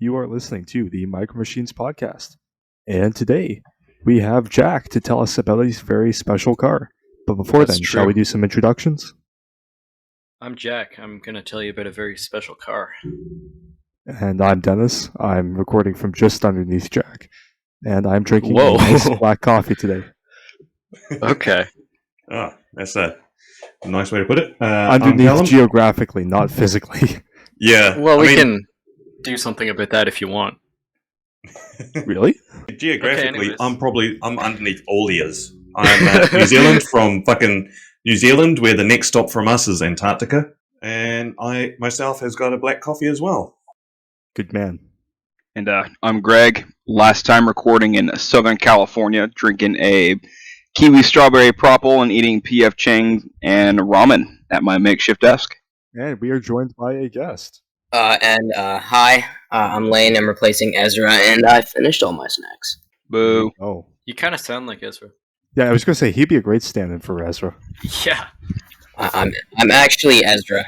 You are listening to the Micro Machines podcast. And today, we have Jack to tell us about his very special car. But before then, shall we do some introductions? I'm Jack. I'm going to tell you about a very special car. And I'm Dennis. I'm recording from just underneath Jack. And I'm drinking a nice black coffee today. Okay. That's a nice way to put it. Underneath geographically, not physically. Yeah. Well, we can do something about that if you want. Really? Geographically, okay, I'm underneath all ears. I'm New Zealand from fucking New Zealand, where the next stop from us is Antarctica. And I myself has got a black coffee as well. Good man. And I'm Greg. Last time recording in Southern California, drinking a kiwi strawberry propple and eating P.F. Chang and ramen at my makeshift desk. And we are joined by a guest. Hi, I'm Lane. I'm replacing Ezra, and I finished all my snacks. Boo. Oh. You kind of sound like Ezra. Yeah, I was going to say, he'd be a great stand-in for Ezra. Yeah. I'm actually Ezra.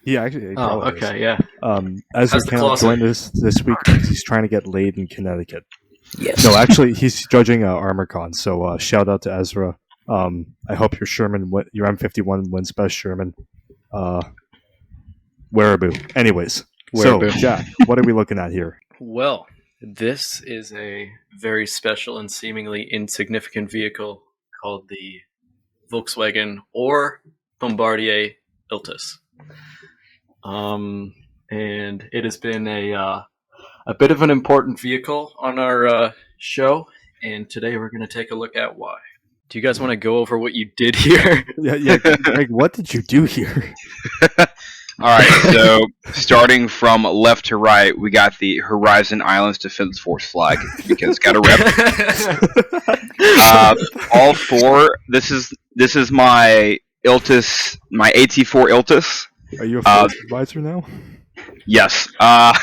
Yeah, actually. Oh, okay, yeah. Ezra cannot join us this week because he's trying to get laid in Connecticut. Yes. No, actually, he's judging ArmorCon, so shout out to Ezra. I hope your M51 wins Best Sherman. Wearaboo. Anyways, so, Jack, what are we looking at here? Well, this is a very special and seemingly insignificant vehicle called the Volkswagen or Bombardier Iltis. And it has been a bit of an important vehicle on our show, and today we're going to take a look at why. Do you guys want to go over what you did here? Yeah. Greg, what did you do here? All right, so starting from left to right, we got the Horizon Islands Defense Force flag because it's got a rep. All four. This is my Iltis, my AT4 Iltis. Are you a force advisor now? Yes. Now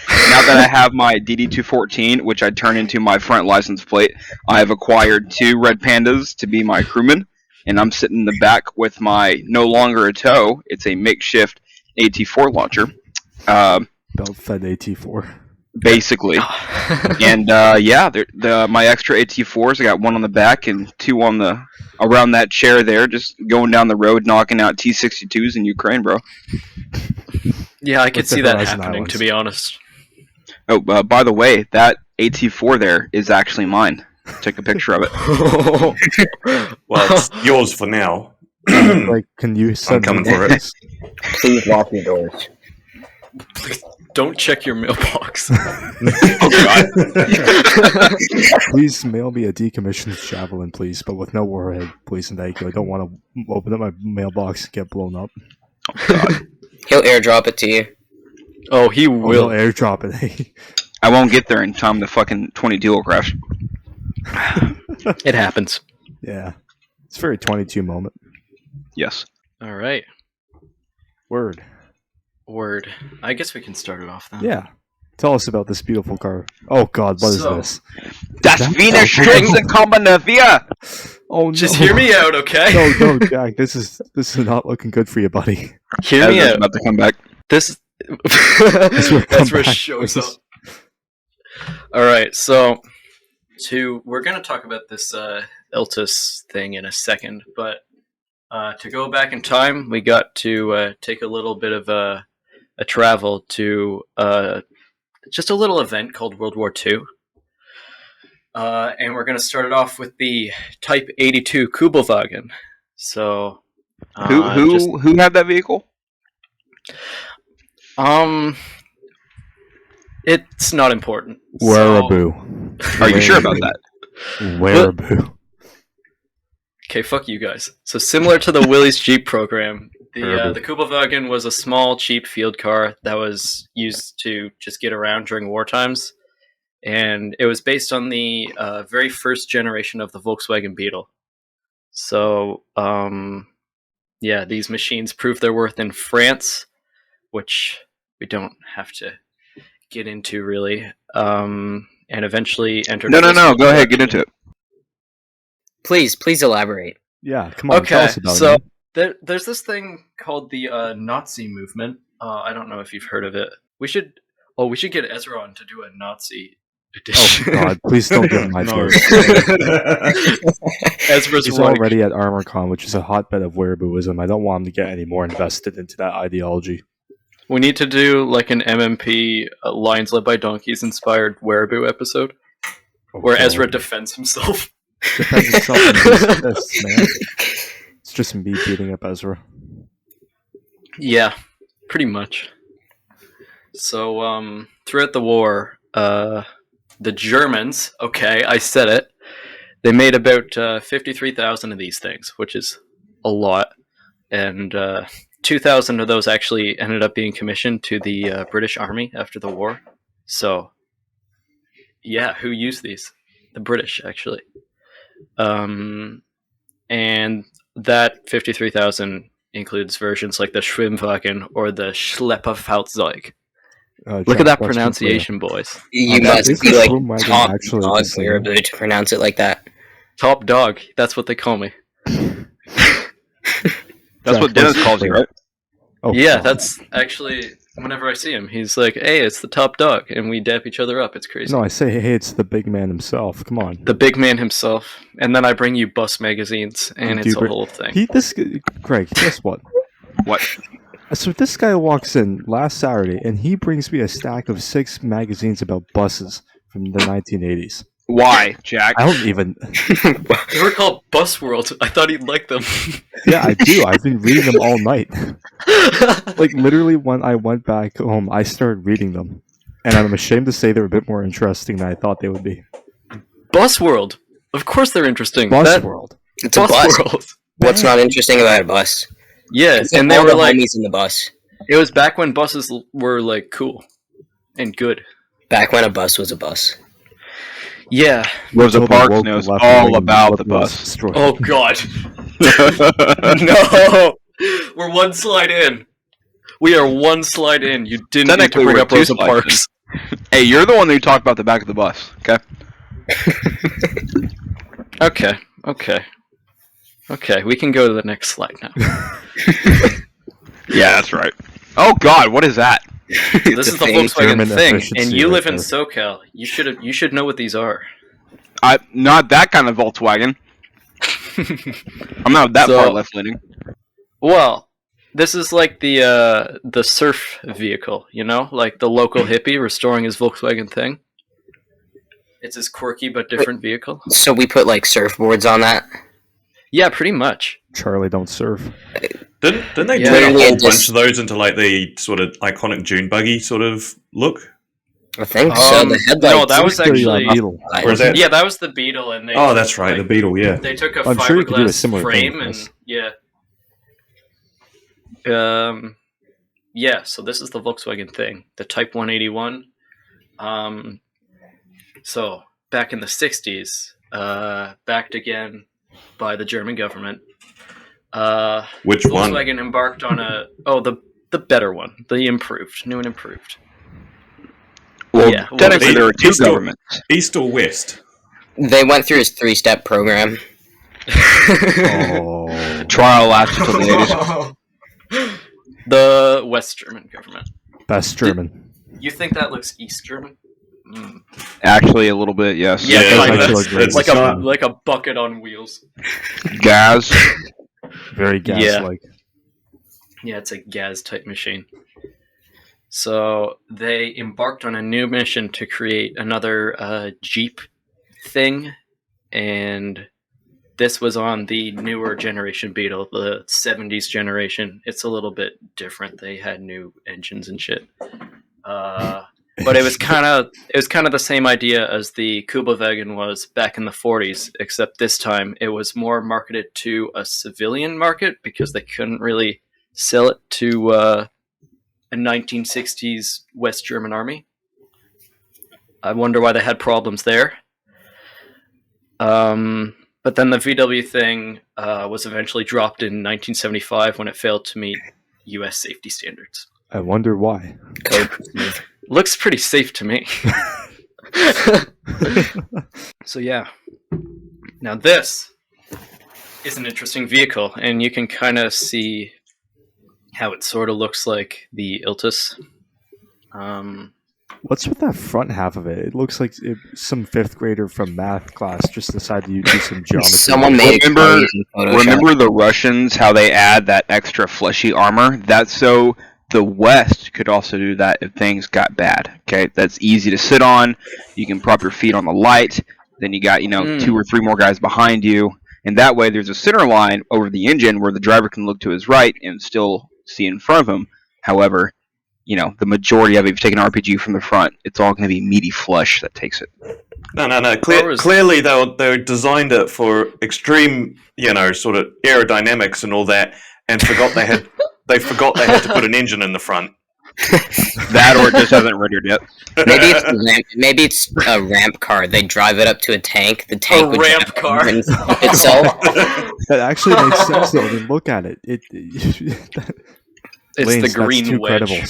that I have my DD214, which I turn into my front license plate, I have acquired 2 red pandas to be my crewmen, and I'm sitting in the back with my no longer a tow. It's a makeshift AT4 launcher. Belt-fed AT4. Basically. And my extra AT4s, I got 1 on the back and 2 on the around that chair there, just going down the road, knocking out T-62s in Ukraine, bro. Yeah, I could see that happening, to be honest. Oh, by the way, that AT4 there is actually mine. Take a picture of it. Well, it's yours for now. Like, can you send I'm coming for it. Please lock your doors. Please don't check your mailbox. Oh, God. Please mail me a decommissioned javelin, please, but with no warhead, please, and thank you. I don't want to open up my mailbox and get blown up. Oh, God. He'll airdrop it to you. Oh, he will. He'll airdrop it. I won't get there in time. The fucking 22 will crash. It happens. Yeah. It's a very 22 moment. Yes. All right. Word. I guess we can start it off then. Yeah. Tell us about this beautiful car. Oh, God, what is this? Das Wiener Straßenkombination! Oh, no. Just hear me out, okay? No, Jack. This is not looking good for you, buddy. Hear me out. About to come back. That's where it shows up. All right, so we're going to talk about this Iltis thing in a second, but to go back in time, we got to take a little bit of a travel to just a little event called World War II. And we're going to start it off with the Type 82 Kubelwagen. So, who had that vehicle? It's not important. Wearaboo. Are you sure about that? Wearaboo. Okay, fuck you guys. So similar to the Willys Jeep program, the Kubelwagen was a small, cheap field car that was used to just get around during war times. And it was based on the very first generation of the Volkswagen Beetle. So, these machines proved their worth in France, which we don't have to get into, really. And eventually entered... No, go ahead, get into it. Please elaborate. Yeah, come on, tell us about it. So there's this thing called the Nazi movement. I don't know if you've heard of it. Oh, we should get Ezra on to do a Nazi Oh edition. God! Please don't give him my No. Ezra's He's running. already at ArmorCon, which is a hotbed of wereabouism. I don't want him to get any more invested into that ideology. We need to do like an MMP Lions Led by Donkeys inspired wereabou episode where God. Ezra defends himself. Defends himself in his fists, man. It's just me beating up Ezra. Yeah, pretty much. So, throughout the war, the Germans, okay, I said it, they made about 53,000 of these things, which is a lot. And 2,000 of those actually ended up being commissioned to the British Army after the war. So, yeah, who used these? The British, actually. And that 53,000 includes versions like the Schwimmwagen or the Schlepperfahrzeug. Look at that pronunciation, boys. You must be like top dog wereabou to pronounce it like that. Top dog. That's what they call me. That's what Dennis calls you, right? Oh, yeah, God. that's actually whenever I see him, he's like, "Hey, it's the top dog," and we dap each other up. It's crazy. No, I say, hey, it's the big man himself. Come on. The big man himself, and then I bring you bus magazines, and it's a whole thing. Greg, guess what? What? So this guy walks in last Saturday, and he brings me a stack of 6 magazines about buses from the 1980s. Why, Jack? I don't even... They were called Bus World. I thought he'd like them. Yeah, I do. I've been reading them all night. Like, literally, when I went back home, I started reading them. And I'm ashamed to say they're a bit more interesting than I thought they would be. Bus World. Of course they're interesting. Bus World. It's a bus. World. What's not interesting about a bus? Yeah, It's and like they all were the like, homies in the bus. it was back when buses were like cool and good. Back when a bus was a bus. Yeah. Rosa Until the Parks woke knows left all wing about the liberals bus. destroyed Oh it. God. No. We're one slide in. We are one slide in. You didn't need to Technically, bring we're up 2 Rosa slides Parks. Hey, you're the one who talked about the back of the bus, okay? Okay, we can go to the next slide now. Yeah, that's right. Oh God, what is that? This is the German Volkswagen thing, and efficiency you right live in there. SoCal. You should know what these are. Not that kind of Volkswagen. I'm not that So- far left leaning. Well, this is like the surf vehicle, you know, like the local hippie restoring his Volkswagen thing. It's his quirky but different vehicle. So we put like surfboards on that. Yeah, pretty much. Charlie, don't serve. Didn't they Yeah. turn a Literally, whole it bunch just- of those into like the sort of iconic Dune buggy sort of look? I think so. The headlights. No, that was actually Beetle. Or is that? yeah, that was the Beetle, and they Oh, that's right, the Beetle. Yeah. they took a I'm sure you could do a fiberglass similar thing frame with and this. yeah. So this is the Volkswagen thing, the Type 181. So back in the 60s, backed again by the German government. Which one? Volkswagen embarked on the better one, the improved, new and improved. Well, Yeah, well, technically they- there are 2 they still- governments. East or west? They went through his 3-step program. Oh. Trial lasted until the 80s. The West German government. Best German. You think that looks East German? Mm. Actually, a little bit, yes. Yeah, it kind does of. look great. It's Like not- a bucket on wheels. Gas. Very gas-like. Yeah, it's a gas type machine. So they embarked on a new mission to create another Jeep thing, and this was on the newer generation Beetle, the 70s generation. It's a little bit different. They had new engines and shit. But it was kind of the same idea as the Kubelwagen was back in the 40s, except this time it was more marketed to a civilian market because they couldn't really sell it to a 1960s West German army. I wonder why they had problems there. But then the VW thing was eventually dropped in 1975 when it failed to meet U.S. safety standards. I wonder why. Code. Looks pretty safe to me. So yeah. Now this is an interesting vehicle, and you can kind of see how it sort of looks like the Iltis. What's with that front half of it? It looks like some fifth grader from math class just decided to do some geometry. Someone made remember the Russians, how they add that extra fleshy armor? That's so the West could also do that if things got bad. Okay, that's easy to sit on. You can prop your feet on the light. Then you got 2 or 3 more guys behind you, and that way there's a center line over the engine where the driver can look to his right and still see in front of him. However, the majority of it, if you take an RPG from the front, it's all going to be meaty flush that takes it. No. Clearly, they designed it for extreme, sort of aerodynamics and all that, and forgot they had to put an engine in the front. That or it just hasn't rendered yet. Maybe it's a ramp car. They drive it up to a tank. The tank would ramp car itself. That actually makes sense though. I mean, look at it. It's Lanes, the green wedge. credible.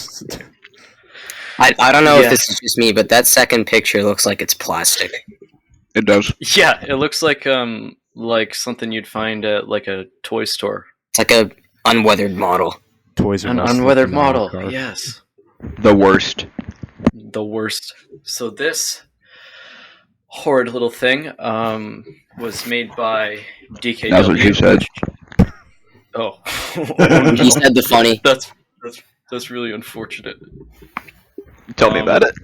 I don't know if this is just me, but that second picture looks like it's plastic. It does. Yeah, it looks like something you'd find at like a toy store. It's like a unweathered model. Toys are An less unweathered than a model. car. Yes. The worst. The worst. So this horrid little thing was made by DKW. That's what you said. Oh. He said the funny. That's really unfortunate. Tell me about it.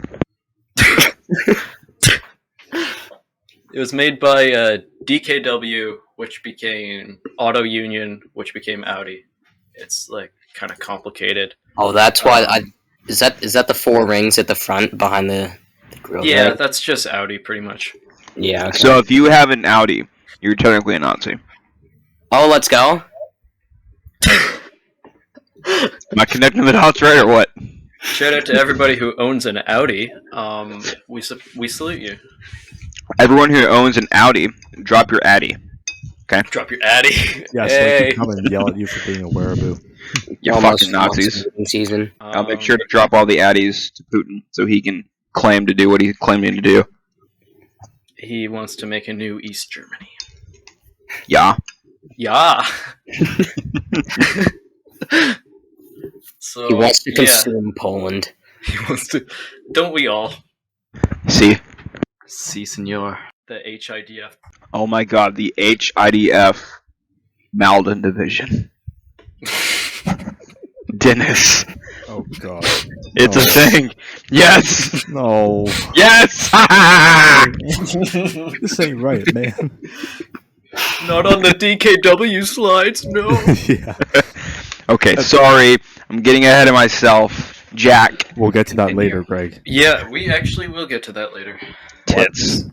It was made by DKW, which became Auto Union, which became Audi. It's like kind of complicated. Oh, that's why is that the 4 rings at the front behind the grill? Yeah, right? that's just Audi, pretty much. Yeah. Okay. So if you have an Audi, you're technically a Nazi. Oh, let's go. Am I connecting the dots right or what? Shout out to everybody who owns an Audi. We salute you. Everyone who owns an Audi, drop your Addy. Okay? Drop your Addy. Yeah, so Hey. I can come and yell at you for being a wereaboo. You Almost fucking Nazis. Season. I'll make sure to drop all the Addies to Putin so he can claim to do what he's claiming to do. He wants to make a new East Germany. Yeah. Yeah. So He wants to consume Poland. He wants to. Don't we all? See? Si, senor. The HIDF. Oh my god, the HIDF Malden Division. Dennis. Oh god. It's a thing. Yes! No. Yes! This ain't right, man. Not on the DKW slides, no. Yeah. Okay, sorry. I'm getting ahead of myself. Jack. We'll get to that later, Greg. Yeah, we actually will get to that later. Tits.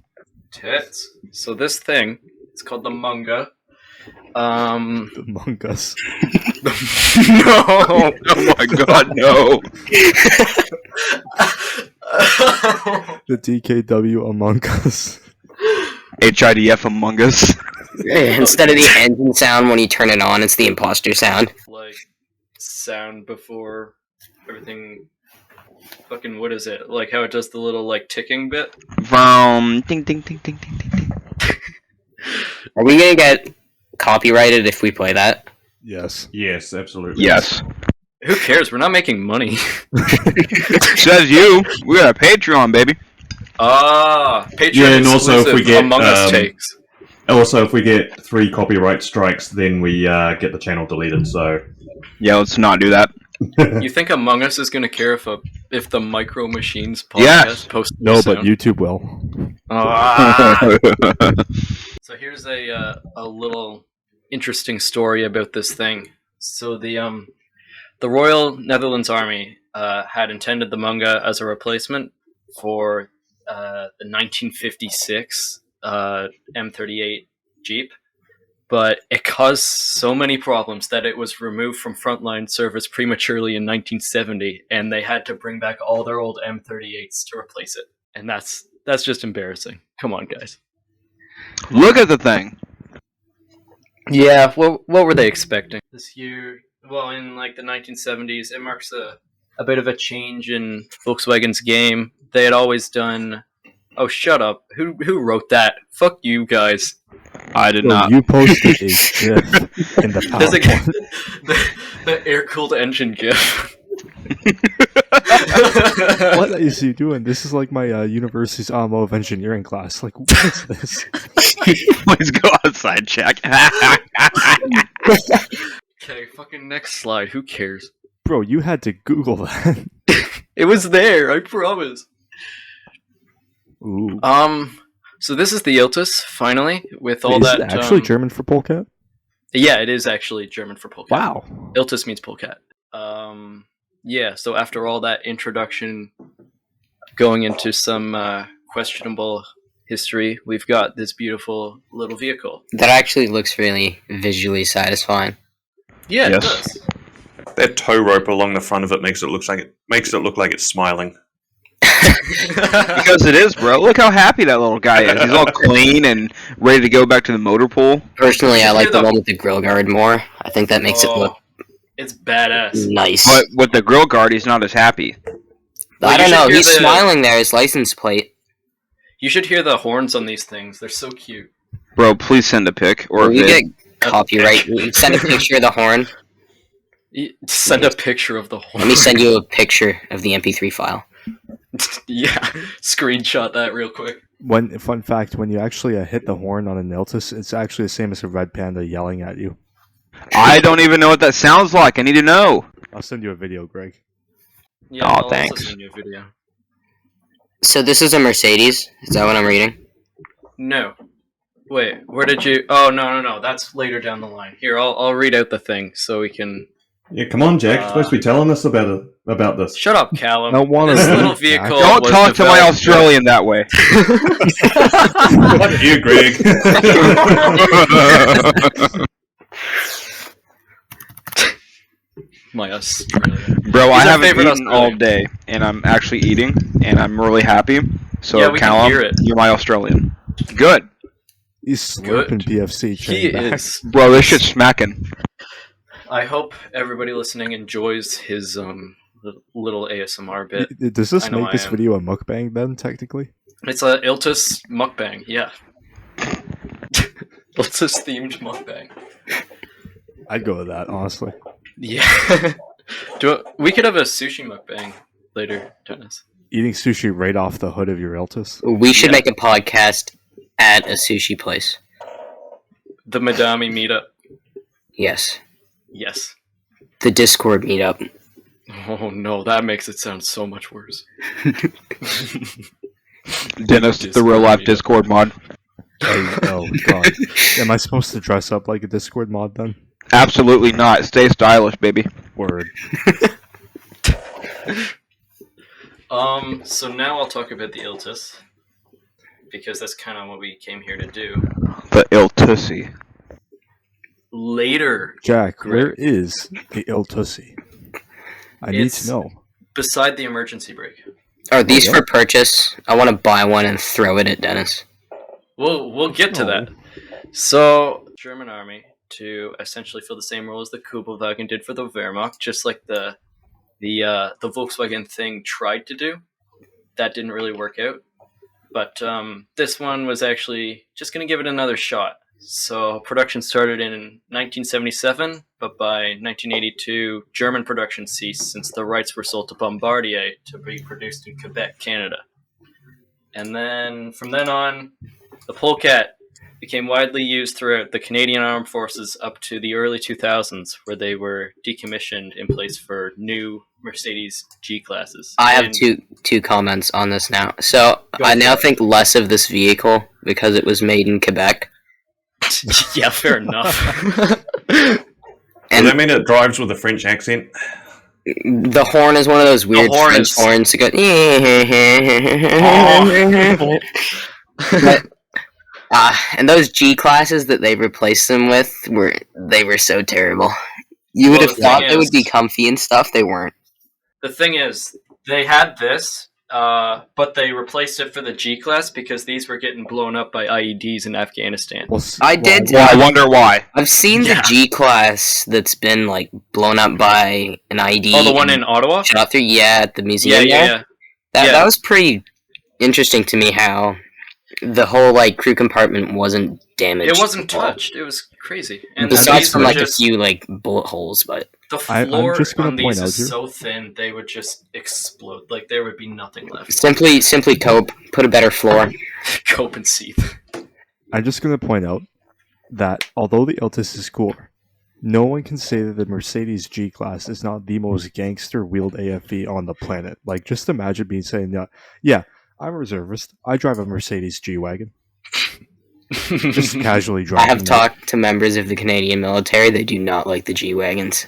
Tits. So this thing, it's called the Munga. Among Us. No. Oh my god, no. The DKW Among Us. HIDF Among Us. Instead of the engine sound when you turn it on, it's the imposter sound. Like sound before everything. Fucking what is it? Like how it does the little like ticking bit. Vroom. Ding, ding, ding, ding, ding, ding, ding. Are we gonna get copyrighted if we play that? Yes. Yes, absolutely. Yes. Who cares? We're not making money. Says you. We got a Patreon, baby. Patreon Yeah, and also if we exclusive get, Among Us takes. Also, if we get 3 copyright strikes, then we get the channel deleted. So Yeah, let's not do that. You think Among Us is gonna care if the Micro Machines podcast Yes. posts No, but sound? YouTube will. So here's a little interesting story about this thing. So the Royal Netherlands Army had intended the Munga as a replacement for the 1956 M38 Jeep, but it caused so many problems that it was removed from frontline service prematurely in 1970, and they had to bring back all their old M38s to replace it. And that's just embarrassing. Come on, guys. Look at the thing. Yeah, what were they expecting? This year, well, in like the 1970s, it marks a bit of a change in Volkswagen's game. They had always done... Oh, shut up. Who wrote that? Fuck you guys. I did So not. you posted a GIF in the There's a, PowerPoint. the air-cooled engine GIF. What What is he doing? This is like my university's AMO of engineering class. Like, what is this? Please go outside, check. Okay, fucking next slide. Who cares? Bro, you had to Google that. It was there. I promise. Ooh. So this is the Iltis, finally, with all Wait, is that. it actually German for polecat? Yeah, it is actually German for polecat. Wow. Iltis means polecat. Yeah. So after all that introduction, going into some questionable history, we've got this beautiful little vehicle. That actually looks really visually satisfying. Yeah, Yes. it does. That tow rope along the front of it makes it look like it's smiling. Because it is, bro. Look how happy that little guy is. He's all clean and ready to go back to the motor pool. Personally, I like the Hear the- one with the grill guard more. I think that makes it look It's badass. nice. But with the grill guard, he's not as happy. Well, I you don't should know. hear He's the- smiling there. His license plate. You should hear the horns on these things. They're so cute. Bro, please send a pic or a We vid. get copyright. Send a picture of the horn. Send a picture of the horn. Let me send you a picture of the MP3 file. Yeah, screenshot that real quick. Fun fact, when you actually hit the horn on an Iltis, it's actually the same as a red panda yelling at you. I don't even know what that sounds like. I need to know. I'll send you a video, Greg. Yeah, Aw, I'll also thanks. send you a video. So this is a Mercedes. Is that what I'm reading? No. Wait, where did you... Oh, no. That's later down the line. Here, I'll read out the thing so we can... Yeah, come on, Jack. You're supposed to be telling us about this. Shut up, Callum. I don't wanna This read little that. vehicle Don't was talk to my developed- Australian that way. Fuck you, Greg. My Australian. Bro, I He's our haven't favorite eaten all Australian. day, and I'm actually eating, and I'm really happy. So, Yeah, we can Callum, hear it. you're my Australian. Good. He's slurping Good. PFC He chain back. is. Bro, this shit's smacking. I hope everybody listening enjoys his little ASMR bit. Does this I know make I this am. video a mukbang then, technically? It's a Iltis mukbang, yeah. Iltis themed mukbang. I'd go with that, honestly. Yeah. We could have a sushi mukbang later, Dennis. Eating sushi right off the hood of your Iltis. We should Yeah. make a podcast at a sushi place. The Madami meetup. Yes. Yes. The Discord meetup. Oh no, that makes it sound so much worse. Dennis, the real life Discord mod. Oh god. Am I supposed to dress up like a Discord mod then? Absolutely not. Stay stylish, baby. Word. So now I'll talk about the Iltis. Because that's kind of what we came here to do. The Iltis. Later, Jack, Greg. where is the Iltusi? I need It's- to know. beside the emergency brake. Are these yeah. for purchase? I want to buy one and throw it at Dennis. We'll get to Oh. that. So, German army to essentially fill the same role as the Kubelwagen did for the Wehrmacht, just like the Volkswagen thing tried to do. That didn't really work out. But this one was actually just going to give it another shot. So production started in 1977, but by 1982, German production ceased since the rights were sold to Bombardier to be produced in Quebec, Canada. And then from then on, the Polecat became widely used throughout the Canadian Armed Forces up to the early 2000s, where they were decommissioned in place for new Mercedes G-classes. I have And- two comments on this now. So Go I for now it. think less of this vehicle because it was made in Quebec. Yeah, fair enough. Does And that mean it drives with a French accent? the horn is one of those weird horn French is- horns that go. But, and those G classes that they replaced them with were so terrible. You would Well, have the thought thing they would is- be comfy and stuff. They weren't. The thing is, they had this, but they replaced it for the G-Class because these were getting blown up by IEDs in Afghanistan. Well, I did- Well, I wonder why. I've seen Yeah. the G class that's been like blown up by an ID. Oh, the one in Ottawa? shot through. Yeah, at the museum. Yeah. That Yeah. was pretty interesting to me. How the whole like crew compartment wasn't damaged. It wasn't at all. touched. It was crazy. And Besides these from were like just, a few like bullet holes, but The I'm floor just gonna on these point out is here- so thin they would just explode. Like there would be nothing left. Simply cope. Put a better floor. Cope and seethe. I'm just going to point out that although the Iltis is cooler, no one can say that the Mercedes G-Class is not the most gangster-wheeled AFV on the planet. Like, just imagine me saying, yeah, I'm a reservist. I drive a Mercedes G-Wagon. Just casually I driving have that. talked to members of the Canadian military. They do not like the G-Wagons.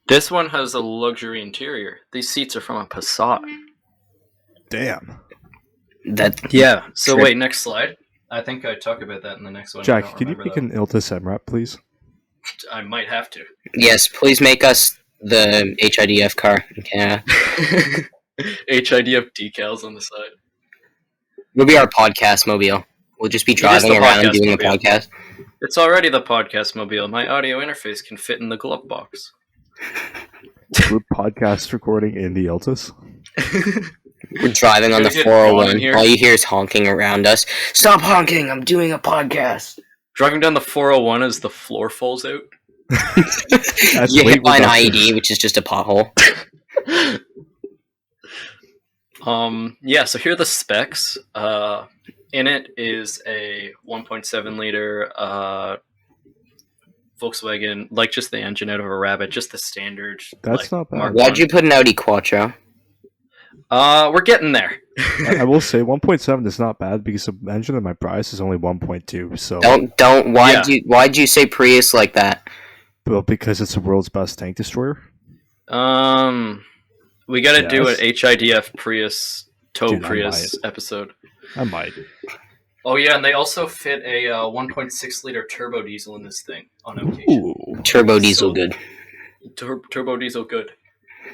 This one has a luxury interior. These seats are from a Passat. Damn. Yeah. So True. wait, next slide. I think I talk about that in the next one. I Jack, don't can you remember pick an Iltis MRAP, please? that. I might have to. Yes, please make us the HIDF car in Canada. HIDF decals on the side. It'll be our podcast mobile. We'll just be is driving the around podcast doing a mobile. podcast. It's already the podcast mobile. My audio interface can fit in the glove box. We're podcast recording in the Iltis. We're driving on the Gonna get Ron in 401. here. All you hear is honking around us. Stop honking! I'm doing a podcast. Driving down the 401 as the floor falls out. That's You weight hit by an reduction. IED, which is just a pothole. Yeah, so here are the specs. In it is a 1.7 liter Volkswagen, like just the engine out of a Rabbit, just the standard. That's like, not bad. Mark Why'd 1. you put an Audi Quattro? We're getting there. I will say 1.7 is not bad because the engine in my price is only 1.2. So, Don't. Why'd you say Prius like that? well, because it's the world's best tank destroyer. We got to do an Yes. HIDF Prius tow Dude, I Prius might. episode. I might. Oh yeah, and they also fit a 1.6 liter turbo diesel in this thing on occasion. Ooh. Turbo diesel So- good. Turbo diesel good.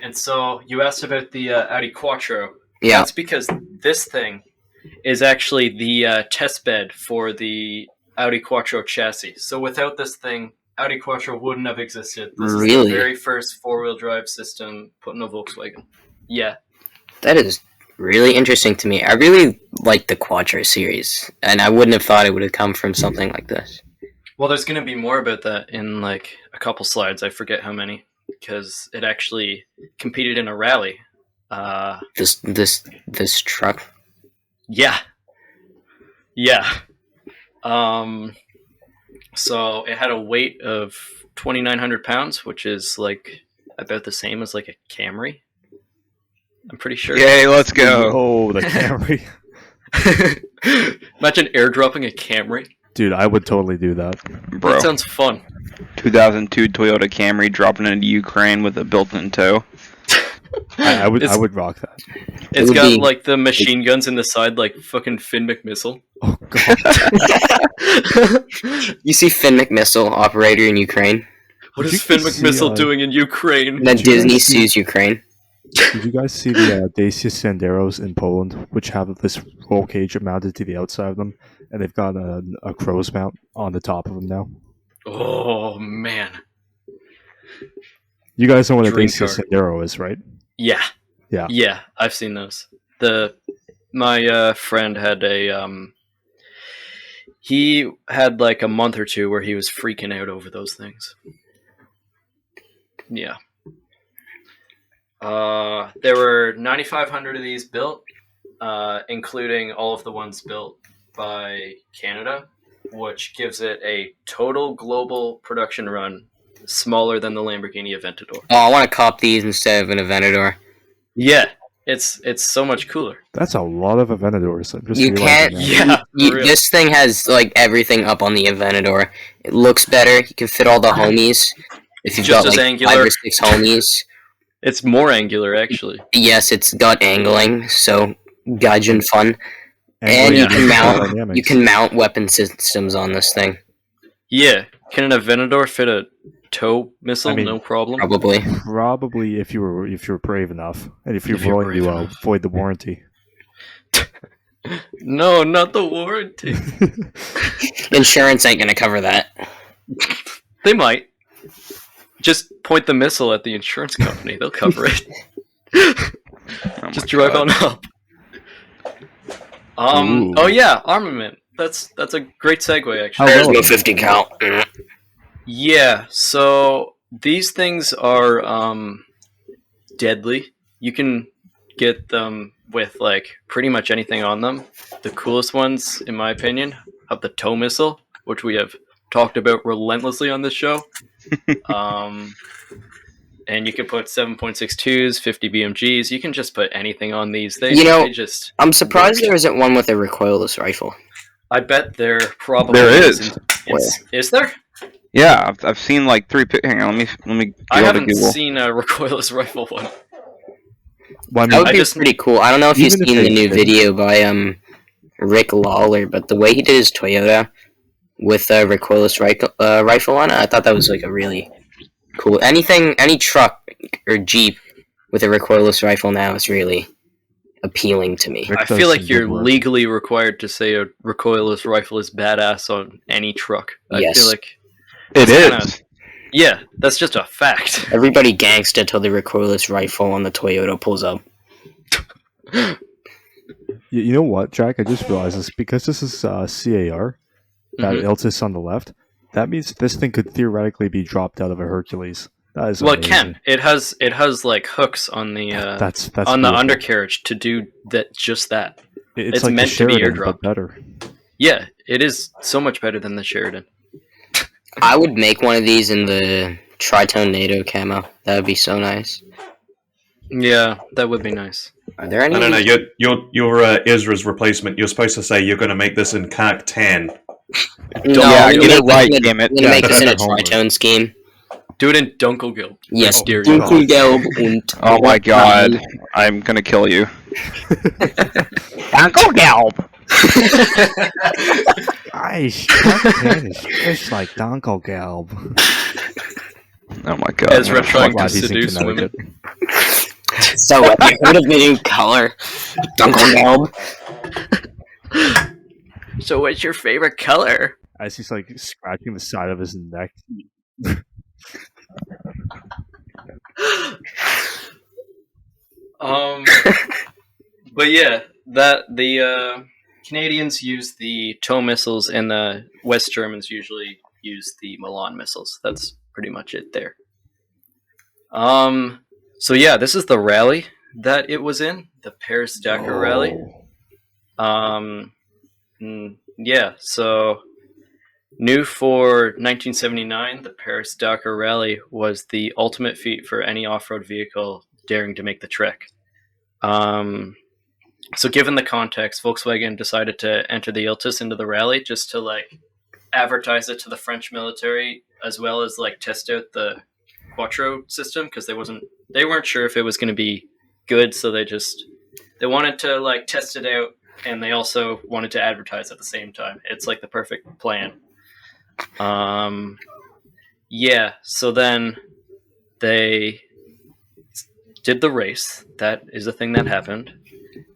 And so you asked about the Audi Quattro. Yeah. That's because this thing is actually the test bed for the Audi Quattro chassis. So without this thing, Audi Quattro wouldn't have existed. This is Really? the very first four-wheel drive system put in a Volkswagen. Yeah. That is really interesting to me. I really like the Quattro series, and I wouldn't have thought it would have come from something like this. Well, there's going to be more about that in like a couple slides. I forget how many, because it actually competed in a rally. This truck. Yeah. So it had a weight of 2,900 pounds, which is like about the same as like a Camry. I'm pretty sure. Yay, let's go. Oh, the Camry. Imagine airdropping a Camry. Dude, I would totally do that. Bro, That sounds fun. 2002 Toyota Camry dropping into Ukraine with a built-in tow. I would It's- rock that. It's would got be- like the machine guns in the side, like fucking Finn McMissile. Oh god. You see Finn McMissile, operator in Ukraine. What Did is you Finn see, McMissile doing in Ukraine? Then Did you Disney guys see- sues Ukraine. Did you guys see the Dacia Sanderos in Poland, which have this roll cage mounted to the outside of them, and they've got a crow's mount on the top of them now? Oh man, You guys know what a Dream Dacia car. Sandero is, right? yeah, Yeah. I've seen those. My friend had he had like a month or two where he was freaking out over those things. Yeah. There were 9,500 of these built, including all of the ones built by Canada, which gives it a total global production run smaller than the Lamborghini Aventador. Oh, I want to cop these instead of an Aventador. Yeah, it's so much cooler. That's a lot of Aventadors. I'm just You realizing can't- that. Yeah, for real. This thing has like everything up on the Aventador. It looks better. You can fit all the homies. If you've Just got as like angular. 5 or 6 homies. It's more angular, actually. Yes, it's got angling, so gaijin fun. And yeah. you can mount Dynamics. you can mount weapon systems on this thing. Yeah, can an Aventador fit a tow missile? I mean, no problem. Probably. Probably if you were brave enough, and if you're If you're willing brave to enough. void the warranty. No, not the warranty. Insurance ain't gonna cover that. They might. Just point the missile at the insurance company. They'll cover it. Oh Just my drive God. on up. Ooh. Oh yeah, armament. That's a great segue, actually. How There's well? no 50 cal. Yeah, so These things are deadly. You can get them with like pretty much anything on them. The coolest ones, in my opinion, have the tow missile, which we have talked about relentlessly on this show. And you can put 7.62s, 50 BMGs. You can just put anything on these. They just. I'm surprised there isn't one with a recoilless rifle. I bet there probably is. Is there? Yeah, I've seen like 3. Hang on, let me. I haven't seen a recoilless rifle one. Well, That would be pretty cool. I don't know if you've Even if seen the they new did- video by Rick Lawler, but the way he did his Toyota with a recoilless rifle on it, I thought that was like a really cool. Any truck or Jeep with a recoilless rifle now is really appealing to me. Rick I does feel like some you're good work. legally required to say a recoilless rifle is badass on any truck. I Yes. feel like It It's is. yeah, that's just a fact. Everybody gangsta till the recoilless rifle on the Toyota pulls up. You know what, Jack? I just realized this because this is CAR, that Mhm. Iltis on the left. That means this thing could theoretically be dropped out of a Hercules. That is Well, it amazing. can. It has like hooks on the That's on the beautiful. undercarriage to do that. Just that. It's it's like meant the to be Sheridan, airdropped. but better. Yeah, it is so much better than the Sheridan. I would make one of these in the Tritone NATO camo. That would be so nice. Yeah, that would be nice. Are there any? I don't know. You're Ezra's replacement. You're supposed to say you're going to make this in Kark Tan. No, Yeah, I'm get gonna it right, make damn it. I'm gonna make this in a that's homework. Tritone scheme. Do it in Dunkelgelb. Yes, Dear God. Dunkelgelb und Oh my god, I'm gonna kill you. Dunkelgelb. Nice. It's like Donkelgelb. Oh my god. Ezra I'm gonna trying fuck- to seduce women. So have you heard of the new color? Dunkelgelb. So, what's your favorite color? As he's like scratching the side of his neck. But yeah, that the Canadians use the tow missiles, and the West Germans usually use the Milan missiles. That's pretty much it there. So yeah, this is the rally that it was in, the Paris Dakar rally. Yeah, so new for 1979, the Paris Dakar rally was the ultimate feat for any off-road vehicle daring to make the trek. So given the context, Volkswagen decided to enter the Iltis into the rally just to like advertise it to the French military, as well as like test out the Quattro system, because they weren't sure if it was going to be good, so they wanted to like test it out, and they also wanted to advertise at the same time. It's like the perfect plan. Yeah, so then they did the race. That is a thing that happened.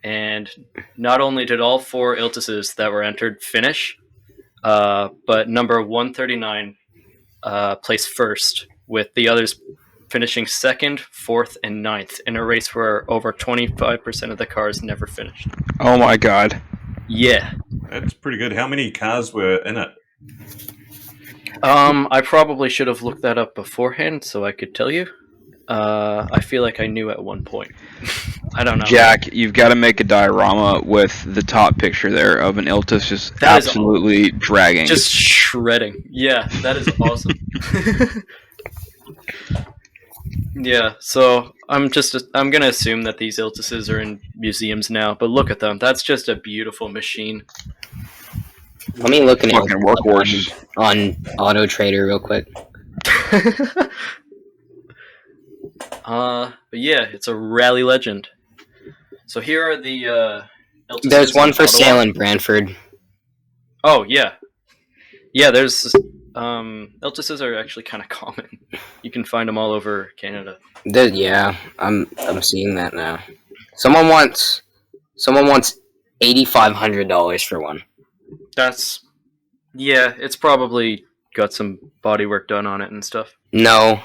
And not only did all 4 Iltises that were entered finish, but number 139 placed first, with the others finishing 2nd, 4th, and 9th in a race where over 25% of the cars never finished. Oh my god. Yeah. That's pretty good. How many cars were in it? I probably should have looked that up beforehand so I could tell you. I feel like I knew at one point. I don't know. Jack, you've got to make a diorama with the top picture there of an Iltis just That is absolutely dragging. Just shredding. Yeah, that is awesome. Yeah, so I'm gonna assume that these Iltises are in museums now, but look at them. That's just a beautiful machine. Let me look at fucking workhorse. on Auto Trader real quick. But yeah, it's a rally legend. So here are the Iltises. There's one for Ottawa. sale in Brantford. Oh yeah, yeah. There's Iltises are actually kind of common. You can find them all over Canada. Yeah, I'm seeing that now. Someone wants $8,500 for one. It's probably got some bodywork done on it and stuff. No.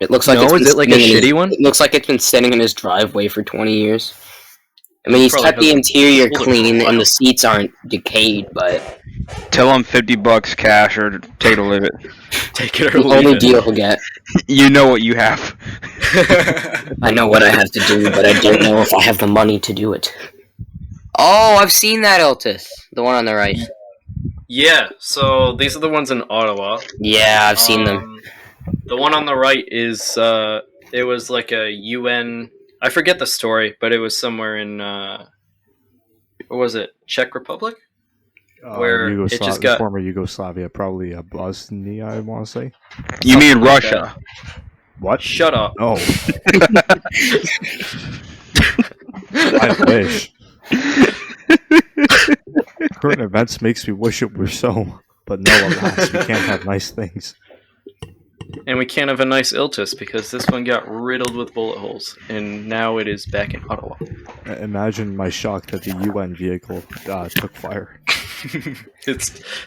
It looks like No, it's been is it like a sitting in shitty one? It looks like it's been sitting in his driveway for 20 years. I mean, he's Probably kept the has a interior older clean profile. and the seats aren't decayed, but Tell him $50 cash or take it or leave it. Take it or the leave only it. deal he'll get. You know what you have. I know what I have to do, but I don't know if I have the money to do it. Oh, I've seen that Iltis. The one on the right. Yeah, so these are the ones in Ottawa. Yeah, I've seen them. The one on the right is, it was like a UN... I forget the story, but it was somewhere in, what was it, Czech Republic? Where it just got... former Yugoslavia, probably Bosnia, I want to say. You mean Something like Russia? What? Shut up. Oh, I wish. Current events makes me wish it were so, but no, alas, we can't have nice things. And we can't have a nice Iltis because this one got riddled with bullet holes, and now it is back in Ottawa. Imagine my shock that the UN vehicle took fire.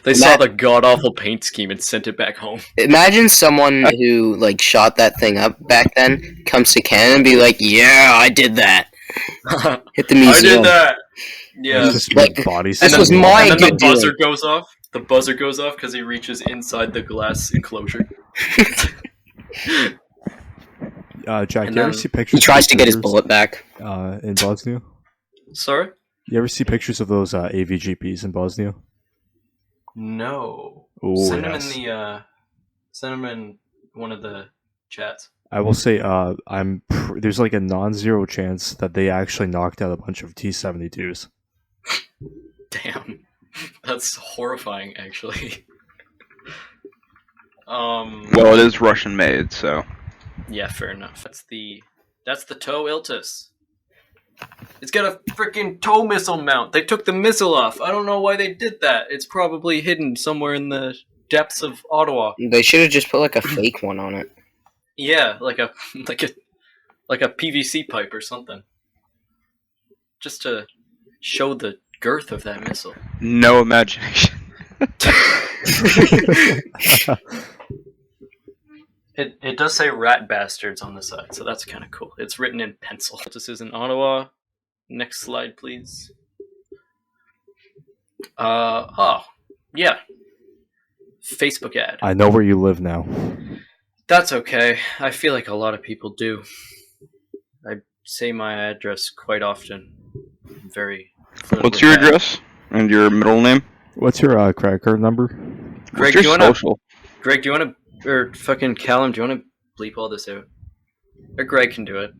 They saw the god-awful paint scheme and sent it back home. Imagine someone who like shot that thing up back then comes to Canada and be like, "Yeah, I did that." Hit the museum. I did that! Yeah. It's just Like, bodies. this was my And then the good deal. buzzer goes off. The buzzer goes off because he reaches inside the glass enclosure. Jack, And you ever then see pictures? He tries of to get his pictures, bullet back. in Bosnia. Sorry? You ever see pictures of those AVGPs in Bosnia? No. Oh, Send yes. him in the, send him in one of the chats. I will say, there's like a non-zero chance that they actually knocked out a bunch of T-72s. Damn. That's horrifying, actually. Well, it is Russian made, so. Yeah, fair enough. That's the tow Iltis. It's got a freaking tow missile mount. They took the missile off. I don't know why they did that. It's probably hidden somewhere in the depths of Ottawa. They should have just put like a fake one on it. Yeah, like a PVC pipe or something. Just to show the girth of that missile. No imagination. It does say rat bastards on the side, so that's kind of cool. It's written in pencil. This is in Ottawa. Next slide, please. Yeah. Facebook ad. I know where you live now. That's okay. I feel like a lot of people do. I say my address quite often. I'm very... What's your address and your middle name? What's your credit card number? Greg, What's your do you wanna... social? Greg, do you want to... Or fucking Callum, do you want to bleep all this out? Or Greg can do it.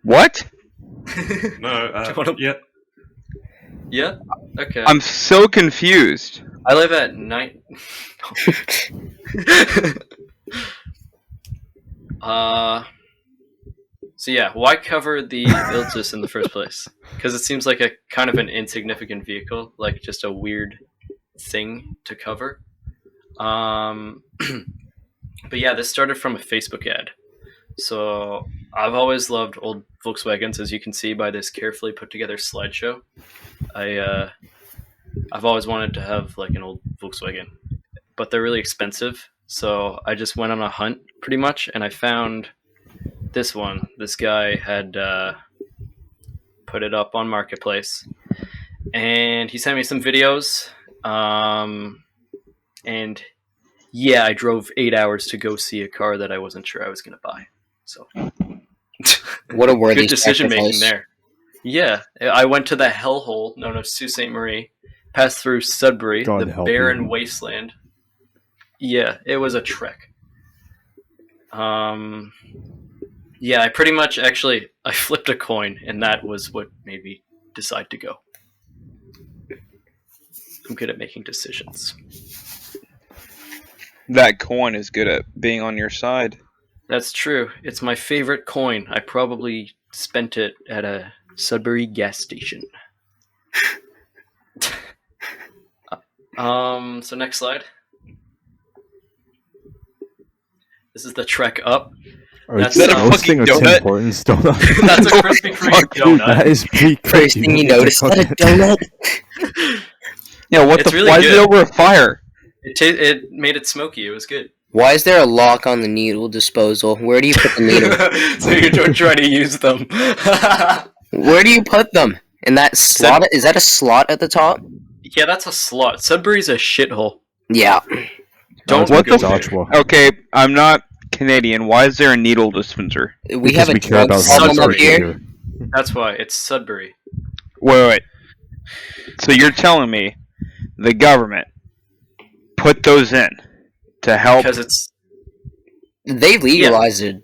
What? No, Do you wanna- yeah. Yeah? Okay. I'm so confused. I live at 9... So yeah, why cover the Iltis in the first place? Because it seems like a kind of an insignificant vehicle, like just a weird thing to cover. But yeah, this started from a Facebook ad. So I've always loved old Volkswagens, as you can see by this carefully put together slideshow. I've always wanted to have like an old Volkswagen, but they're really expensive. So I just went on a hunt pretty much, and I found this one. This guy had put it up on Marketplace, and he sent me some videos. And yeah, I drove 8 hours to go see a car that I wasn't sure I was going to buy. So What a worthy good decision making sacrifice. there. Yeah, I went to the hellhole known as Sault Ste. Marie, passed through Sudbury, God the help barren you. wasteland. Yeah, it was a trek. Yeah, I pretty much I flipped a coin, and that was what made me decide to go. I'm good at making decisions. That coin is good at being on your side. That's true. It's my favorite coin. I probably spent it at a Sudbury gas station. So next slide. This is the trek up. That's that a roasting fucking a Tim donut? Hortons donut. That's a Krispy Kreme Dude, that donut. is pretty First crazy. thing you notice, that a donut. Yeah, what It's the? really Why is it good. over a fire? It made it smoky. It was good. Why is there a lock on the needle disposal? Where do you put the needle? So you don't try to use them. Where do you put them? In that slot? Is that a slot at the top? Yeah, that's a slot. Sudbury's a shithole. Yeah. Don't What go the there. Dodgeball. Okay, I'm not Canadian. Why is there a needle dispenser? We have a we care drug about problem Sudbury up here. That's why it's Sudbury. Wait. So you're telling me the government put those in to help? Because it's They legalized a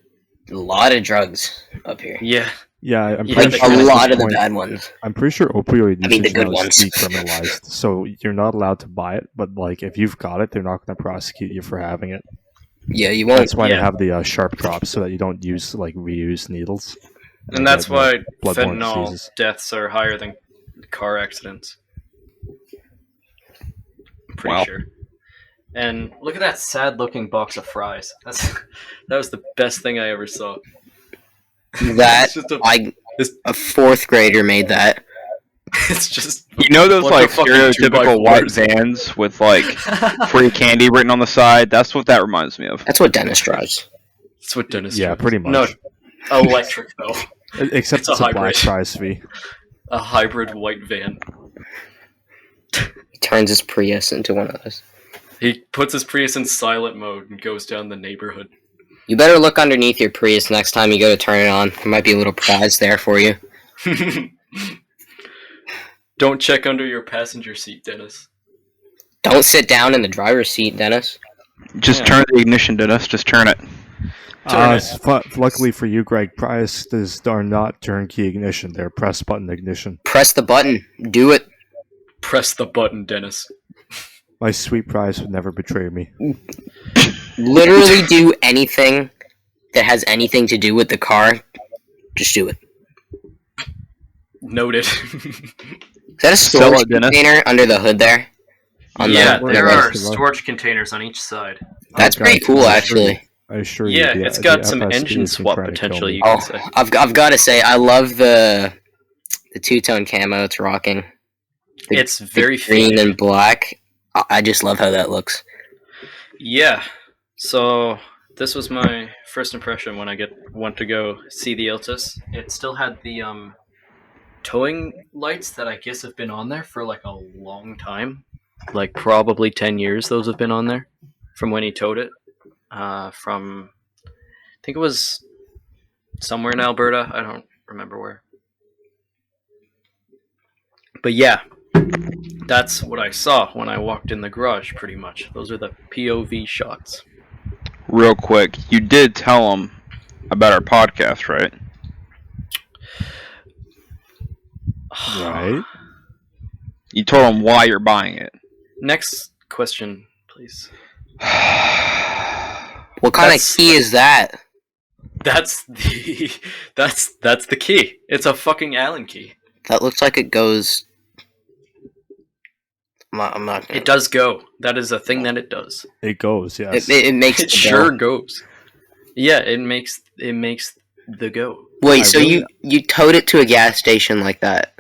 lot of drugs up here. yeah. Yeah, I'm Yeah, pretty they sure. A kinda at lot this of the point- bad ones. I'm pretty sure opioid I mean, the usage good now ones. is decriminalized, so you're not allowed to buy it. But like, if you've got it, they're not going to prosecute you for having it. Yeah, you won't. That's why they Yeah. have the sharp drops, so that you don't use like reused needles. And that's get, why bloodborne fentanyl diseases. deaths are higher than car accidents. I'm pretty Wow. sure. And look at that sad-looking box of fries. That was the best thing I ever saw. That It's just a, a fourth grader made that. it's just You know those bunch like of fucking stereotypical white 2x4s. vans with like free candy written on the side? That's what that reminds me of. That's what Dennis drives. That's what Dennis. Yeah, drives. pretty much. No, electric though. Except It's a it's a black hybrid. prize fee. A hybrid white van. He turns his Prius into one of those. He puts his Prius in silent mode and goes down the neighborhood. You better look underneath your Prius next time you go to turn it on. There might be a little prize there for you. Don't check under your passenger seat, Dennis. Don't sit down in the driver's seat, Dennis. Just Yeah. turn the ignition, Dennis. Just turn it. Turn it. Luckily for you, Greg, Priuses are not turnkey ignition. They're press button ignition. Press the button. Do it. Press the button, Dennis. My sweet Prius would never betray me. Literally do anything that has anything to do with the car. Just do it. Noted. Is that a Sell storage it, Dennis. container under the hood there? Yeah, the- there the are rest of storage containers on each side. That's Oh, pretty God, cool, I assure you- actually. I assure you. Yeah, the- it's the got some FSB engine has been swap trying to kill potential. me. You Oh, can say. I've got to say, I love the two-tone camo it's rocking. The- It's very the green faded. and black. I just love how that looks. Yeah. So this was my first impression when I went to go see the Iltis. It still had the towing lights that I guess have been on there for like a long time, like probably 10 years. Those have been on there from when he towed it. From I think it was somewhere in Alberta. I don't remember where. But yeah, that's what I saw when I walked in the garage, pretty much. Those are the POV shots. Real quick, you did tell them about our podcast, right? Right? You told them why you're buying it. Next question, please. What kind That's- of key is that? That's the that's the key. It's a fucking Allen key. That looks like it goes. I'm not gonna... It does go. That is a thing that it does. It goes, yes. It makes It the sure go. goes. Yeah, it makes the go. Wait, I so really- you towed it to a gas station like that?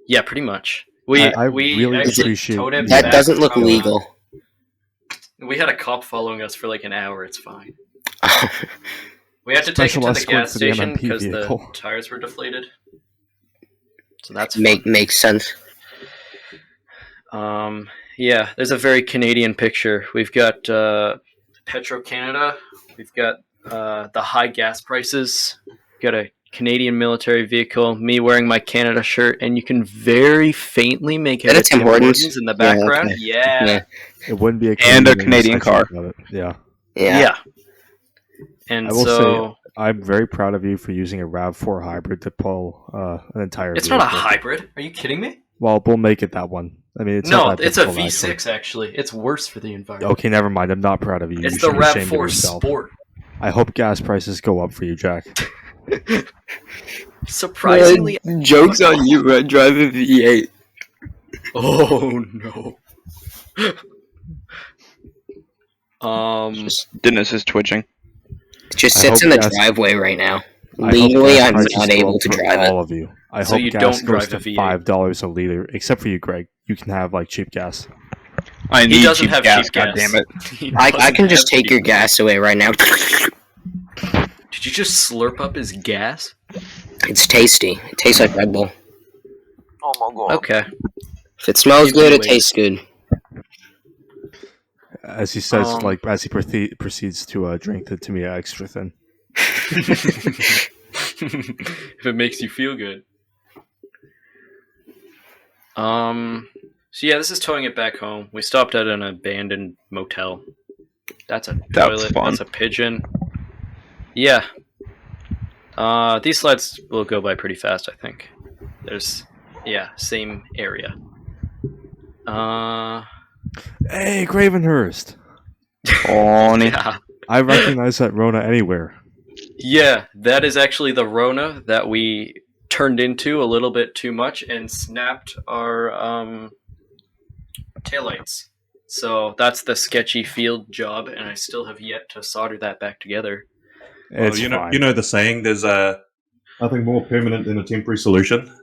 Yeah, pretty much. We I really actually appreciate towed it That back doesn't look from, legal. We had a cop following us for like an hour. It's fine. We had to Special take it to the escort gas for the station MMP because the vehicle. tires were deflated. So that's fun. Makes sense. Yeah, there's a very Canadian picture. We've got Petro Canada. We've got the high gas prices. We've got a Canadian military vehicle. Me wearing my Canada shirt, and you can very faintly make out That a a Tim Tim Hortons? Hortons in the Yeah, background. okay. Yeah. Yeah. It wouldn't be a And a unless Canadian I car. checked it. Yeah. Yeah. And I will so I'm very proud of you for using a RAV4 hybrid to pull an entire it's vehicle. not a hybrid. Are you kidding me? Well, we'll make it that one. I mean, it's No, not that it's a difficult, V6 actually. It's worse for the environment. Okay, never mind. I'm not proud of you. It's You the should be ashamed of RAV4 yourself. Sport. I hope gas prices go up for you, Jack. Surprisingly. Joke's on you, I drive a V8. Oh no. Dennis is twitching. It just I sits hope in the gas- driveway right now. I hope Legally, gas I'm prices not go able up to for drive it. all of you. I So hope you gas don't goes drive to a V8. $5 a liter, except for you, Greg. You can have like cheap gas. I need doesn't cheap have gas, cheap gas. goddammit. He I doesn't can just have take your cheap gas away right now. Did you just slurp up his gas? It's tasty. It tastes like Red Bull. Oh my god. Okay. If it smells good, it tastes good. As he says, as he proceeds to drink the Tamiya extra thin. If it makes you feel good. So yeah, this is towing it back home. We stopped at an abandoned motel. That's a toilet. Fun. That's a pigeon. Yeah. These slides will go by pretty fast, I think. Same area. Hey, Gravenhurst! Yeah. I recognize that Rona anywhere. Yeah, that is actually the Rona that we turned into a little bit too much and snapped our taillights. So that's the sketchy field job, and I still have yet to solder that back together. It's you fine. know the saying. There's nothing more permanent than a temporary solution.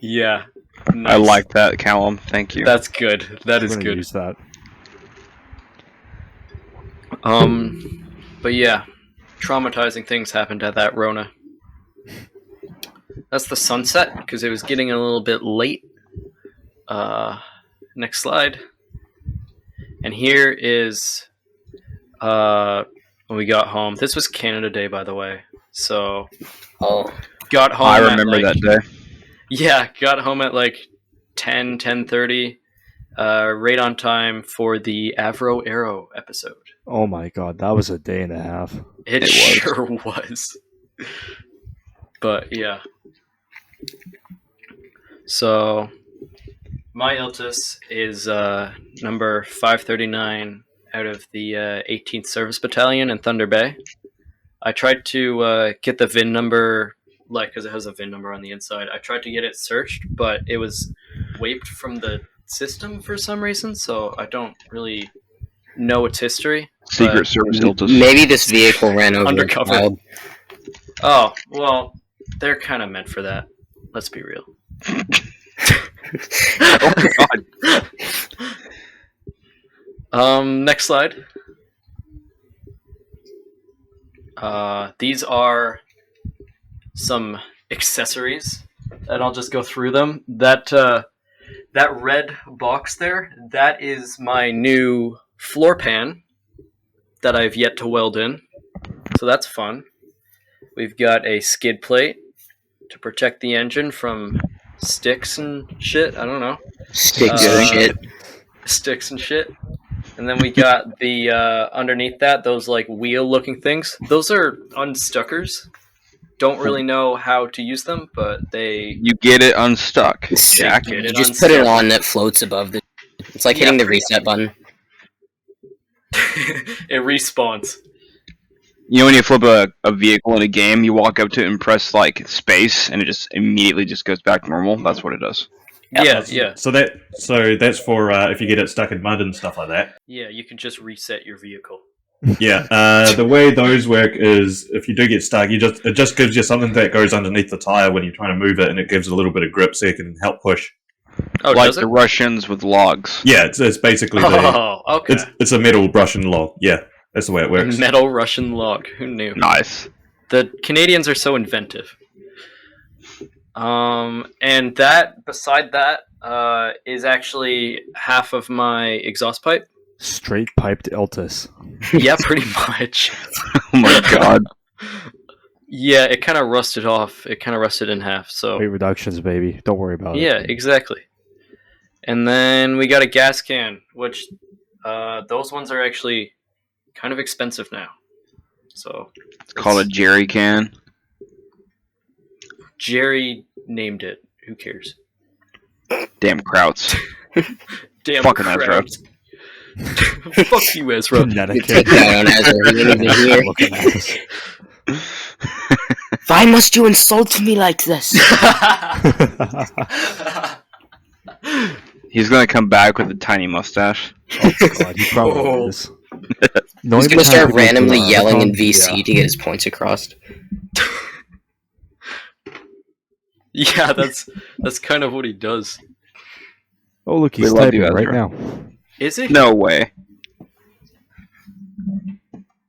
Yeah. Nice. I like that, Callum. Thank you. That's good. That I'm is gonna good. use that. But yeah, traumatizing things happened at that Rona. That's the sunset because it was getting a little bit late. Next slide. And here is when we got home. This was Canada Day, by the way. So got home. I remember that day. Yeah, got home at like 10:30. Right on time for the Avro Arrow episode. Oh my god, that was a day and a half. It sure was. But yeah. So my Iltis is number 539 out of the 18th Service Battalion in Thunder Bay. I tried to get the VIN number, because it has a VIN number on the inside. I tried to get it searched, but it was wiped from the system for some reason, so I don't really know its history. Secret Service Iltis. Maybe this vehicle ran over Undercover. a child. Oh, well, they're kind of meant for that. Let's be real. Oh my god. Next slide. These are some accessories, and I'll just go through them. That red box there, that is my new floor pan that I've yet to weld in. So that's fun. We've got a skid plate to protect the engine from sticks and shit. I don't know. Sticks and shit. Sticks and shit. And then we got the underneath that, those like wheel looking things. Those are unstuckers. Don't really know how to use them, but they... You get it unstuck, Jack. Get You it just put it unstuck. on, it floats above the... It's like hitting the reset button. It respawns. You know when you flip a vehicle in a game, you walk up to it and press like space, and it just immediately just goes back to normal? That's what it does. Yeah. So that's for if you get it stuck in mud and stuff like that. Yeah, you can just reset your vehicle. Yeah. The way those work is if you do get stuck, it just gives you something that goes underneath the tire when you're trying to move it, and it gives a little bit of grip so you can help push. Oh, Like does it? the Russians with logs. Yeah, it's basically Oh, okay. it's a metal Russian log. Yeah, that's the way it works. Metal Russian log. Who knew? Nice. The Canadians are so inventive. And that, beside that, is actually half of my exhaust pipe. Straight piped Iltis. Yeah, pretty much. Oh my god. Yeah, it kind of rusted off. It kind of rusted in half. So Weight reductions, baby. Don't worry about it. yeah, exactly. And then we got a gas can, which those ones are actually kind of expensive now. So It's called a jerry can. Jerry named it. Who cares? Damn Krauts. Damn Fucking crap. Fuck you, Ezra. You take that on Ezra. He ain't even here. Looking at us. Why must you insult me like this? He's gonna come back with a tiny mustache. Oh god, he probably is. He's gonna start randomly yelling in VC to get his points across. Yeah, that's kind of what he does. Oh look, he's We love typing you, right Ezra. now. Is he? No way.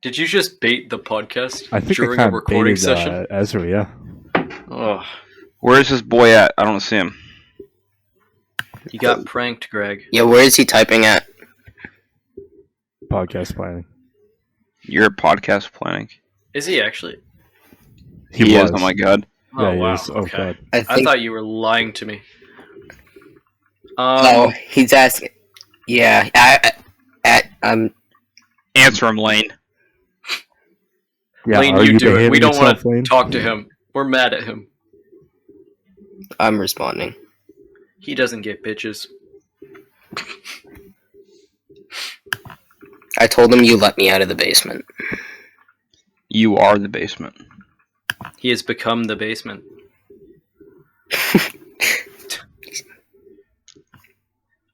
Did you just bait the podcast I think during I a kind of recording baited session? Ezra, yeah. Oh, Where is this boy at? I don't see him. you got pranked, Greg. Yeah, where is he typing at? Podcast planning. You're podcast planning. Is he actually? He was. is. Oh my god. Oh Yeah, he wow. is. Oh, Okay. God. I I think. thought you were lying to me. Oh, he's asking. Yeah, Answer him, Lane. Yeah, Lane, are you do it. behaving We don't want yourself, to Lane? talk to him. We're mad at him. I'm responding. He doesn't get bitches. I told him you let me out of the basement. You are the basement. He has become the basement.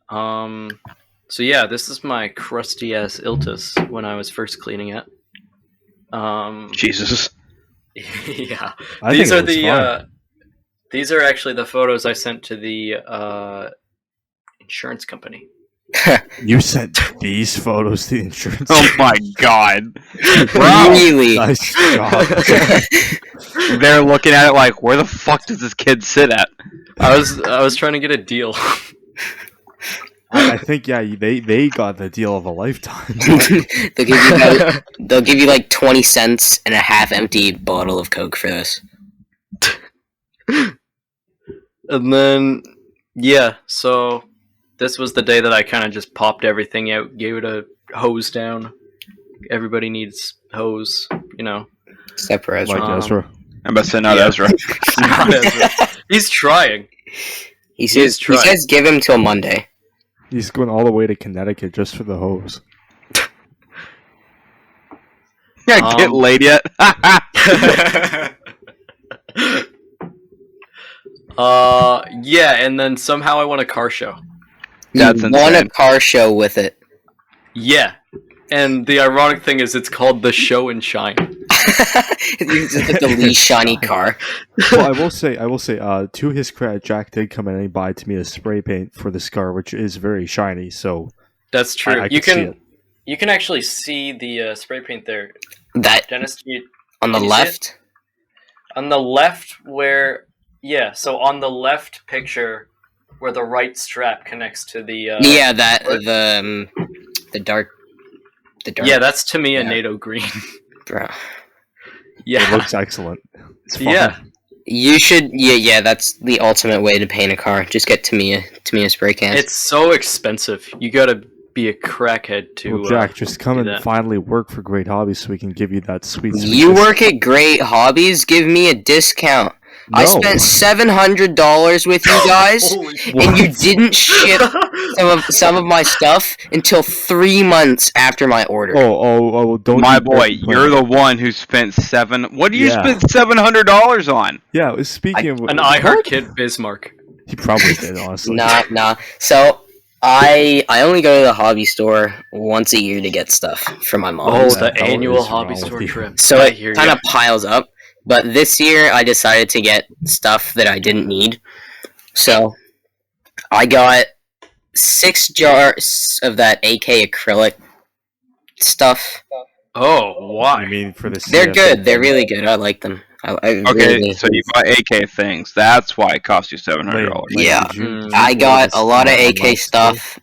So yeah, this is my crusty ass Iltis when I was first cleaning it. Jesus. Yeah. I These think are it was the fine. these are actually the photos I sent to the insurance company. You sent these photos to the insurance. Oh my god. Really? Nice job. They're looking at it like, where the fuck does this kid sit at? I was trying to get a deal. I think they got the deal of a lifetime. They'll give you like 20 cents and a half-empty bottle of Coke for this. And then yeah, so this was the day that I kind of just popped everything out, gave it a hose down. Everybody needs hose, you know. Except for Ezra. Like Um, Ezra. I'm about to say not Yeah. Ezra. Not Ezra. He's trying. He says give him till Monday. He's going all the way to Connecticut just for the hose. Can't get laid yet. Yeah, and then somehow I won a car show. That's You won a insane. car show with it. Yeah. And the ironic thing is it's called the Show and Shine. You just get the least shiny car. Well, I will say, to his credit, Jack did come in and buy to me a spray paint for this car, which is very shiny. So That's true. I You can see it. you can actually see the spray paint there. That Dennis, on the can you see it? left. On the left where so on the left picture where the right strap connects to the Yeah, that the dark. yeah, that's Tamiya Yeah. NATO green. Bro. It Yeah. looks excellent. It's fine. Yeah. You should. Yeah. That's the ultimate way to paint a car. Just get Tamiya spray cans. It's so expensive. You gotta be a crackhead to Well, Jack, just come do and that. finally work for Great Hobbies so we can give you that sweet. You discount. work at Great Hobbies. Give me a discount. I No. spent $700 with you guys, Holy and you didn't ship some of my stuff until 3 months after my order. Oh! Don't My you boy, dare you're the one who spent What do you Yeah. spend $700 on? Yeah. Speaking of An iHeart Kid Bismarck. he probably did honestly. Nah. So I only go to the hobby store once a year to get stuff for my mom. Oh, What the the hell annual is hobby wrong store with you? trip. So I it hear kind ya. of piles up. But this year I decided to get stuff that I didn't need. So I got 6 jars of that AK acrylic stuff. Oh, why? I mean, for this. They're good. They're really good. I like them. I Okay, really, so you bought AK things. That's why it cost you $700. Yeah. Mm. I got a lot of AK stuff.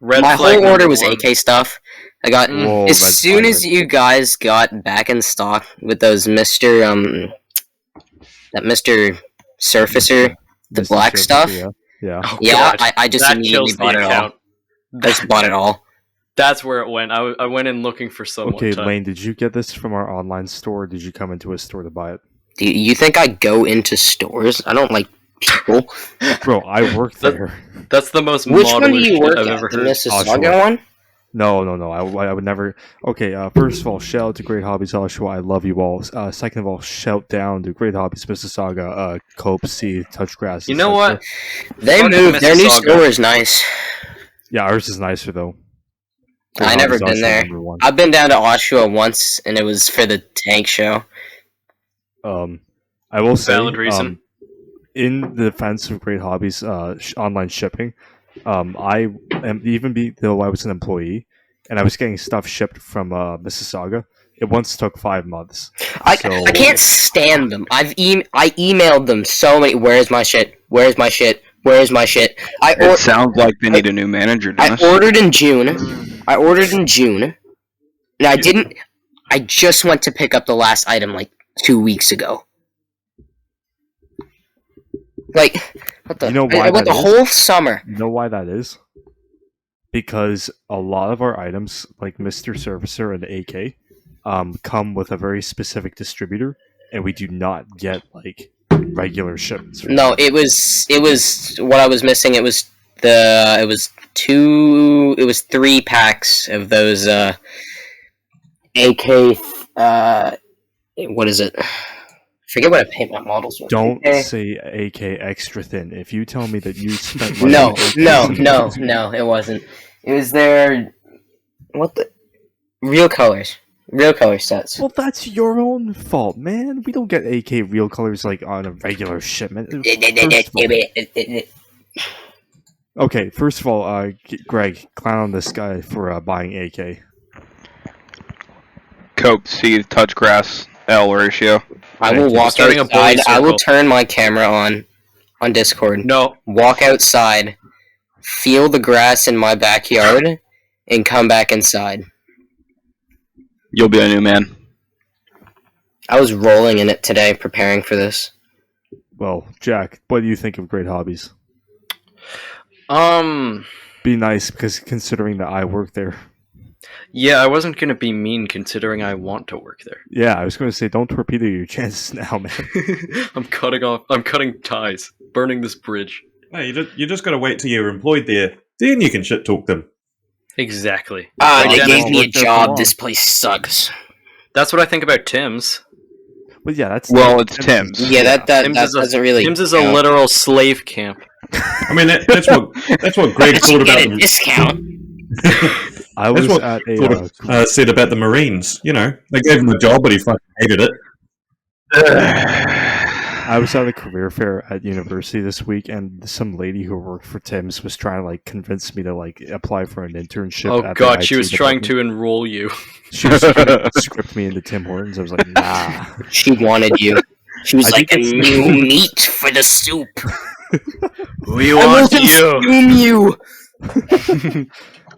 Red My flag whole order number was one. AK stuff. I got Mm. Whoa, as red soon flag, as you guys got back in stock with those Mr. Mr. Surfacer, the Mr. black Surfacer, stuff. Yeah. Oh, Yeah, God. I just That immediately kills the bought it all. account. I just bought it all. That's where it went. I went in looking for someone. Okay, Lane, did you get this from our online store? Or did you come into a store to buy it? Do you think I go into stores? I don't like people. Bro, I work That- there. That's the most Which one do model you shit work I've at? ever The heard. Mississauga Oshawa. one? No. I would never. Okay, first of all, shout out to Great Hobbies Oshawa. I love you all. Second of all, shout down to Great Hobbies Mississauga, Cope, C, Touchgrass. You know what? They Fucking moved. Their new Mississauga. store is nice. Yeah, ours is nicer though. Great I never Hobbies been Oshawa there. number one. I've been down to Oshawa once, and it was for the tank show. I will say, Valid reason. in the defense of Great Hobbies, online shipping, I am though I was an employee and I was getting stuff shipped from Mississauga. It once took 5 months. I can't stand them. I emailed them so many. Where's my shit? Where's my shit? Where's my shit? It sounds like they need a new manager, Dennis. I ordered in June, and I didn't. I just went to pick up the last item like 2 weeks ago. Like, what the? You know why I went that the is? whole summer. You know why that is? Because a lot of our items, like Mr. Servicer and AK, come with a very specific distributor, and we do not get like regular shipments. From No, them. it was what I was missing. It was 3 packs of those AK. What is it? I forget what I paint my models with. Don't AK. say AK extra thin. If you tell me that you spent money No, on AKs no, it wasn't. It was their real colors sets. Well, that's your own fault, man. We don't get AK real colors like on a regular shipment. Okay, first of all, Greg, clown on this guy for buying AK. Coke, seed, touch grass, L ratio. I will walk Starting a bully outside. I will circle. turn my camera on Discord. No. Walk outside, feel the grass in my backyard, and come back inside. You'll be a new man. I was rolling in it today, preparing for this. Well, Jack, what do you think of Great Hobbies? Be nice, because considering that I work there. Yeah, I wasn't gonna be mean considering I want to work there. Yeah, I was going to say, don't torpedo your chances now, man. I'm cutting ties. Burning this bridge. No, you just got to wait till you're employed there. Then you can shit talk them. Exactly. They Dennis, gave me a worked there for job. long. This place sucks. That's what I think about Tim's. Well, yeah, that's... It's Tim's. Yeah, that Tim's is doesn't really. Tim's is a count. literal slave camp. I mean, that's what Greg But thought you about get a them. discount. I That's was what at thought a... said about the Marines. You know, they gave him a job, but he fucking hated it. I was at a career fair at university this week, and some lady who worked for Tim's was trying to like convince me to like apply for an internship. Oh at the god, she IT was trying department. to enroll you. She was trying to script me into Tim Hortons. I was like, nah. She wanted you. She was I like, think it's- new meat for the soup. We I will want you. consume you.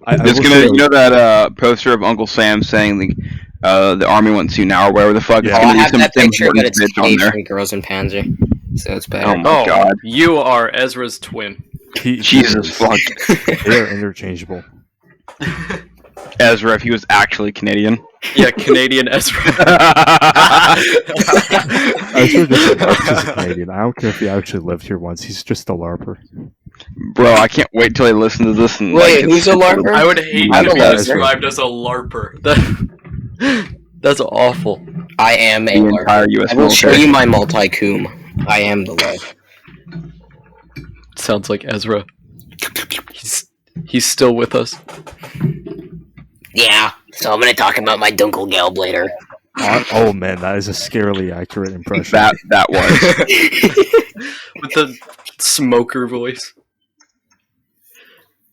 I It's will gonna, say- you know that poster of Uncle Sam saying the army wants you now or whatever the fuck. Yeah. It's Oh, I gonna be have some that Tim picture, but Hortons it's bitch on Kate there. from Girls in Panzer. So it's better. Oh my Oh, god, you are Ezra's twin. Jesus fuck, They are interchangeable. Ezra, if he was actually Canadian. Yeah, Canadian Ezra. I sure just LARPs as a Canadian. I don't care if he actually lived here once. He's just a LARPer. Bro, I can't wait till I listen to this and Wait, like, who's a LARPer? I would hate I'm to a be LARPer. described as a LARPer. That's awful. I am a the LARPer. entire U.S. I will show military. you my multi-coom. I am the LARP. Sounds like Ezra. He's still with us. Yeah, so I'm gonna talk about my Dunkelgelb later. Oh man, that is a scarily accurate impression. That was. With the smoker voice.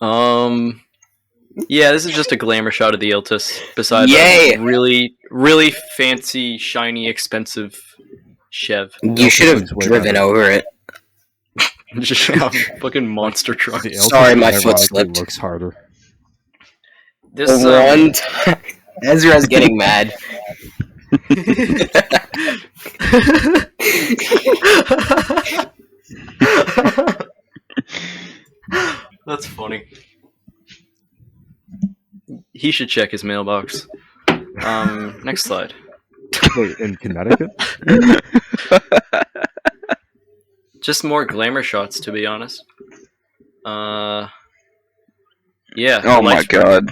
Yeah, this is just a glamour shot of the Iltis. Besides Yay! a really, really fancy, shiny, expensive Chev. You should have Way driven better. over it. Just a fucking monster truck. The Iltis Sorry, my foot ironically slipped. looks harder. This One time, Ezra's getting mad. That's funny. He should check his mailbox. Next slide. Wait, in Connecticut? Just more glamour shots, to be honest. Yeah. Oh my lights- god.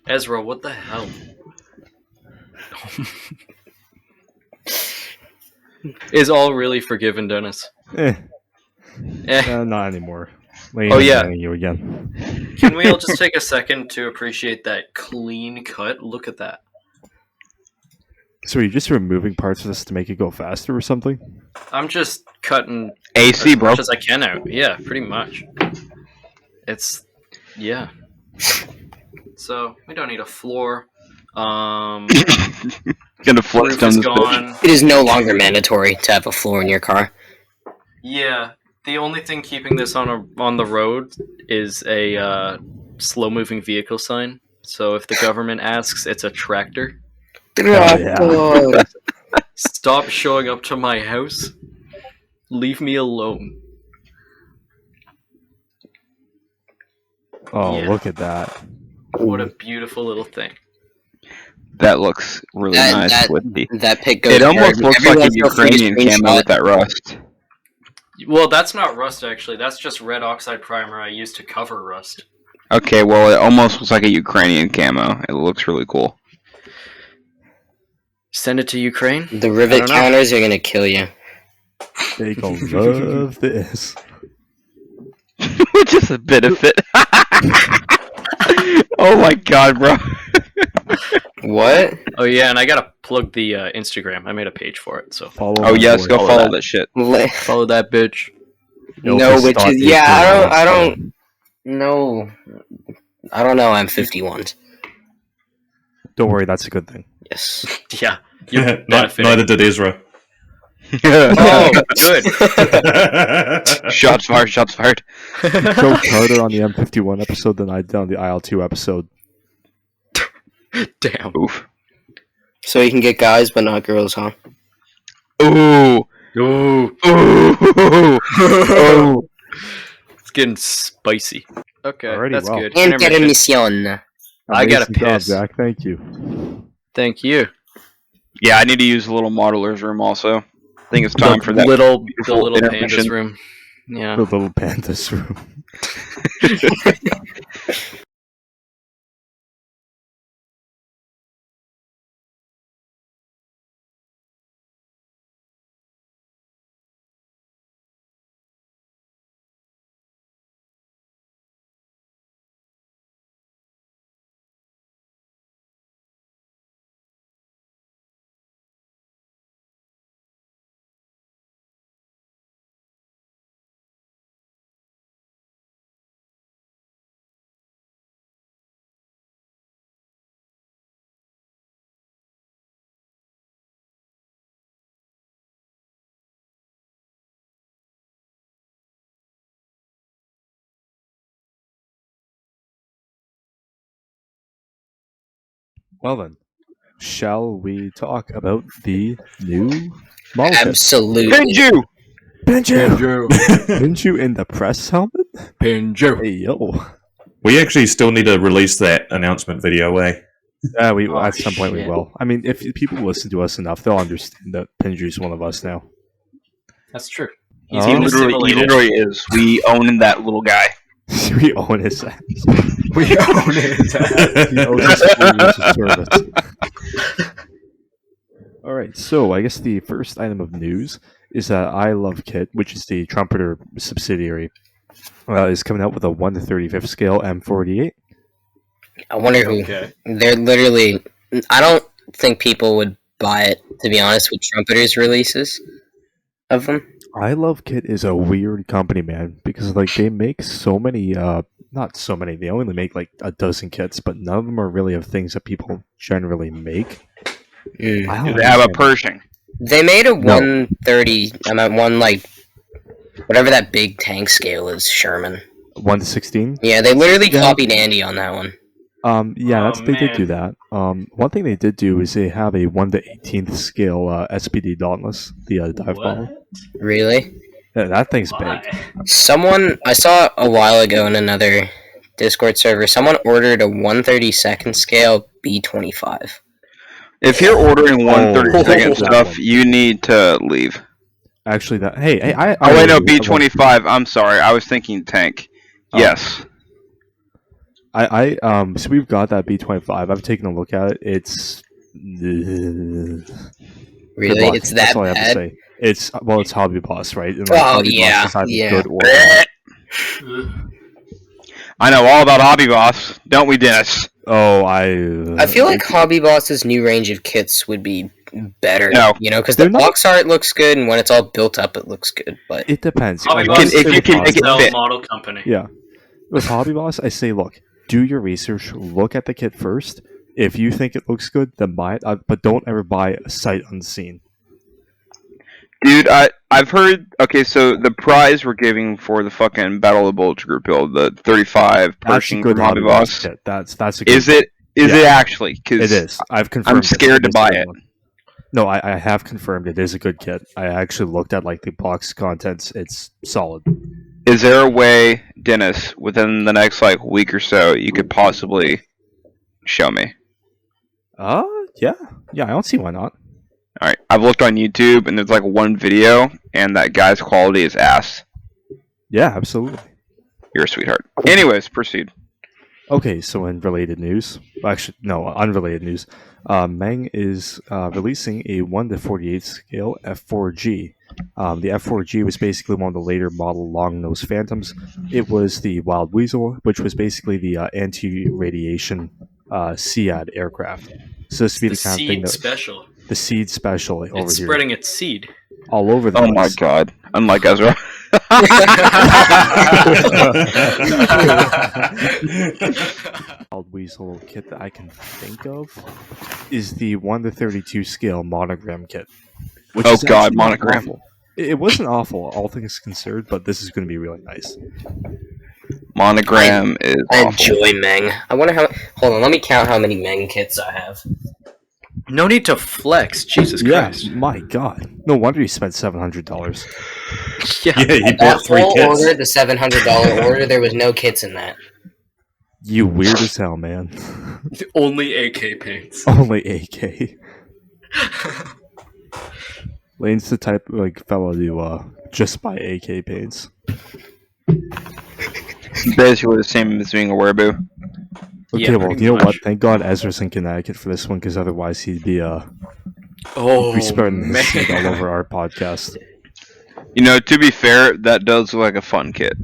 Ezra, what the hell? Is all really forgiven, Dennis? Eh, Eh. not anymore. Lane Oh, yeah. banning you again. Can we all just take a second to appreciate that clean cut? Look at that. So are you just removing parts of this to make it go faster or something? I'm just cutting AC, as bro. much as I can out. Yeah, pretty much. It's yeah. So we don't need a floor. Gonna flex Roof down is this bitch. gone. It is no longer mandatory to have a floor in your car. Yeah, the only thing keeping this on the road is a slow-moving vehicle sign. So if the government asks, it's a tractor. yeah. Stop showing up to my house. Leave me alone. Oh, Yeah. look at that. What a beautiful little thing. That looks really nice with the. That pic goes. It almost looks like a Everyone feel free to Ukrainian camo screenshot. with that rust. Well, that's not rust, actually. That's just red oxide primer I used to cover rust. Okay, well, it almost looks like a Ukrainian camo. It looks really cool. Send it to Ukraine? The I rivet don't know. counters are gonna kill you. They gonna love this. Just a benefit. Oh my god, bro. What? Oh, yeah, and I gotta plug the Instagram. I made a page for it, so Follow Oh my yes, boy. go follow that shit. follow that bitch. No, which is yeah. I Iltis.18. don't. No, I don't know. I'm 51. Don't worry, that's a good thing. Yes. Yeah, you're benefiting. Neither did Ezra. Oh, good. Shots fired, shots fired. Joked harder on the M51 episode than I did on the IL2 episode. Damn. Oof. So you can get guys, but not girls, huh? Ooh. Ooh. Ooh. Oh. It's getting spicy. Okay, Alrighty, that's wow. good. Intermission. Intermission. I gotta Amazing job, piss. Zach. Thank you. Thank you. Yeah, I need to use the little modeler's room also. I think it's time for that. The little intermission. pandas room. Yeah. The little pandas room. Well then, shall we talk about the new model kit? Absolutely. Pinju! Pinju! Pinju in the press helmet? Pinju. Hey, yo. We actually still need to release that announcement video, eh? Yeah, we Oh, at some point we shit. will. I mean, if people listen to us enough, they'll understand that Pinju's one of us now. That's true. Oh. He's He been literally assimilated. is. We own that little guy. We own his ass. We own it. He owes us 4 years of service. Alright, so I guess the first item of news is that I Love Kit, which is the Trumpeter subsidiary, is coming out with a 1 to 35th scale M48. I wonder who. Okay. They're literally. I don't think people would buy it, to be honest, with Trumpeter's releases of them. I Love Kit is a weird company, man, because like they make so many, not so many. They only make like a dozen kits, but none of them are really of things that people generally make. Mm. I Do don't they have a understand. Pershing? They made a No. 130. I meant one like whatever that big tank scale is, Sherman. 1 to 16. Yeah, they literally Yeah. copied Andy on that one. Yeah, Oh, they did do man. that. One thing they did do is they have a 1 to 18th scale SPD Dauntless, the dive bomber. What? Really? Yeah, that thing's big. Why? Someone I saw a while ago in another Discord server. Someone ordered a 132nd scale B25. If you're ordering 132nd Oh. stuff, you need to leave. Actually, that hey, I Oh wait, no, really- B25. I'm sorry, I was thinking tank. Oh. Yes. So we've got that B25. I've taken a look at it. It's Really? good luck. It's That's that all I have to bad? say. It's it's Hobby Boss, right? And, Oh, Hobby yeah, Boss is either yeah. good or bad. I know all about Hobby Boss, don't we, Dennis? Oh, I I feel like Hobby Boss's new range of kits would be better. No. You know, because the They're not- box art looks good, and when it's all built up, it looks good. But it depends. Hobby Like, can- Boss if is you a can make it Mattel fit. model company. Yeah. With Hobby Boss, I say, look, do your research, look at the kit first, If you think it looks good, then buy it. But don't ever buy a sight unseen. Dude, I've heard. Okay, so the prize we're giving for the fucking Battle of the Bulge Group build, the 35 That's a Pershing good from Hobby Hobby Boss. kit. That's a good Is it? Is Yeah. it actually? Cause It is. I've confirmed. I'm scared to It's a buy good it. one. No, I have confirmed it is a good kit. I actually looked at like the box contents. It's solid. Is there a way, Dennis, within the next like week or so, you could possibly show me? Yeah. I don't see why not. All right, I've looked on YouTube and there's like one video, and that guy's quality is ass. Yeah, absolutely. You're a sweetheart. Anyways, proceed. Okay, so in related news, actually no, unrelated news, Meng is releasing a 1:48 scale F4G. The F4G was basically one of the later model long-nosed Phantoms. It was the Wild Weasel, which was basically the anti-radiation SEAD aircraft. So this would be The the kind of thing seed that special. the seed special over It's here, spreading its seed. all over the Oh my place. god. Unlike Ezra. Wild Weasel kit that I can think of is the 1:32 scale monogram kit. Which Oh is god, actually not monogram. awful. It wasn't awful, all things considered, but this is going to be really nice. Monogram is I awful. enjoy Meng. I wonder how. Hold on, let me count how many Meng kits I have. No need to flex, Jesus Christ. Yeah, my god. No wonder he spent $700. Yeah. Yeah, he That bought 3 whole kits. order, the $700 order, there was no kits in that. You weird as hell, man. Only AK paints. Only AK. Lane's the type of like fellow to just buy AK paints. Basically the same as being a wereaboo. Okay, Yeah, well, pretty you know what? much. Thank God Ezra's in Connecticut for this one, because otherwise he'd be Oh, spreading his man. seed all over our podcast. You know, to be fair, that does look like a fun kit.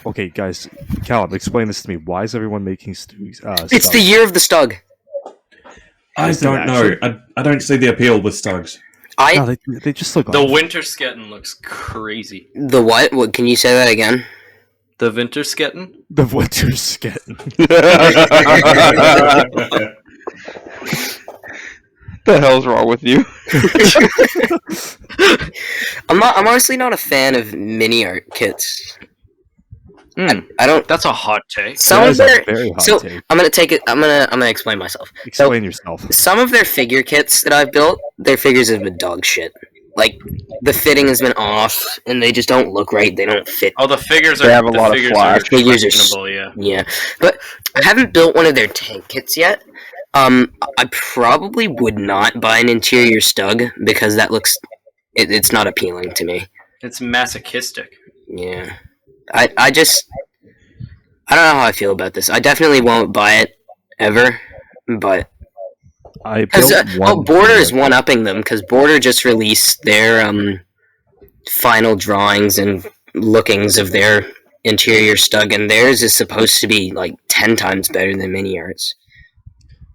Okay, guys, Callum, explain this to me. Why is everyone making It's stuff? the year of the Stug. I Is it don't know. I don't see the appeal with Stugs. No, they just look The awful. winter skeleton looks crazy. The what? What? Can you say that again? The winter skeleton? The winter skin. The hell's wrong with you? I'm honestly not a fan of mini art kits. I don't. That's a hot take. Some That of is a their. very hot So take. I'm gonna take it. I'm gonna explain myself. Explain yourself. Some of their figure kits that I've built, their figures have been dog shit. Like the fitting has been off, and they just don't look right. They don't fit. Oh, the figures They are. have a the lot of figures flash. are Figures are questionable, yeah. Yeah, but I haven't built one of their tank kits yet. I probably would not buy an interior Stug because that looks. It's not appealing to me. It's masochistic. Yeah, I don't know how I feel about this. I definitely won't buy it ever, but I because built one. Border is one upping them because Border just released their final drawings and lookings of their interior Stug, and theirs is supposed to be like 10 times better than mini arts.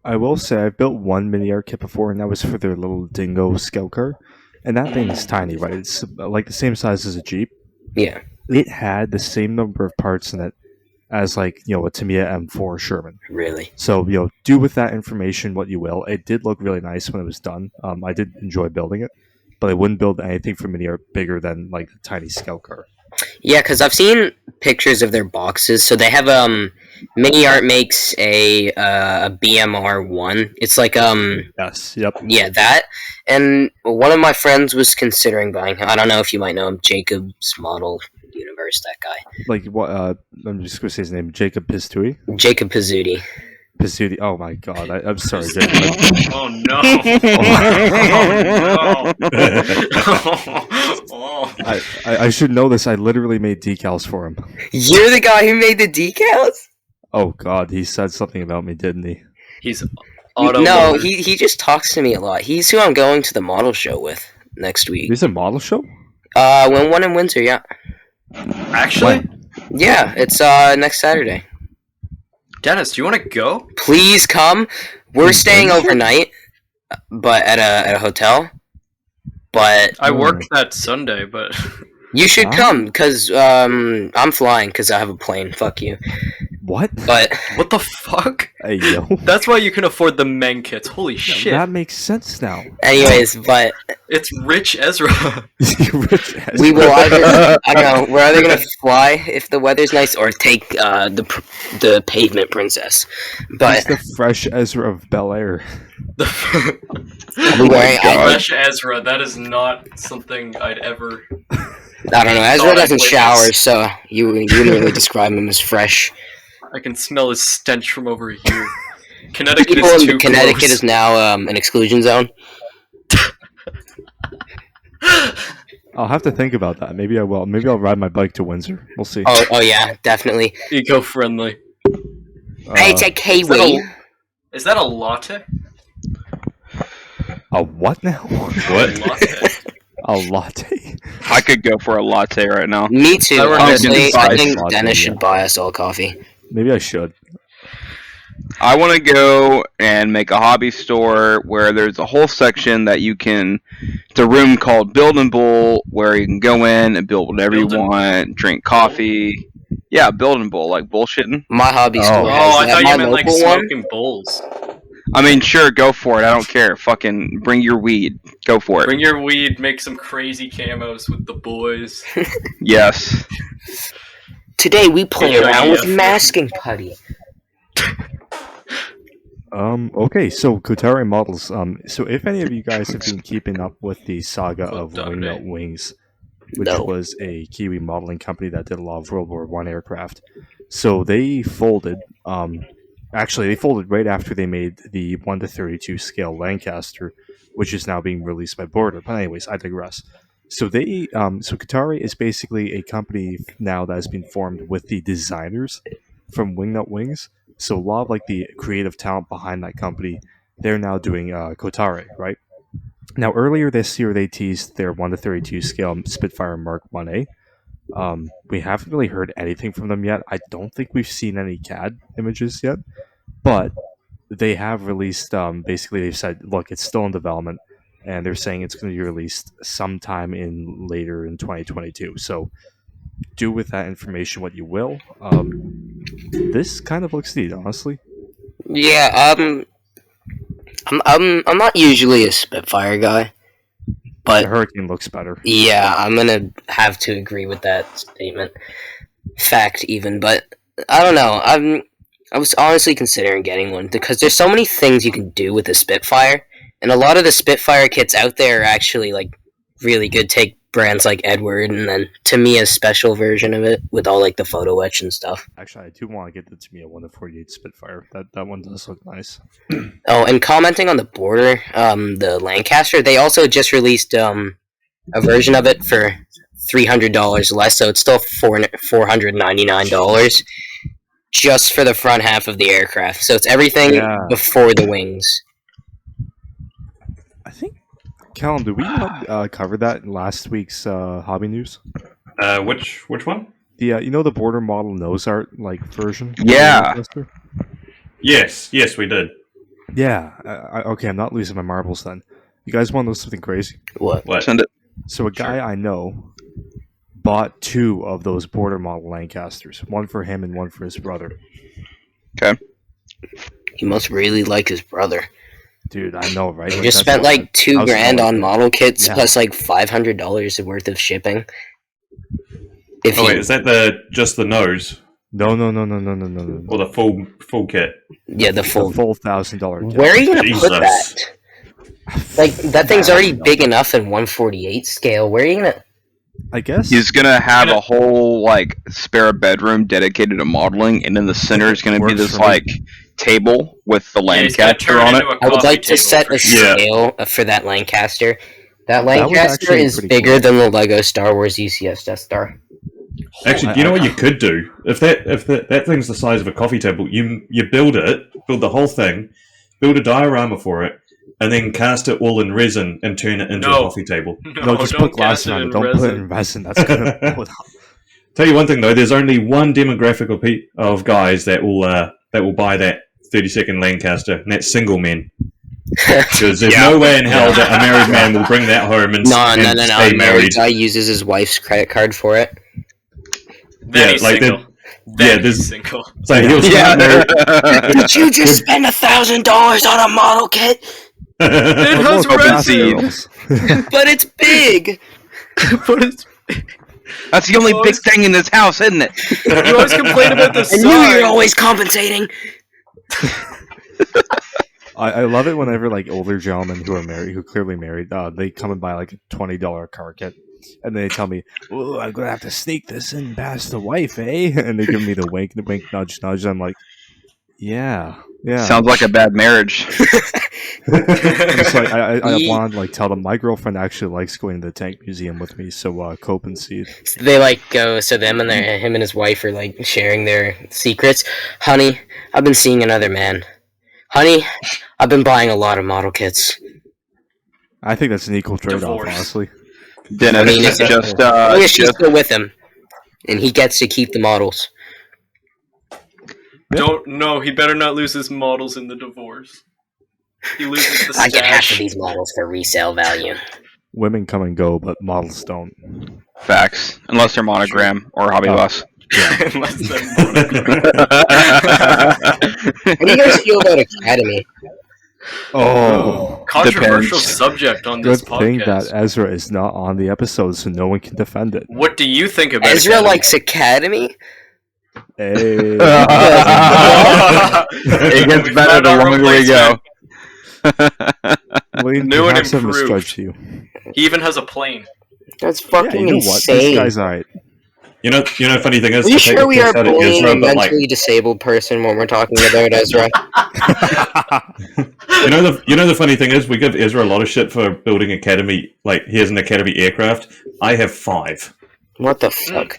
I will say I built one mini art kit before, and that was for their little dingo scout car. And that thing is tiny, right? It's like the same size as a Jeep. Yeah, It had the same number of parts in it as like, a Tamiya M4 Sherman. really. So, do with that information what you will. It did look really nice when it was done. I did enjoy building it, but I wouldn't build anything for mini art bigger than like a tiny scout car. Yeah, because I've seen pictures of their boxes. So they have Mini Art makes a BMR1. It's like Yes, yep. yeah, that. And one of my friends was considering buying. I don't know if you might know him, Jacob's Model Universe. That guy, Like what? I'm just gonna say his name, Jacob Pistui. Jacob Pizzuti. Pizzuti. Oh my god, I'm sorry, Jacob. Oh no! Oh, no! I should know this. I literally made decals for him. You're the guy who made the decals? Oh god, he said something about me, didn't he? He's auto. No, he just talks to me a lot. He's who I'm going to the model show with next week. There's a model show? When one in Windsor, yeah. Actually, Yeah, it's next Saturday. Dennis, do you want to go? Please come. We're staying overnight, but at a hotel. But I worked that Sunday, but you should Wow. come because I'm flying because I have a plane. Fuck you. What? But What the fuck? Hey, yo. That's why you can afford the Meng kits. Holy shit. That makes sense now. anyways, but It's Rich Ezra. Rich ass. we will either I don't know. We're either gonna fly if the weather's nice, or take the pavement princess. He's But the fresh Ezra of Bel Air. I'll be wearing. Fresh Ezra, that is not something I'd ever... I don't know. Ezra Thought I'd doesn't witness. shower, so you wouldn't really describe him as fresh. I can smell his stench from over here. Connecticut People is in too Connecticut close. is now an exclusion zone. I'll have to think about that. Maybe I will. Maybe I'll ride my bike to Windsor. We'll see. Oh yeah, definitely. Eco-friendly. Hey, it's a Kiwi. Is that a latte? A what now? What? Latte. A latte? I could go for a latte right now. Me too. I would Honestly, get I the think size Dennis latte, should yeah. buy us all coffee. Maybe I should. I want to go and make a hobby store where there's a whole section that you can. It's a room called Build and Bull where you can go in and build whatever Build you and want, drink coffee. Yeah, Build and Bull, like bullshitting. My hobby Oh. store Oh, has I that. thought My you meant like local one. smoking bowls. I mean, sure, go for it. I don't care. Fucking bring your weed. Go for it. Bring your weed, make some crazy camos with the boys. Yes. Today we play Yeah, around yeah. with masking putty. Okay, so Kotare models. So if any of you guys have been keeping up with the saga of Wingnut Wings, which No. was a Kiwi modeling company that did a lot of World War I aircraft, so they folded. Actually, they folded right after they made the 1:32 scale Lancaster, which is now being released by Border. But anyways, I digress. So so Kotare is basically a company now that has been formed with the designers from Wingnut Wings. So a lot of like the creative talent behind that company, they're now doing Kotare, right? Now earlier this year they teased their 1:32 scale Spitfire Mark 1A. We haven't really heard anything from them yet. I don't think we've seen any CAD images yet, but they have released. Basically, they've said, look, it's still in development, and they're saying it's going to be released sometime later in 2022. So do with that information what you will. This kind of looks neat, honestly. Yeah. I'm not usually a Spitfire guy, The but Hurricane looks better. yeah, I'm gonna have to agree with that statement. Fact, even, but I don't know. I was honestly considering getting one because there's so many things you can do with the Spitfire, and a lot of the Spitfire kits out there are actually like really good. Take brands like Edward, and then Tamiya's special version of it with all like the photo etch and stuff. Actually, I do want to get the Tamiya 1:48 Spitfire. That one does look nice. Oh, and commenting on the Border, the Lancaster, they also just released a version of it for $300 less, so it's still $499 just for the front half of the aircraft. So it's everything Yeah. before the wings. I think, Callum, did we not cover that in last week's hobby news? Which one? The you know the Border model nose art like version. Yeah. Yes, we did. Yeah. Okay, I'm not losing my marbles then. You guys want to know something crazy? What? What? Send it. So a guy I know bought 2 of those Border model Lancasters, one for him and one for his brother. He must really like his brother. Dude, I know, right? He Like, just that's spent what- like $2 I was grand going on for. model kits Yeah. plus like $500 worth of shipping. If Oh he- wait, is that just the nose No. or the full kit? yeah, the The full. full $1,000 kit. Where are you gonna put Jesus. that? Like that thing's already big enough in 1/48 scale. Where are you gonna? I guess. He's gonna have a whole like spare bedroom dedicated to modeling, and in the center is gonna be Works this for me. like table with the Yeah, he's gonna Lancaster turn on it. into a I would coffee like to table set for a sure. scale for that Lancaster. That was Lancaster actually is pretty bigger cool. than the Lego Star Wars UCS Death Star. Actually, you know what you could do? If that thing's the size of a coffee table, you build the whole thing, build a diorama for it, and then cast it all in resin and turn it into a No. coffee table. No, just don't put glass cast it around it. in Don't put it resin. in resin. That's gonna blow it up. Tell you one thing though, there's only one demographic of guys that will buy that 30-second Lancaster, and that's single men. Because there's no way in hell that a married man will bring that home and, No. and A stay married married. guy uses his wife's credit card for it. Then Yeah, he's like single. Then there's- he's single. So he'll start married. Did you just spend $1,000 on a model kit? It has Look, red seed. girls. But it's big. But it's, That's the only big Always- thing in this house, isn't it? you always complain about the I knew you're size. always compensating. I love it whenever like older gentlemen who are married, who clearly married, they come and buy like a $20 car kit, and they tell me, "Oh, I'm gonna have to sneak this in past the wife, eh?" And they give me the wink, nudge, nudge. I'm like, yeah. Sounds like a bad marriage. It's like I Ye- want to like tell them my girlfriend actually likes going to the tank museum with me, so cope and see. So they like go. So him and his wife are like sharing their secrets. Honey, I've been seeing another man. Honey, I've been buying a lot of model kits. I think that's an equal trade-off, Divorce. honestly. Dennis, I mean, it's just Oh, yeah, she's still with him, and he gets to keep the models. No, he better not lose his models in the divorce. He loses the stash. I get half of these models for resale value. Women come and go, but models don't. facts, unless they're monogram or hobby Oh. boss. Unless they're monogram. What do you guys feel about Academy? Oh, Controversial Depends. subject on good this thing podcast. that Ezra is not on the episode, so no one can defend it. What do you think about Ezra Academy? likes Academy? Hey. It gets We better found the our longer we go. William, New and perhaps I've improved. misjudged you. He even has a plane. That's Yeah, fucking you know what? This insane. guy's alright. You know, funny thing is, Are you I take sure the we piss are out of bullying Ezra, a but like, mentally disabled person when we're talking about Ezra? you know the funny thing is, we give Ezra a lot of shit for building Academy. Like, he has an Academy aircraft. I have 5. What the fuck?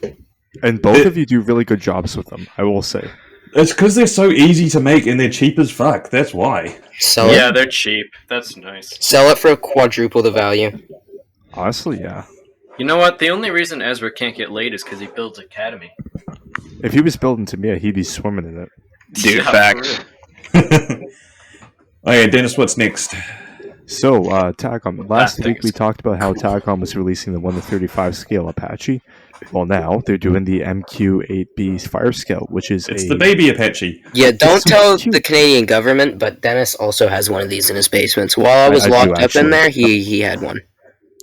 And both of you do really good jobs with them, I will say. It's because they're so easy to make and they're cheap as fuck. That's why. Sell Yeah, it. they're cheap. That's nice. Sell it for quadruple the value. Honestly, yeah. You know what? The only reason Ezra can't get laid is because he builds Academy. If he was building Tamiya, he'd be swimming in it. Dude, Yeah, for facts. real. Okay, Dennis, what's next? So, Tacom. Last That week we thing's- talked about how Tacom was releasing the 1-35 scale Apache. Well, now they're doing the MQ-8B Fire Scout, which is It's a... the baby Apache. Yeah, don't so tell cute. the Canadian government, but Dennis also has one of these in his basement. So while I was I do, locked up actually. in there, he had one.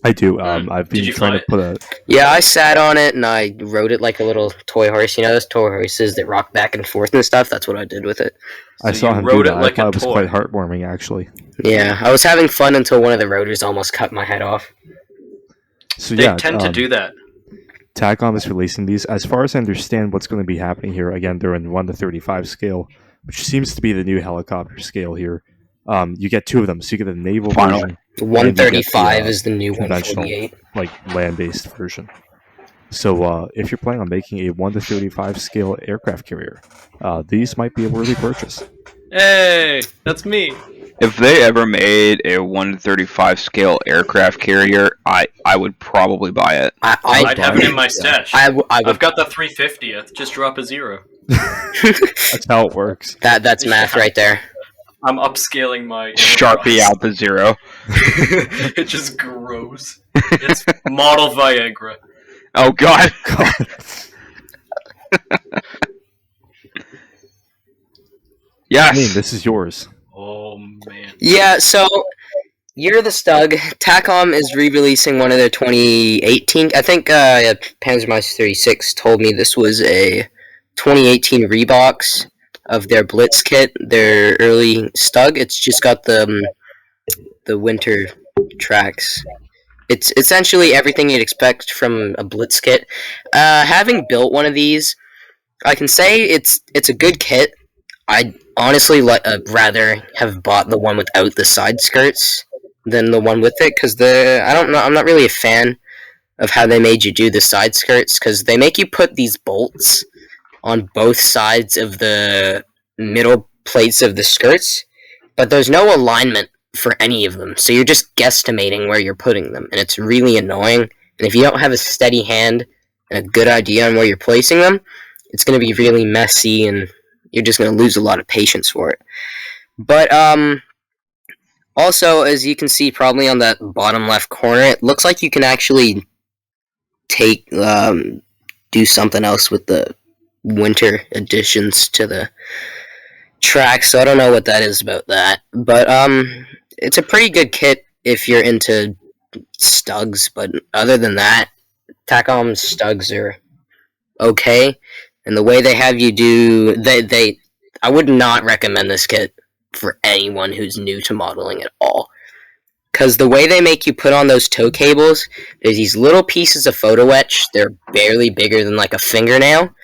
I do. I've been Did you trying fly to put a... Yeah, I sat on it and I rode it like a little toy horse. You know those toy horses that rock back and forth and stuff? That's what I did with it. I So saw you him do rode it that. like I a thought it was toy. quite heartwarming, actually. Yeah, I was having fun until one of the rotors almost cut my head off. So They yeah, tend to do that. Tacom is releasing these. As far as I understand what's going to be happening here, again, they're in 1-35 scale, which seems to be the new helicopter scale here. You get 2 of them. So you get the naval Final. version, 135 is the new conventional. 148. like land-based version. So if you're planning on making a 1-35 scale aircraft carrier, these might be a worthy purchase. Hey, that's me. If they ever made a 1-35 scale aircraft carrier, I would probably buy it. I'd have it in my stash. I would. I've got the 350th. Just drop a 0. That's how it works. That's math right there. I'm upscaling my Sharpie out the 0. It just grows. It's model Viagra. Oh god. Yes. I mean, this is yours. Oh man. Yeah, so you're the Stug. Tacom is re-releasing one of their 2018. I think Panzermeister 36 told me this was a 2018 rebox of their Blitz kit, their early Stug. It's just got the winter tracks. It's essentially everything you'd expect from a Blitz kit. Having built one of these, I can say it's a good kit. I'd honestly rather have bought the one without the side skirts than the one with it, because I'm not really a fan of how they made you do the side skirts, because they make you put these bolts on both sides of the middle plates of the skirts, but there's no alignment for any of them, so you're just guesstimating where you're putting them, and it's really annoying. And if you don't have a steady hand and a good idea on where you're placing them, it's going to be really messy, and you're just going to lose a lot of patience for it. But also, as you can see probably on that bottom left corner, it looks like you can actually do something else with the winter additions to the track, so I don't know what that is about that. But it's a pretty good kit if you're into stugs, but other than that, Tacom stugs are okay. And the way they have you do, I would not recommend this kit for anyone who's new to modeling at all. Because the way they make you put on those tow cables, there's these little pieces of photo etch. They're barely bigger than like a fingernail.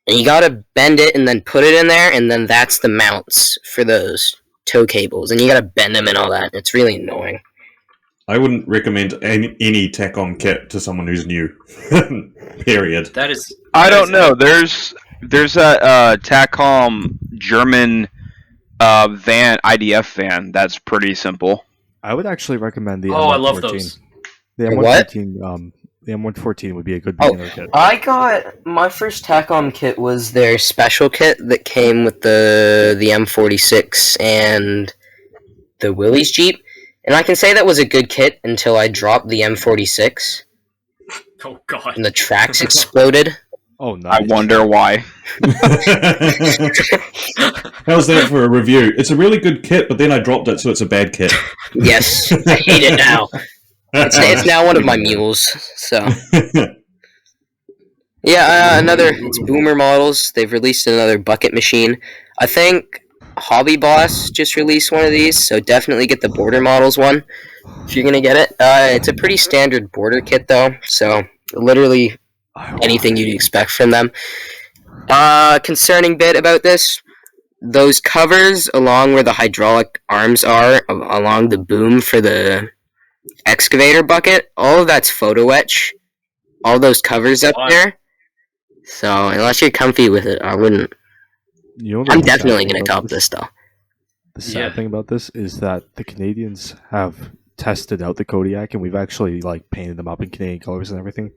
And you gotta bend it and then put it in there, and then that's the mounts for those tow cables. And you gotta bend them and all that. It's really annoying. I wouldn't recommend any Tacom kit to someone who's new. Period. That is. I don't know. There's a Tacom German van IDF van that's pretty simple. I would actually recommend the Oh, M114. I love those. The What? M114, the M114 would be a good beginner kit. I got my first Tacom kit was their special kit that came with the M46 and the Willys Jeep, and I can say that was a good kit until I dropped the M46 Oh God. and the tracks exploded. Oh, nice. I wonder why. How's that for a review? It's a really good kit, but then I dropped it, so it's a bad kit. Yes, I hate it now. It's now one of my mules. So yeah, it's Boomer Models. They've released another bucket machine. I think Hobby Boss just released one of these, so definitely get the Border Models one if you're gonna get it. It's a pretty standard border kit though, so literally anything you'd expect from them. Concerning bit about this, those covers along where the hydraulic arms are, along the boom for the excavator bucket, all of that's photo etch. All those covers up there. So unless you're comfy with it, I wouldn't. I'm definitely going to top this though. The sad thing about this is that the Canadians have tested out the Kodiak, and we've actually like painted them up in Canadian colors and everything.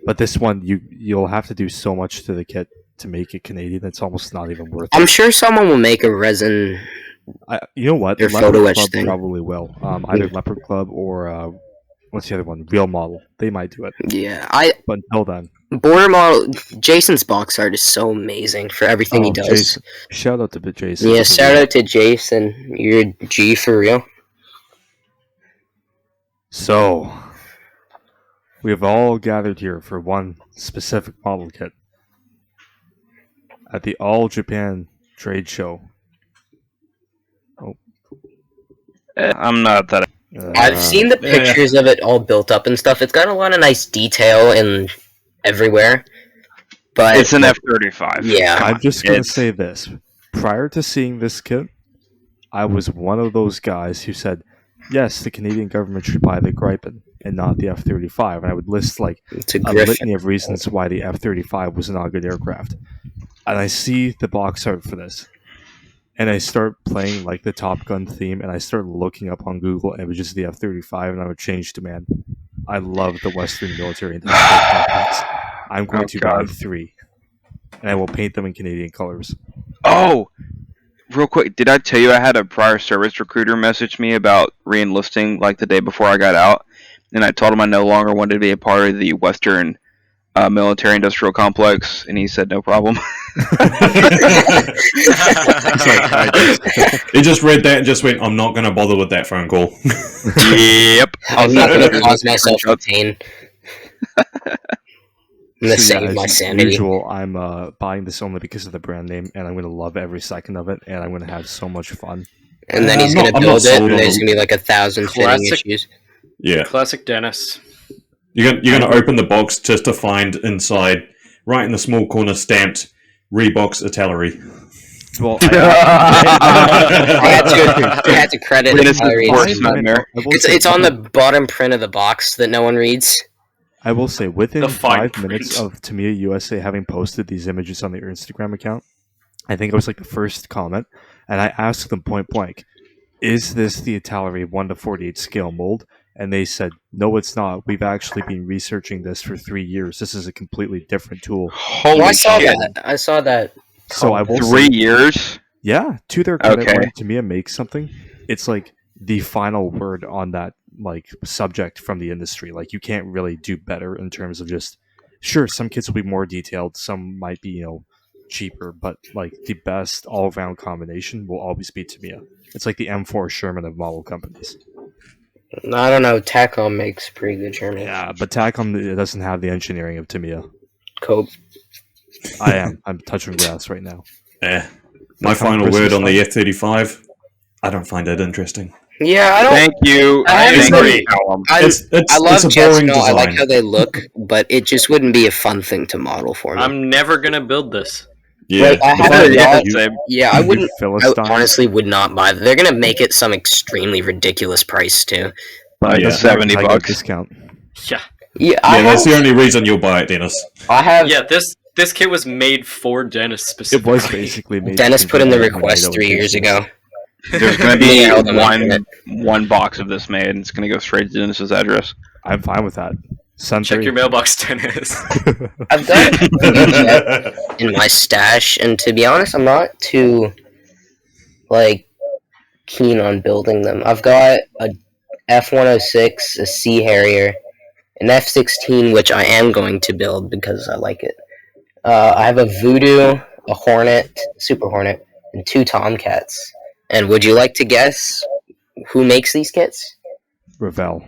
But this one, you'll have to do so much to the kit to make it Canadian. It's almost not even worth it. I'm sure someone will make a resin. You know what? Your Leopard photo etch Club thing. probably will. Either Leopard Club or what's the other one? Real Model. They might do it. Yeah, But until then, Border Model. Jason's box art is so amazing for everything he does. Jason. Shout out to Jason. Yeah, shout out to Jason. You're a G for real. So, we have all gathered here for one specific model kit at the All Japan Trade Show. I'm not that. I've seen the pictures of it all built up and stuff. It's got a lot of nice detail and everywhere. But It's an F-35. Yeah. I'm just going to say this. Prior to seeing this kit, I was one of those guys who said, yes, the Canadian government should buy the Gripen and not the F-35. And I would list like it's a a Griffin. litany of reasons why the F-35 was not a good aircraft. And I see the box art for this. And I start playing like the Top Gun theme, and I start looking up on Google images of the F-35, and I would change to, man, I love the Western military industrial complex. I'm going to buy 3, and I will paint them in Canadian colors. Oh, real quick, did I tell you I had a prior service recruiter message me about re-enlisting like the day before I got out? And I told him I no longer wanted to be a part of the Western military industrial complex, and he said no problem. He just read that and just went, I'm not going to bother with that phone call. Yep. I'm not going to cause myself pain. I'm going to So, save my as sanity. usual, I'm buying this only because of the brand name, and I'm going to love every second of it, and I'm going to have so much fun. And then he's I'm going to not build it, sold and on there's them. going to be like 1,000 fitting Classic. issues. Yeah. Classic Dennis. You're going to open the box just to find inside, right in the small corner, stamped Reebok's artillery. Well, I had to credit Dennis' Larry. worst nightmare. It's on the bottom print of the box that no one reads. I will say, within The fine 5 minutes print. of Tamiya USA having posted these images on their Instagram account, I think it was like the first comment, and I asked them point blank, is this the artillery 1:48 scale mold? And they said, no, it's not. We've actually been researching this for 3 years. This is a completely different tool. Holy I saw shit. that. I saw that. So I will 3 say, years? yeah, to their credit, Okay. when Tamiya makes something, it's like the final word on that like subject from the industry. Like, you can't really do better in terms of just, sure, some kits will be more detailed, some might be, cheaper, but like the best all-around combination will always be Tamiya. It's like the M4 Sherman of model companies. I don't know. Tacom makes pretty good Sherman. Yeah, but Tacom doesn't have the engineering of Tamiya. Cope. I'm touching grass right now. Yeah. My final word on the F-35, I don't find it interesting. Yeah, I don't. Thank you. I agree. I love it's a jets boring and all. I like design. how they look, but it just wouldn't be a fun thing to model for me. I'm never gonna build this. Yeah. Like, I The have fact- a Yeah, lot. same. Yeah, I wouldn't. I Philistine. honestly would not buy. They're gonna make it some extremely ridiculous price too. But Yeah. that's not a $70 Tiger bucks. discount. Yeah, Yeah, yeah, that's the only reason you'll buy it, Dennis. I have. yeah. This kit was made for Dennis It specifically. was basically made. Dennis to put in the convert request tornado 3 years intentions. ago. There's going to Yeah, be I'll do one box of this made, and it's going to go straight to Dennis's address. I'm fine with that. Send Check 3. your mailbox, Dennis. I've got a in my stash, and to be honest, I'm not too like keen on building them. I've got a F-106, a Sea Harrier, an F-16, which I am going to build because I like it. I have a Voodoo, a Hornet, Super Hornet, and 2 Tomcats. And would you like to guess who makes these kits? Ravel.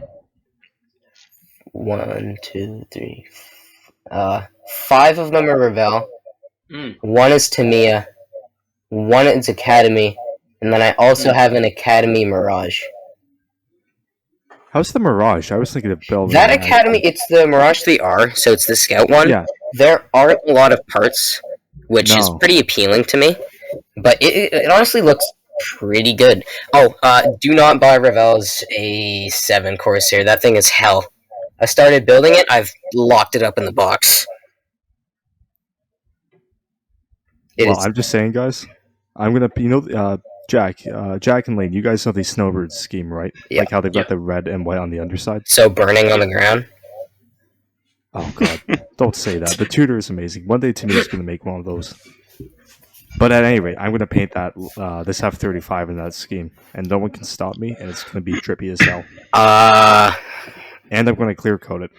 1, 2, 3. 5 of them are Ravel. Mm. 1 is Tamiya. 1 is Academy. And then I also have an Academy Mirage. How's the Mirage? I was thinking of building That Academy, it's the Mirage 3R, so it's the Scout one. Yeah. There aren't a lot of parts, which is No. pretty appealing to me. But it honestly looks pretty good. Oh, do not buy Ravel's A7 Corsair. That thing is hell. I started building it, I've locked it up in the box. It Well, is- I'm just saying, guys. I'm gonna, Jack and Lane. You guys know the snowbird scheme, right? Yeah. Like how they've got Yeah. the red and white on the underside. so burning on the ground. Oh God, don't say that. The Tudor is amazing. One day Tamiya's gonna make one of those. But at any rate, I'm gonna paint that this F-35 in that scheme, and no one can stop me. And it's gonna be trippy as hell. And I'm gonna clear coat it.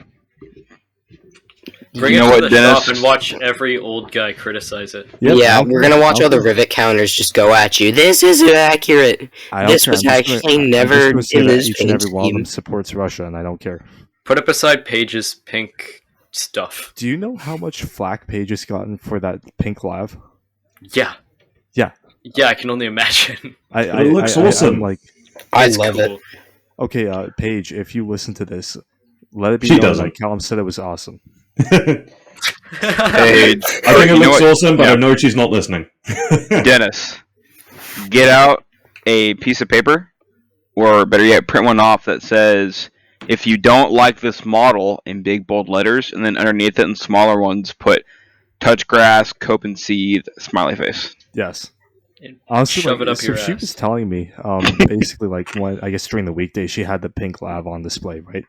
Bring You it know to what, the Dennis? shop and watch every old guy criticize it. Yep, Yeah, I'll we're clear- gonna watch I'll all the clear- rivet counters just go at you. This isn't accurate. I don't This care. was I'm just gonna- actually I'm never just gonna say in that this each and paint every one of them scheme. supports Russia, and I don't care. Put it beside Paige's pink stuff. Do you know how much flack Paige has gotten for that pink lav? Yeah. Yeah. Yeah, I can only imagine. It looks awesome. I'm like, I It's love it. cool. okay, Paige, if you listen to this, let it be She known doesn't. that Callum said it was awesome. Hey, I think it you know looks what? awesome, but Yeah. I know she's not listening. Dennis, get out a piece of paper, or better yet, print one off that says, if you don't like this model in big bold letters, and then underneath it in smaller ones, put touch grass, cope and seed, smiley face. Yes. And Honestly, shove like, it up so your she ass. was telling me, basically, like, when, I guess during the weekday, she had the pink lav on display, right?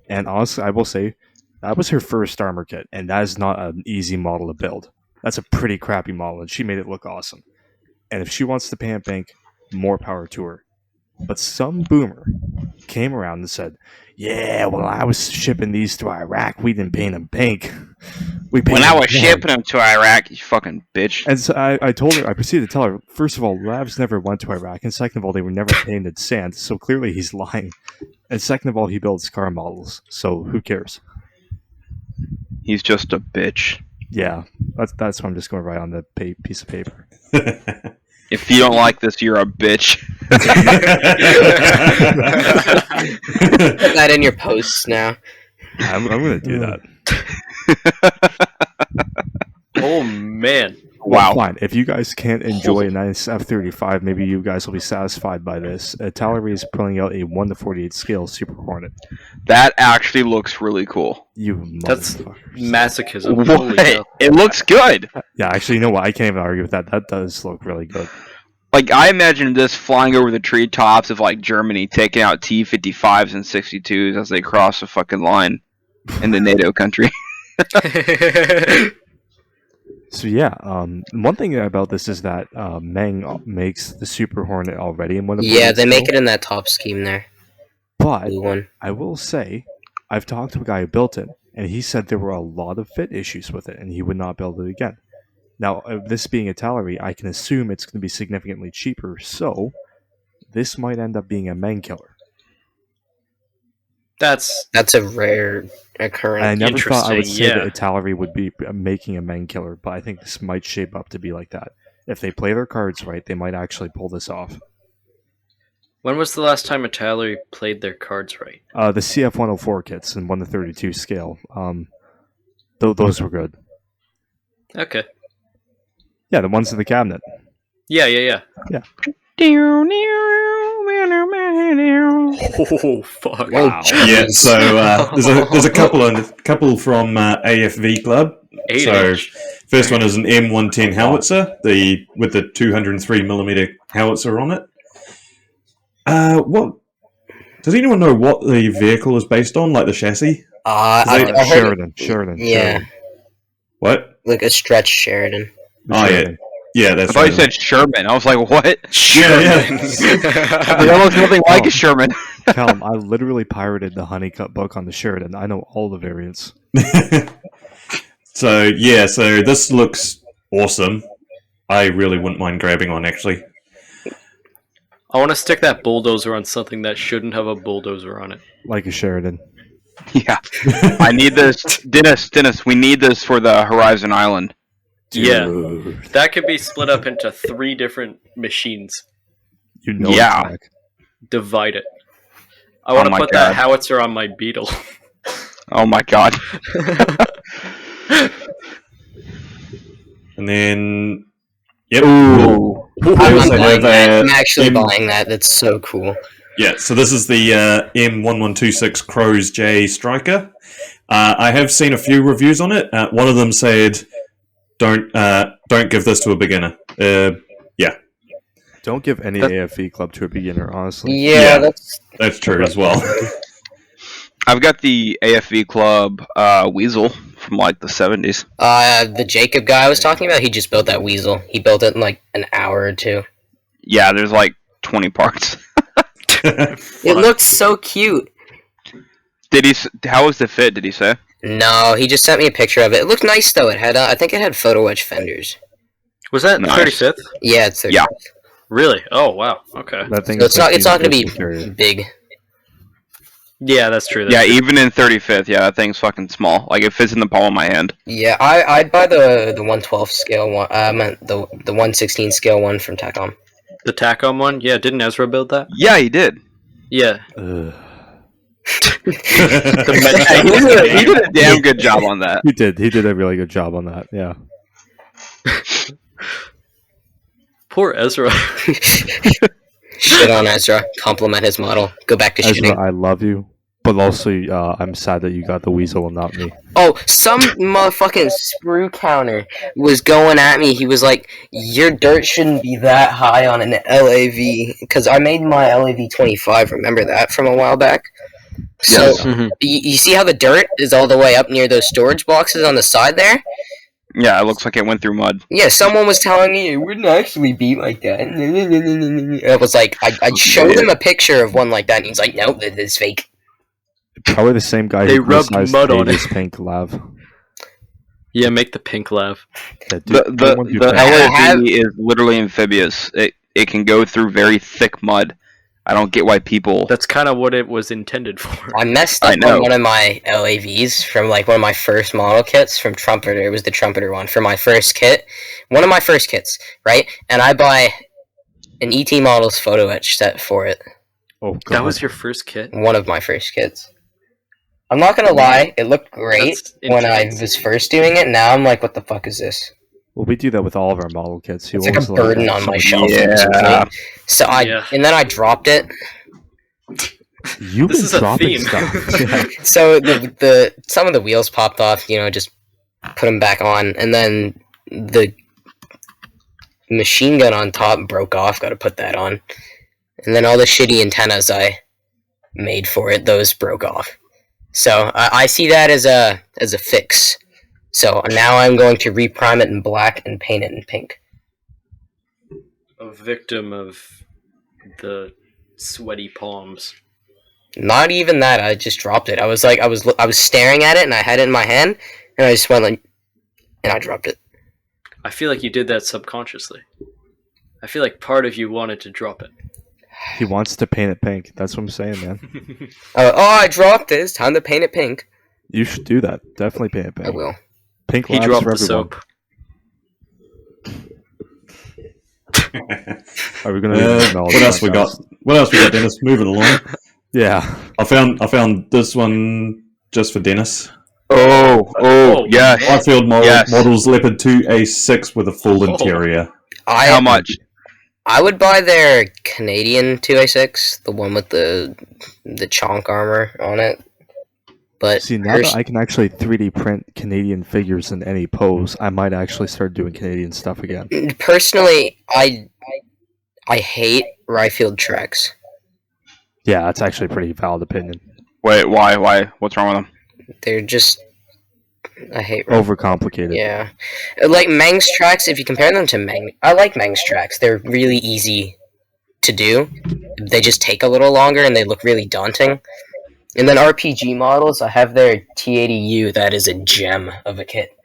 And honestly, I will say, that was her first armor kit, and that is not an easy model to build. That's a pretty crappy model, and she made it look awesome. And if she wants to paint pink, more power to her. But some boomer came around and said, yeah, well, I was shipping these to Iraq. We didn't paint them pink. We painted When I was them red." shipping them to Iraq, you fucking bitch. And so I told her, I proceeded to tell her, first of all, labs never went to Iraq, and second of all, they were never painted sand, so clearly he's lying. And second of all, he builds car models, so who cares? He's just a bitch. Yeah, that's what I'm just going to write on the piece of paper. If you don't like this, you're a bitch. Put that in your posts now. I'm going to do that. Oh man. Well, Wow. fine. If you guys can't enjoy a nice F-35, maybe you guys will be satisfied by this. Tallery is pulling out a 1:48 scale Super Hornet. That actually looks really cool. You That's motherfuckers. masochism. Holy What? hell. It looks good. Yeah, actually, you know what? I can't even argue with that. That does look really good. Like, I imagine this flying over the treetops of, like, Germany, taking out T-55s and 62s as they cross the fucking line in the NATO country. So yeah, one thing about this is that Meng makes the Super Hornet already in one of the Yeah, they make it in that top scheme there. But Blue one. I will say, I've talked to a guy who built it, and he said there were a lot of fit issues with it, and he would not build it again. Now, this being a Tallery, I can assume it's going to be significantly cheaper, so this might end up being a main killer. That's a rare occurrence. I never thought I would say Interesting, that a Tallery would be making a main killer, but I think this might shape up to be like that. If they play their cards right, they might actually pull this off. when was the last time a Tallery played their cards right? The CF-104 kits in 1/32 scale, those were good. Okay. Yeah, the ones in the cabinet. Yeah. Yeah. Oh fuck! Wow. Yeah, so there's a couple from AFV Club. 8H. So first one is an M110 howitzer, with the 203mm howitzer on it. What does anyone know what the vehicle is based on, like the chassis? I heard, Sheridan. yeah, What? like a stretch Sheridan. Oh yeah, I that's thought right. you said Sherman. I was like, what? Yeah. That looks nothing like a Sherman. Callum, I literally pirated the Honeycutt book on the Sheridan. I know all the variants. So this looks awesome. I really wouldn't mind grabbing one, actually. I want to stick that bulldozer on something that shouldn't have a bulldozer on it. Like a Sheridan. Yeah. I need this. Dennis, we need this for the Horizon Island. Yeah, Dude. that could be split up into 3 different machines. You know Yeah. it's back. Divide it. I want to my put God. that howitzer on my Beetle. Oh my god. And then, yep. Ooh. I also have I'm actually M- buying that. That's so cool. Yeah, so this is the M1126 Crows J Striker. I have seen a few reviews on it. One of them said, "Don't give this to a beginner." Don't give any AFV club to a beginner, honestly. Yeah, Yeah. That's true as well. I've got the AFV Club Weasel from like the 70s. the Jacob guy I was talking about, he just built that Weasel. He built it in like an hour or two. Yeah, there's like 20 parts. It looks so cute. How was the fit, did he say? No, he just sent me a picture of it. It looked nice though. It had, I think it had photo etch fenders. Was that Nice. 35th? Yeah, it's 30. Yeah. Really? Oh wow. Okay. That thing So is it's not going to be interior. big. Yeah, that's true. Yeah, even in 35th, yeah, that thing's fucking small. Like, it fits in the palm of my hand. Yeah, I'd buy the 112 scale one. I meant the 116 scale one from Tacom. The Tacom one? Yeah, didn't Ezra build that? Yeah, he did. Yeah. Ugh. Yeah, he did a damn good job on that. He did a really good job on that, yeah. Poor Ezra. Shit on Ezra. Compliment his model. Go back to shitting. Ezra, I love you, but also I'm sad that you got the Weasel and not me. Oh, some motherfucking sprue counter was going at me. He was like, your dirt shouldn't be that high on an LAV. Because I made my LAV 25, remember that from a while back? So, Yes. you see how the dirt is all the way up near those storage boxes on the side there? Yeah, it looks like it went through mud. Yeah, someone was telling me it wouldn't actually be like that. It was like, I showed him a picture of one like that, and he's like, nope, it's fake. Probably the same guy They who rubbed criticized mud on Davis Pink Lav. Yeah, make the pink laugh. Yeah, dude, The everyone do the that. LAV is literally amphibious. It can go through very thick mud. I don't get why people... That's kind of what it was intended for. I messed I up know. on one of my LAVs from like one of my first model kits from Trumpeter. It was the Trumpeter one for my first kit. One of my first kits, right? And I buy an ET Models photo etch set for it. Oh, God. That was your first kit? One of my first kits. I'm not gonna lie, it looked great That's when I intense. was first doing it. Now I'm like, what the fuck is this? Well, we do that with all of our model kits. You It's like a always let burden that on my somebody- shelf. at this Yeah. point. So and then I dropped it. You've This been is a dropping theme. stuff. Yeah. So the some of the wheels popped off, just put them back on, and then the machine gun on top broke off. Got to put that on, and then all the shitty antennas I made for it, those broke off. So I see that as a fix. So now I'm going to reprime it in black and paint it in pink. A victim of the sweaty palms. Not even that. I just dropped it. I was like, I was staring at it, and I had it in my hand, and I just went like, and I dropped it. I feel like you did that subconsciously. I feel like part of you wanted to drop it. He wants to paint it pink. That's what I'm saying, man. I dropped it. It's time to paint it pink. You should do that. Definitely paint it pink. I will. Pink He labs dropped for the everyone. soap. Are we gonna? What else we got? What else we got, Dennis? Moving along. Yeah. I found this one just for Dennis. Oh, yes. Highfield Yes. Models Leopard 2A6 with a full interior. How much? I would buy their Canadian 2A6, the one with the chonk armor on it. But See, now that I can actually 3D print Canadian figures in any pose, I might actually start doing Canadian stuff again. personally, I hate Ryfield Treks. Yeah, that's actually a pretty valid opinion. Wait, why? What's wrong with them? They're just... I hate Overcomplicated. Yeah. Like Meng's tracks, if you compare them to Meng... I like Meng's tracks. They're really easy to do. They just take a little longer and they look really daunting. And then RPG models, I have their T80U, that is a gem of a kit.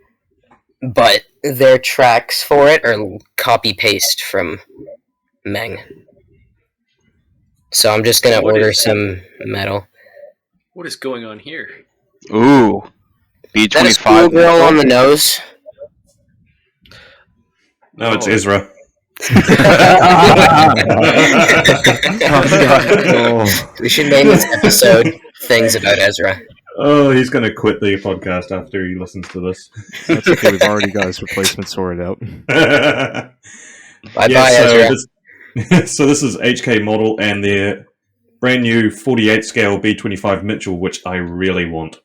But their tracks for it are copy-paste from Meng. So I'm just gonna What order is- some metal. What is going on here? Ooh, That is B25. schoolgirl on the nose. No, it's Oh. Ezra. Oh, We should name this episode Things About Ezra. Oh, he's going to quit the podcast after he listens to this. that's okay. We've already got his replacement sorted out. Bye-bye, Ezra. So this is HK model and their brand new 48 scale B25 Mitchell, which I really want.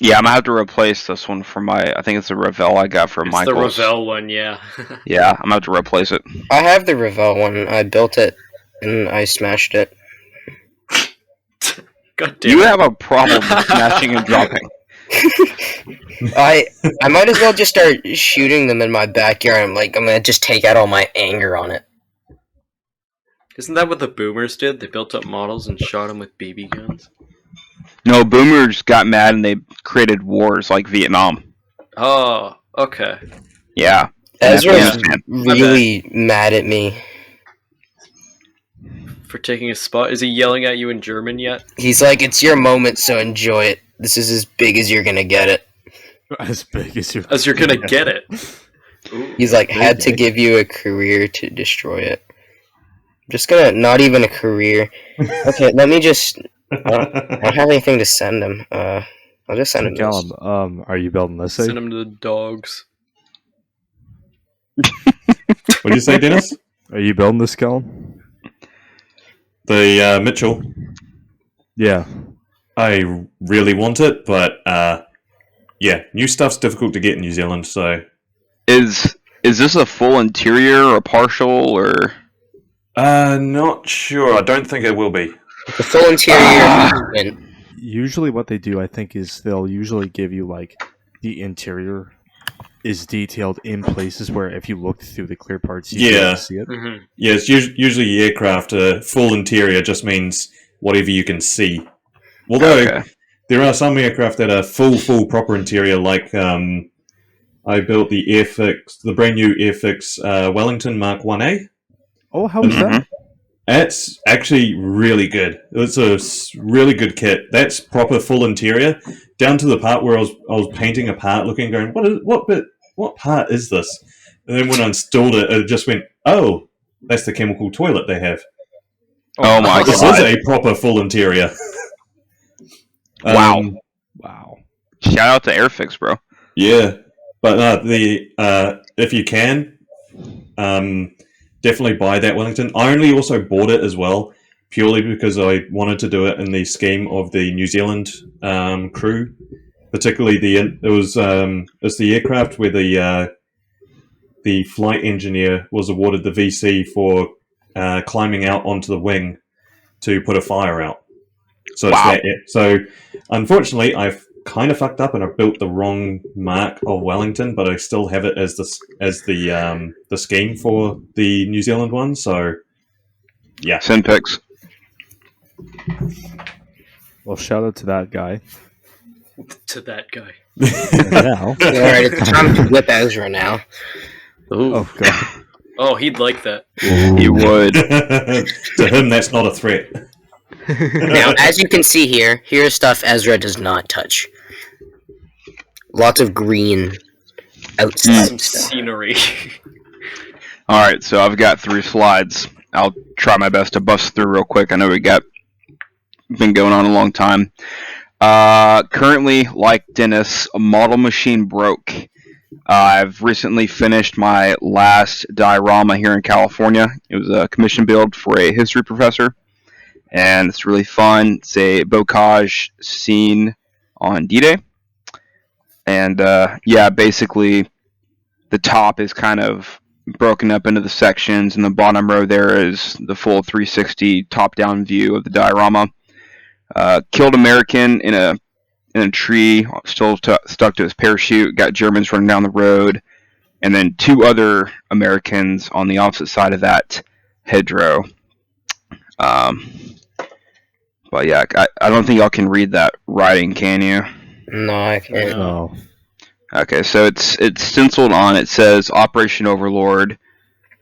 Yeah, I'm gonna have to replace this one for my. I think it's a Revell I got from It's Michaels. the Revell one, yeah. Yeah, I'm gonna have to replace it. I have the Revell one. I built it, and I smashed it. God damn You it. have a problem with smashing and dropping. I might as well just start shooting them in my backyard. I'm gonna just take out all my anger on it. Isn't that what the boomers did? They built up models and shot them with BB guns? No, boomers got mad and they created wars like Vietnam. Oh, okay. Yeah. Ezra's Afghanistan. really mad at me. For taking a spot. Is he yelling at you in German yet? He's like, "It's your moment, so enjoy it. This is as big as you're gonna get it." As big as you. As you're gonna get it. Ooh. He's like, "Had to give you a career to destroy it." I'm just gonna, not even a career. Okay, let me just. I don't have anything to send him. I'll just send him this. Callum, are you building this? Send him to the dogs. What did you say, Dennis? Are you building this, Callum? The Mitchell. Yeah. I really want it, but yeah, new stuff's difficult to get in New Zealand, so Is this a full interior or partial or? not sure. I don't think it will be. The full interior. And Usually, what they do, I think, is they'll usually give you like the interior is detailed in places where if you look through the clear parts, you Yeah. can see it. Mm-hmm. Yeah, it's usually aircraft. Full interior just means whatever you can see. Although Okay. there are some aircraft that are full proper interior, like I built the Airfix, the brand new Airfix Wellington Mark 1A. Oh, how was that? It's actually really good. It's a really good kit. That's proper full interior, down to the part where I was painting a part, looking, going, what part is this? And then when I installed it, it just went, oh, that's the chemical toilet they have. Oh my This god! is a proper full interior. Wow. Wow. Shout out to Airfix, bro. Yeah, but if you can, definitely buy that Wellington. I only also bought it as well purely because I wanted to do it in the scheme of the New Zealand crew, particularly it's the aircraft where the flight engineer was awarded the VC for climbing out onto the wing to put a fire out. So Wow. So unfortunately, I've kind of fucked up and I built the wrong mark of Wellington, but I still have it as the scheme for the New Zealand one. So yeah, Send pics. Well, shout out to that guy. to that guy. Now. Alright, it's time to whip Ezra now. Ooh. Oh god. Oh, he'd like that. He would. To him, that's not a threat. Now, as you can see here, here's stuff Ezra does not touch. Lots of green outside Some stuff. scenery. Alright, so I've got 3 slides. I'll try my best to bust through real quick. I know been going on a long time. Currently, like Dennis, a model machine broke. I've recently finished my last diorama here in California. It was a commission build for a history professor, and it's really fun. It's a bocage scene on D-Day. And basically, the top is kind of broken up into the sections, and the bottom row there is the full 360 top-down view of the diorama. Killed American in a tree, still stuck to his parachute. Got Germans running down the road, and then 2 other Americans on the opposite side of that hedgerow. But yeah, I don't think y'all can read that writing, can you? No, I can't. No. Okay, so it's stenciled on. It says Operation Overlord,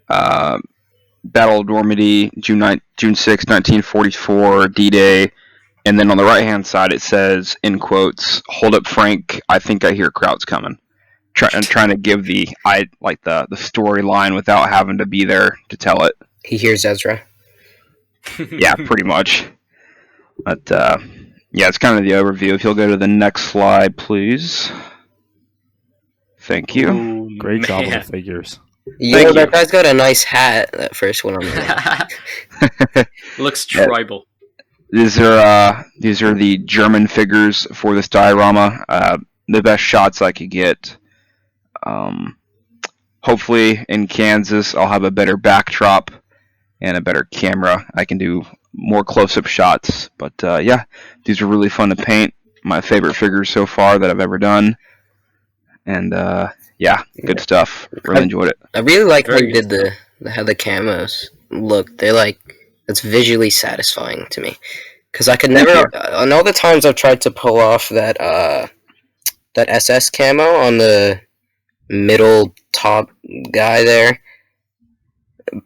Battle of Normandy, June 6, 1944, D-Day. And then on the right-hand side, it says, in quotes, "Hold up, Frank. I think I hear crowds coming." I'm trying to give the storyline without having to be there to tell it. He hears Ezra. Yeah, pretty much. But yeah, it's kind of the overview. If you'll go to the next slide, please. Thank you. Ooh, Great job man. with the figures. Yo, that guy's got a nice hat. That first one on there. Looks tribal. These are the German figures for this diorama. The best shots I could get. Hopefully in Kansas I'll have a better backdrop and a better camera. I can do more close-up shots. But yeah, these are really fun to paint. My favorite figures so far that I've ever done. And yeah, good stuff. Really enjoyed it. I really like how Very you did how the camos look. They're like, it's visually satisfying to me. Because I could never, on all the times I've tried to pull off that SS camo on the middle top guy there.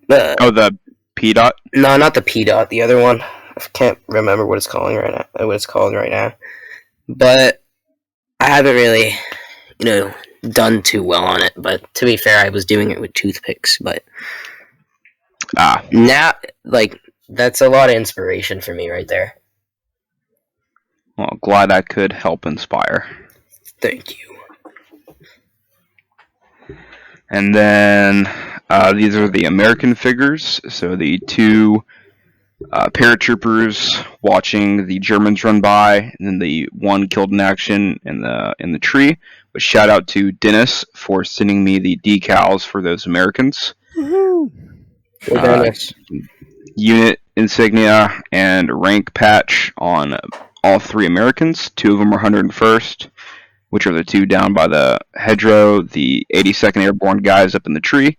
Oh, the P dot? No, not the P dot. The other one. I can't remember what it's called right now. But I haven't really, done too well on it. But to be fair, I was doing it with toothpicks. But now, that's a lot of inspiration for me right there. Well, glad I could help inspire. Thank you. And then these are the American figures. So the 2 paratroopers watching the Germans run by, and then the 1 killed in action in the tree. But shout out to Dennis for sending me the decals for those Americans. Well, Unit insignia and rank patch on all 3 Americans. 2 of them are 101st, which are the 2 down by the hedgerow. The 82nd Airborne guys up in the tree.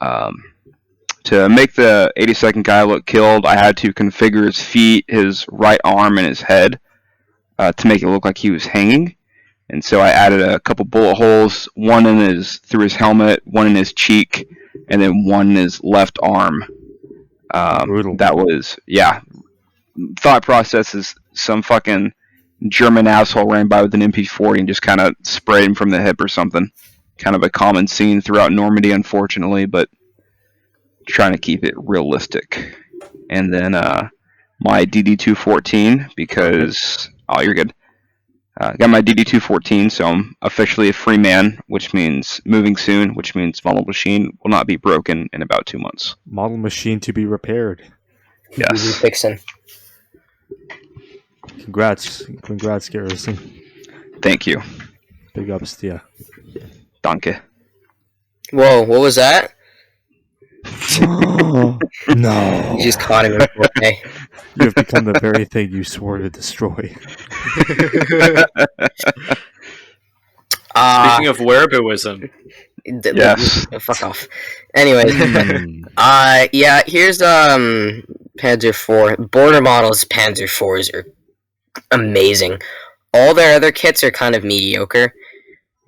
To make the 82nd guy look killed, I had to configure his feet, his right arm, and his head to make it look like he was hanging. And so I added a couple bullet holes, one through his helmet, one in his cheek, and then one in his left arm. Brutal. That was, thought process is some fucking German asshole ran by with an MP40 and just kind of sprayed him from the hip or something. Kind of a common scene throughout Normandy, unfortunately, but trying to keep it realistic. And then my DD-214, because... Oh, you're good. Got my DD-214, so I'm officially a free man, which means moving soon, which means model machine will not be broken in about 2 months. Model machine to be repaired. Yes. Fixing. Congrats, Garrison. Thank you. Big ups to you. Danke. Whoa, what was that? No. You just caught him in 4K. You have become the very thing you swore to destroy. Speaking of wereaboutism, Yes. Fuck off. Anyway, yeah, here's Panzer IV. Border models Panzer IVs are amazing. all their other kits are kind of mediocre,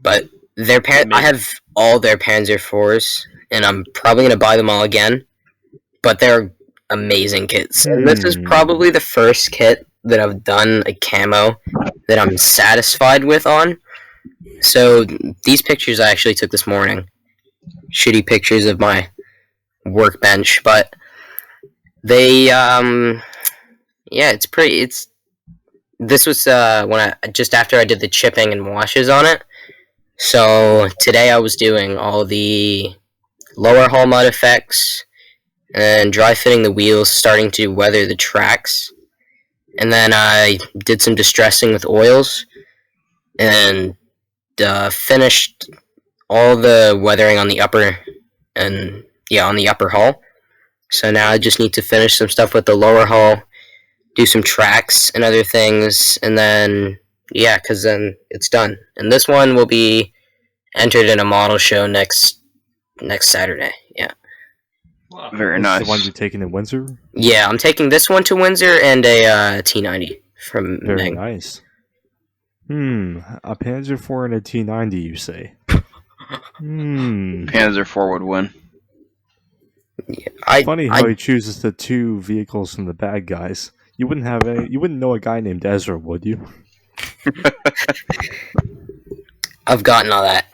but I have all their Panzer IVs, and I'm probably gonna buy them all again. But they're amazing kits, and this is probably the first kit that I've done a camo that I'm satisfied with on. So these pictures I actually took this morning, shitty pictures of my workbench, but they this was when I just after I did the chipping and washes on it. So today I was doing all the lower hull mud effects and dry fitting the wheels, starting to weather the tracks, and then I did some distressing with oils and finished all the weathering on the upper hull. So now I just need to finish some stuff with the lower hull, do some tracks and other things, and then because then it's done. And this one will be entered in a model show next Saturday. Yeah. Wow. Very nice. The one you're taking in Windsor? Yeah, I'm taking this one to Windsor and a T90 from Very Meng. nice. A Panzer IV and a T90, you say? Panzer IV would win. Yeah, Funny how he chooses the two vehicles from the bad guys. You wouldn't know a guy named Ezra, would you? I've gotten all that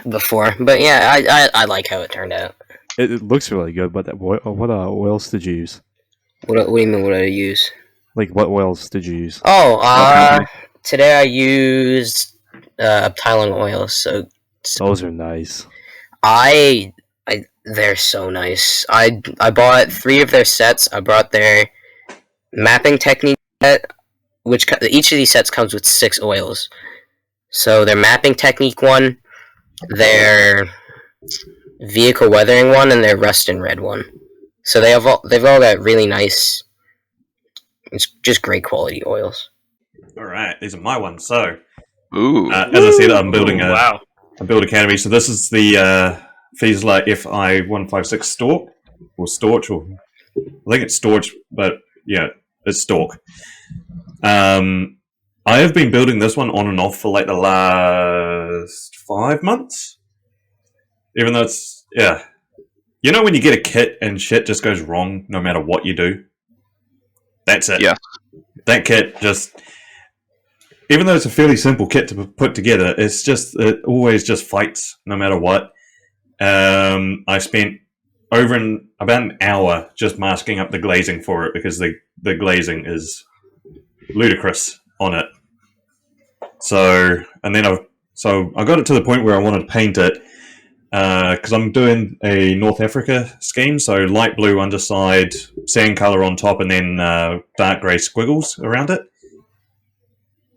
before, but yeah, I like how it turned out. It looks really good, but what oils did you use? What do you mean? What did I use? Like, what oils did you use? Oh, today I used Uptiling oils. So Those are nice. they're so nice. I bought 3 of their sets. I brought their mapping technique set, which each of these sets comes with 6 oils. So their mapping technique one, their vehicle weathering one, and their rust and red one. So they've all got really nice, it's just great quality oils. All right, these are my ones. So, Ooh. as I said, I'm building Wow. a build academy. So this is the Fiesler FI 156 Stork or Storch, or I think it's Storch, but yeah, it's Stork. I have been building this one on and off for like the last 5 months. Even though it's, you know when you get a kit and shit just goes wrong no matter what you do? That's it. Yeah. That kit just, even though it's a fairly simple kit to put together, it always just fights no matter what. I spent about an hour just masking up the glazing for it because the glazing is ludicrous on it. So I got it to the point where I wanted to paint it because I'm doing a North Africa scheme, so light blue underside, sand color on top, and then dark grey squiggles around it.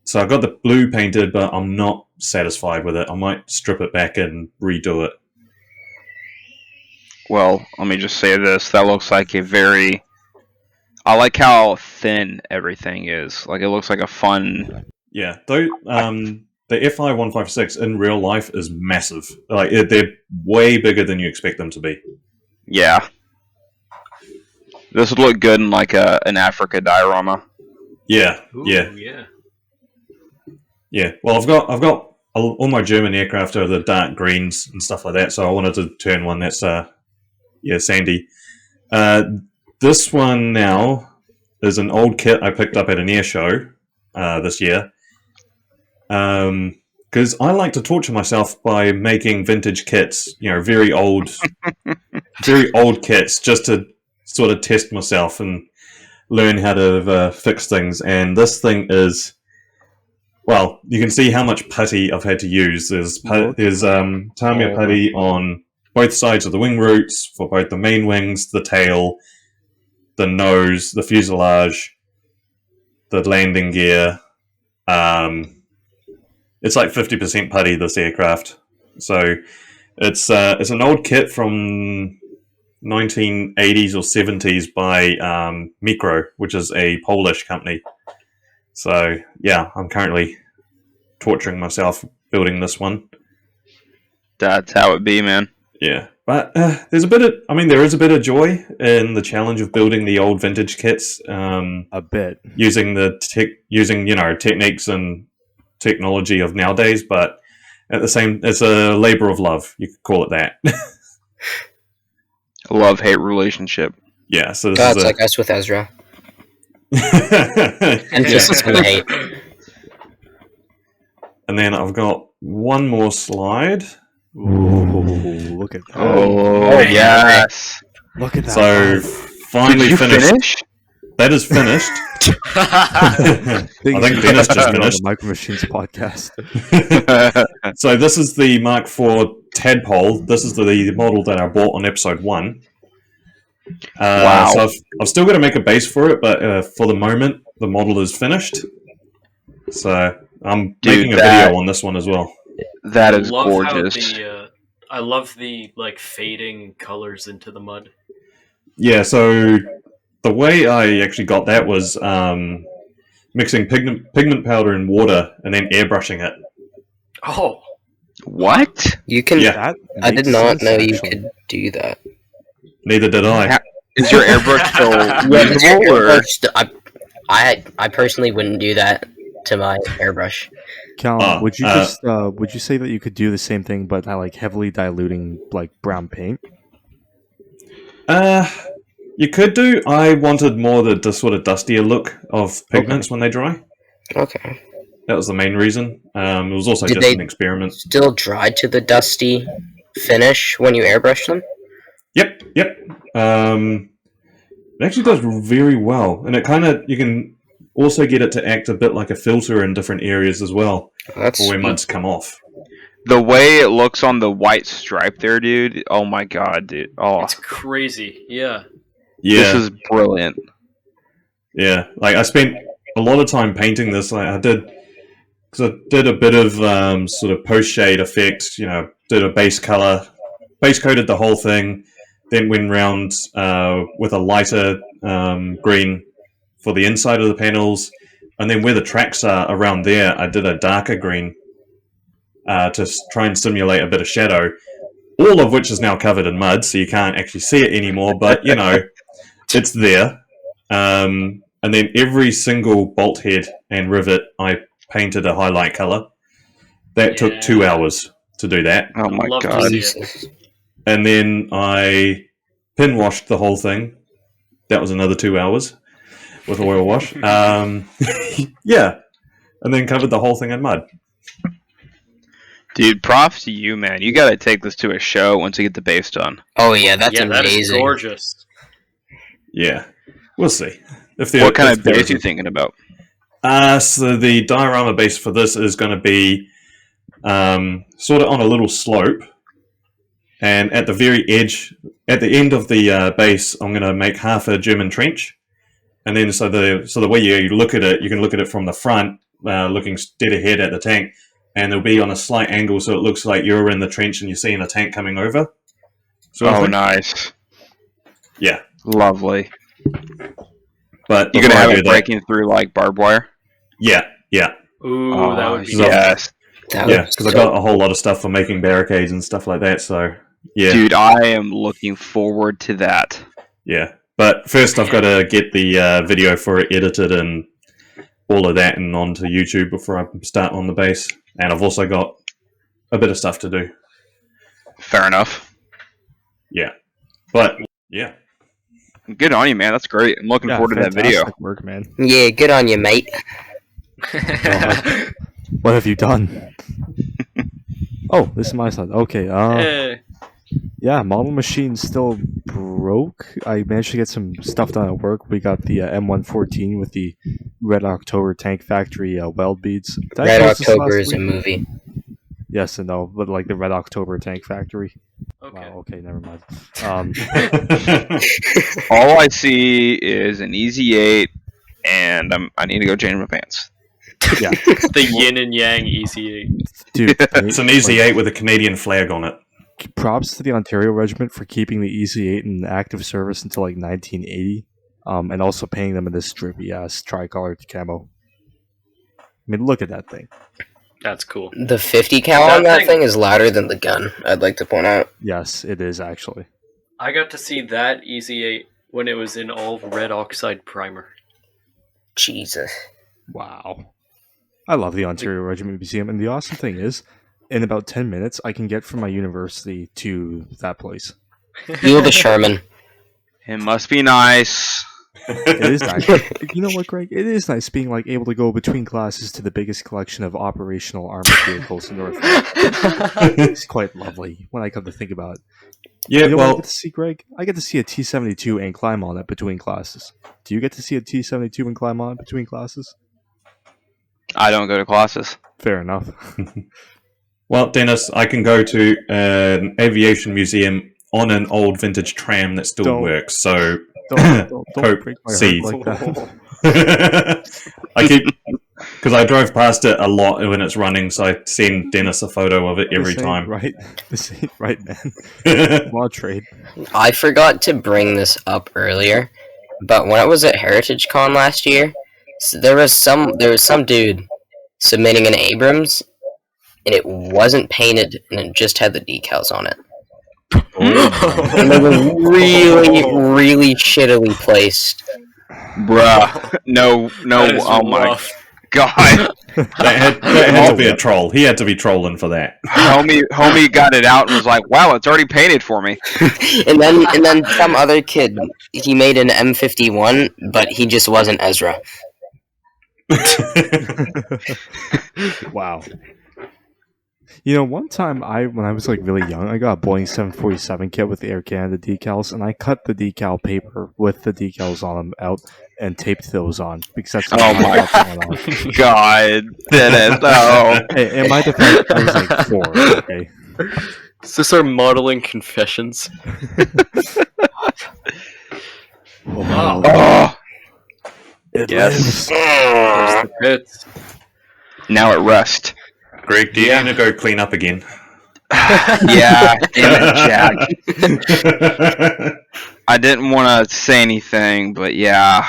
So I got the blue painted, but I'm not satisfied with it. I might strip it back and redo it. Well, let me just say this. That looks like I like how thin everything is. Like, it looks like a fun... Yeah, though, the FI 156 in real life is massive. Like, they're way bigger than you expect them to be. Yeah. This would look good in, like, an Africa diorama. Yeah, Ooh, yeah. Yeah. Yeah, well, I've got all my German aircraft are the dark greens and stuff like that, so I wanted to turn one that's sandy. This one now is an old kit I picked up at an air show this year, because I like to torture myself by making vintage kits, very old, very old kits, just to sort of test myself and learn how to fix things. And this thing is. Well, you can see how much putty I've had to use. There's Tamiya putty on both sides of the wing roots, for both the main wings, the tail, the nose, the fuselage, the landing gear. It's like 50% putty, this aircraft. So it's an old kit from 1980s or 70s by Mikro, which is a Polish company. So, yeah, I'm currently torturing myself building this one. That's how it be, man. Yeah, but there is a bit of joy in the challenge of building the old vintage kits. A bit. Using techniques and technology of nowadays, but at the same, it's a labor of love. You could call it that. A love-hate relationship. Yeah. So this God, is it's like us with Ezra. and Emphasis on hate. then I've got one more slide. Ooh, look at that. Oh, Oh, yes. Look at that. So finally Did you finished. finish? That is finished. I think Dennis just finished. The Micro Machines podcast. So this is the Mark IV Tadpole. This is the model that I bought on episode 1. Wow. So I've still got to make a base for it, but for the moment, the model is finished. So I'm making a video on this one as well. That is Love gorgeous. I love the like fading colors into the mud. Yeah, so the way I actually got that was mixing pigment powder in water and then airbrushing it. Oh, What? You can. Yeah. That I did makes not sense, know you actually. could do that. Neither did I. Is your airbrush still Yeah, usable, or I personally wouldn't do that to my airbrush. Callum, would you say that you could do the same thing but like heavily diluting like brown paint? You could do. I wanted more the sort of dustier look of pigments when they dry. Okay. That was the main reason. It was also Did just they- an experiment. Still dry to the dusty finish when you airbrush them? Yep. It actually does very well, and you can also get it to act a bit like a filter in different areas as well, That's for where sweet. muds come off. the way it looks on the white stripe there, dude? Oh my god, dude! Oh, it's crazy. Yeah. Yeah, this is brilliant. yeah. Like I spent a lot of time painting this. Like I did a bit of sort of post shade effect. You know, did a base color, base coated the whole thing, then went round with a lighter green for the inside of the panels, and then where the tracks are around there, I did a darker green to try and simulate a bit of shadow. All of which is now covered in mud, so you can't actually see it anymore. But you know, it's there. And then every single bolt head and rivet, I painted a highlight color. That took 2 hours to do that. Oh my Love to god! see Jesus. And then I pin washed the whole thing. That was another 2 hours with oil wash. Yeah. And then covered the whole thing in mud. Dude, props to you, man. You gotta take this to a show once you get the base done. Oh yeah, that's That is amazing. gorgeous. Yeah. We'll see. What kind of base are you thinking about? So the diorama base for this is going to be sort of on a little slope. And at the very edge, at the end of the base, I'm going to make half a German trench. And then so the way you look at it, you can look at it from the front, looking dead ahead at the tank. And it'll be on a slight angle, so it looks like you're in the trench and you're seeing a tank coming over. Oh, nice. Yeah. Lovely. But You're gonna before I have do it that- breaking through like barbed wire? Yeah. Ooh, that would be yes. That Yeah, was because I so- got a whole lot of stuff for making barricades and stuff like that. So yeah, Dude, I am looking forward to that. yeah. But first, I've got to get the video for it edited and all of that and onto YouTube before I start on the base. And I've also got a bit of stuff to do. Fair enough. Yeah, but yeah, Good on you, man. That's great. I'm looking forward to that video. fantastic work, man. Yeah, good on you, mate. What have you done? Oh, this is my slide. Okay. Hey. Yeah, model machine still broke. I managed to get some stuff done at work. We got the M114 with the Red October Tank Factory weld beads. Did I Red post this October last is a week? movie. Yes and no, but like the Red October Tank Factory. Okay. Wow, okay, never mind. All I see is an Easy 8, and I need to go change my pants. Yeah, The yin and yang Easy 8. dude. it's an Easy 8 with a Canadian flag on it. Props to the Ontario Regiment for keeping the Easy 8 in active service until like 1980, and also painting them in this drippy ass tricolored camo. I mean, look at that thing. That's cool. The 50 cal That on that thing- thing is louder than the gun, I'd like to point out. Yes, it is actually. I got to see that Easy 8 when it was in all red oxide primer. Jesus. Wow. I love the Ontario Regiment Museum, and the awesome thing is, in about 10 minutes, I can get from my university to that place. Feel the Sherman. It must be nice. It is nice. You know what, Greg? It is nice being like able to go between classes to the biggest collection of operational armored vehicles in North America. It's quite lovely when I come to think about it. Yeah, You know what I well, get to see, Greg? I get to see a T-72 and climb on it between classes. Do you get to see a T-72 and climb on it between classes? I don't go to classes. Fair enough. well, Dennis, I can go to an aviation museum on an old vintage tram that still Don't. works. So Don't Hope break my seed. heart like that. I keep because I drove past it a lot when it's running, so I send Dennis a photo of it every This ain't time. Right. This ain't right, man. Law trade. I forgot to bring this up earlier, but when I was at Heritage Con last year, there was some dude submitting an Abrams, and it wasn't painted, and it just had the decals on it. And they were really shittily placed. Bruh. No, That is oh my rough. god. That had to be a troll. He had to be trolling for that. Homie got it out and was like, wow, it's already painted for me. And then some other kid, he made an M51, but he just wasn't Ezra. Wow. You know, one time when I was like really young, I got a Boeing 747 kit with Air Canada decals, and I cut the decal paper with the decals on them out and taped those on because that's Oh my god. Dennis, oh. Hey, in my defense, I was like 4. Okay. Is this our modeling confessions? Wow. Oh. It Yes. lives. There's the pits. Now at rest. Greg, do you need to go clean up again? Yeah, damn it, Jack. I didn't want to say anything, but yeah,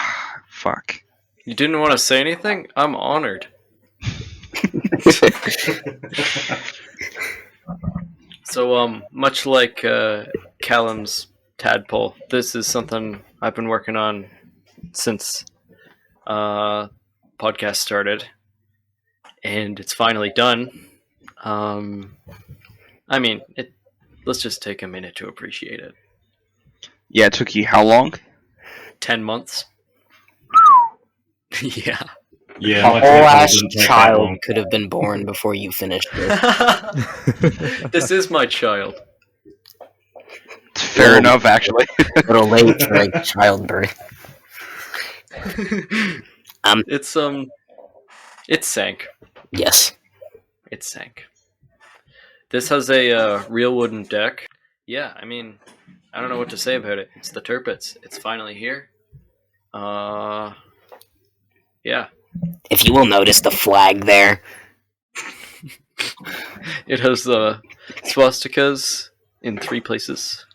fuck. You didn't want to say anything? I'm honored. So, much like Callum's tadpole, this is something I've been working on since podcast started, and it's finally done. I mean, let's just take a minute to appreciate it. Yeah, it took you how long? 10 months. Yeah. Yeah, A my whole tadpole ass didn't take that child long. could have been born before you finished this. This is my child. It's fair enough, actually. A little late for like childbirth. It sank. Yes. It sank. This has a real wooden deck. Yeah, I mean, I don't know what to say about it. It's the Tirpitz. It's finally here. Yeah. If you will notice the flag there. It has the swastikas in 3 places.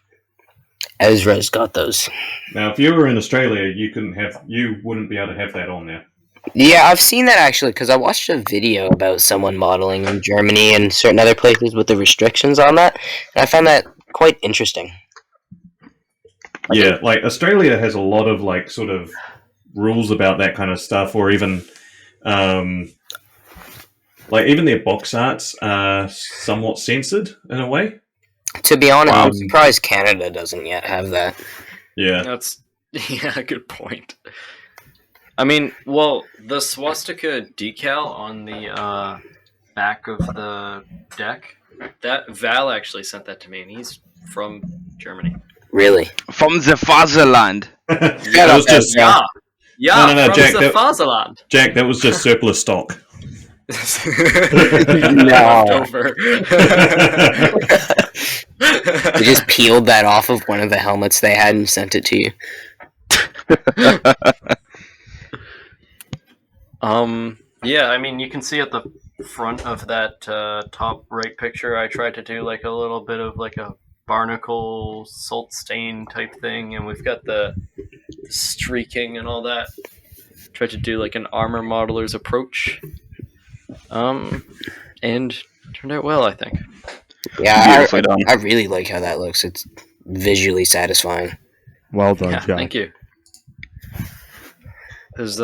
Ezra's got those. Now, if you were in Australia, you wouldn't be able to have that on there. Yeah, I've seen that actually, because I watched a video about someone modeling in Germany and certain other places with the restrictions on that, and I found that quite interesting. Yeah, like Australia has a lot of like sort of rules about that kind of stuff, or even like even their box arts are somewhat censored in a way. To be honest, I'm surprised Canada doesn't yet have that. Yeah, Yeah, good point. I mean, well, the swastika decal on the back of the deck, that Val actually sent that to me, and he's from Germany. Really? From the fatherland. that was just Yeah, No, from Jack, the fatherland. Jack. That was just surplus stock. No. Over. They just peeled that off of one of the helmets they had and sent it to you. Yeah, I mean, you can see at the front of that top right picture, I tried to do like a little bit of like a barnacle salt stain type thing, and we've got the streaking and all that. Tried to do like an armor modeler's approach. And turned out well, I think. Yeah, I really like how that looks. It's visually satisfying. Well done, Yeah, Jack. thank you. There's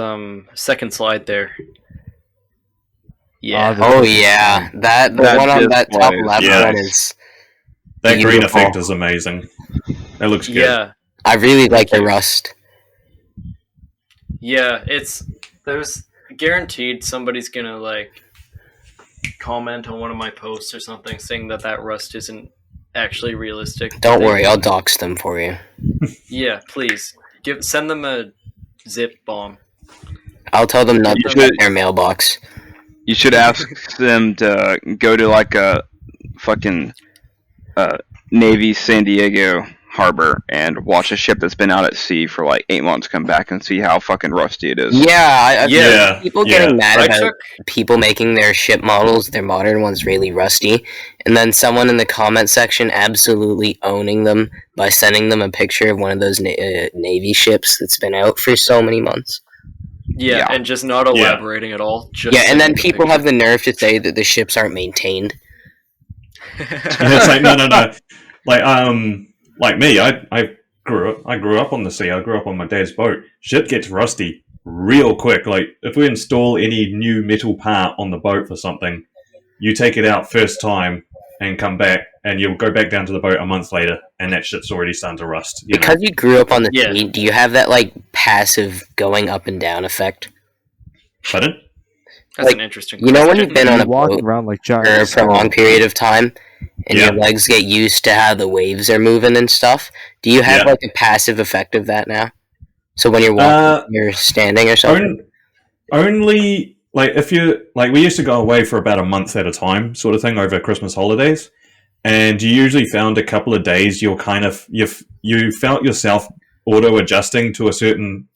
second slide there. Yeah. Oh yeah, the That one on that top display is left nice. one is. That green Beautiful. effect is amazing. That looks good. Yeah. I really like Thank the you. rust. Yeah, there's guaranteed somebody's gonna like comment on one of my posts or something saying that rust isn't actually realistic. Don't worry, I'll dox them for you. Yeah, please send them a zip bomb. I'll tell them not You to should- check their mailbox. You should ask them to go to like a fucking Navy San Diego harbor and watch a ship that's been out at sea for like 8 months come back and see how fucking rusty it is. Yeah, I've Yeah. heard people getting mad I about took people making their ship models, their modern ones, really rusty, and then someone in the comment section absolutely owning them by sending them a picture of one of those Navy ships that's been out for so many months. yeah, and just not elaborating at all. Just Yeah, and then sending the people picture. have the nerve to say that the ships aren't maintained. And it's like no. Like me, I grew up on the sea. I grew up on my dad's boat. Shit gets rusty real quick. Like if we install any new metal part on the boat for something, you take it out first time and come back, and you'll go back down to the boat a month later, and that shit's already starting to rust. You know? Because you grew up on the Yeah. sea, do you have that like passive going up and down effect? Pardon? That's like, an interesting. You know when question. you've been on You a walk boat around like for Jack. a prolonged period of time, and Yeah. your legs get used to how the waves are moving and stuff. Do you have Yeah. like a passive effect of that now? So when you're walking, you're standing or something. Only like if you like we used to go away for about a month at a time, sort of thing, over Christmas holidays, and you usually found a couple of days you're kind of you felt yourself auto adjusting to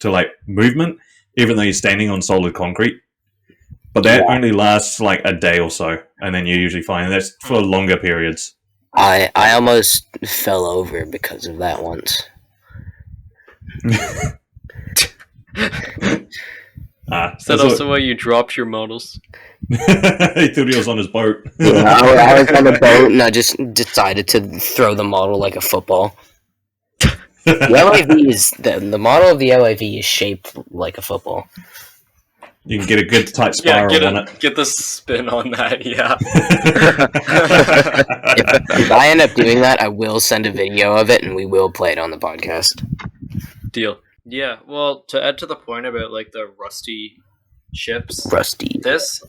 like movement, even though you're standing on solid concrete. But that only lasts like a day or so, and then you usually find that's for longer periods. I almost fell over because of that once. Is that also why you dropped your models? he thought he was on his boat. Yeah, I was on a boat and I just decided to throw the model like a football. The LAV is the model of the LAV is shaped like a football. You can get a good tight Yeah, spiral on it. get the spin on that. Yeah. If I end up doing that, I will send a video of it and we will play it on the podcast. Deal. Yeah. Well, to add to the point about like the rusty ships, Rusty. this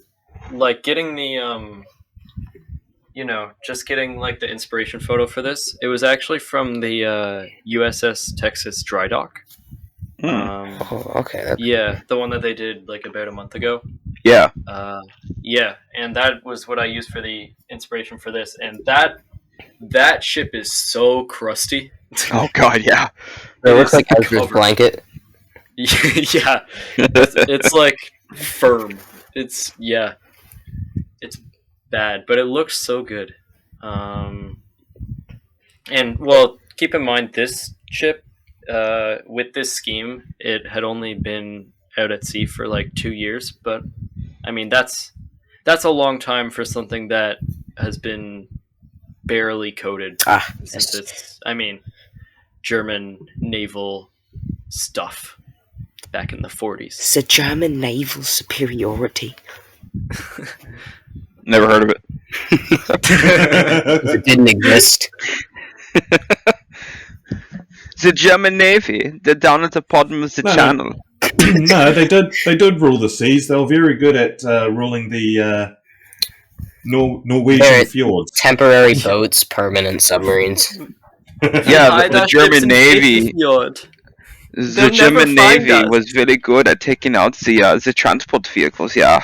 like getting the just getting like the inspiration photo for this. It was actually from the USS Texas dry dock. Oh, okay. Yeah, the one that they did like about a month ago. Yeah. Yeah, and that was what I used for the inspiration for this. And that ship is so crusty. Oh god, yeah. It looks like is Ezra's covered. blanket. Yeah, it's like firm. It's bad, but it looks so good. And well, keep in mind this ship. With this scheme, it had only been out at sea for like 2 years, but I mean that's a long time for something that has been barely coded. Since it's, I mean, German naval stuff back in the 40s. It's a German naval superiority. Never heard of it. It didn't exist. The German Navy. They're down at the bottom of the channel. No, they did rule the seas. They were very good at ruling the Norwegian They're fjords. Temporary boats, permanent submarines. Yeah, the German Navy. The German Navy was very good at taking out the transport vehicles. Yeah.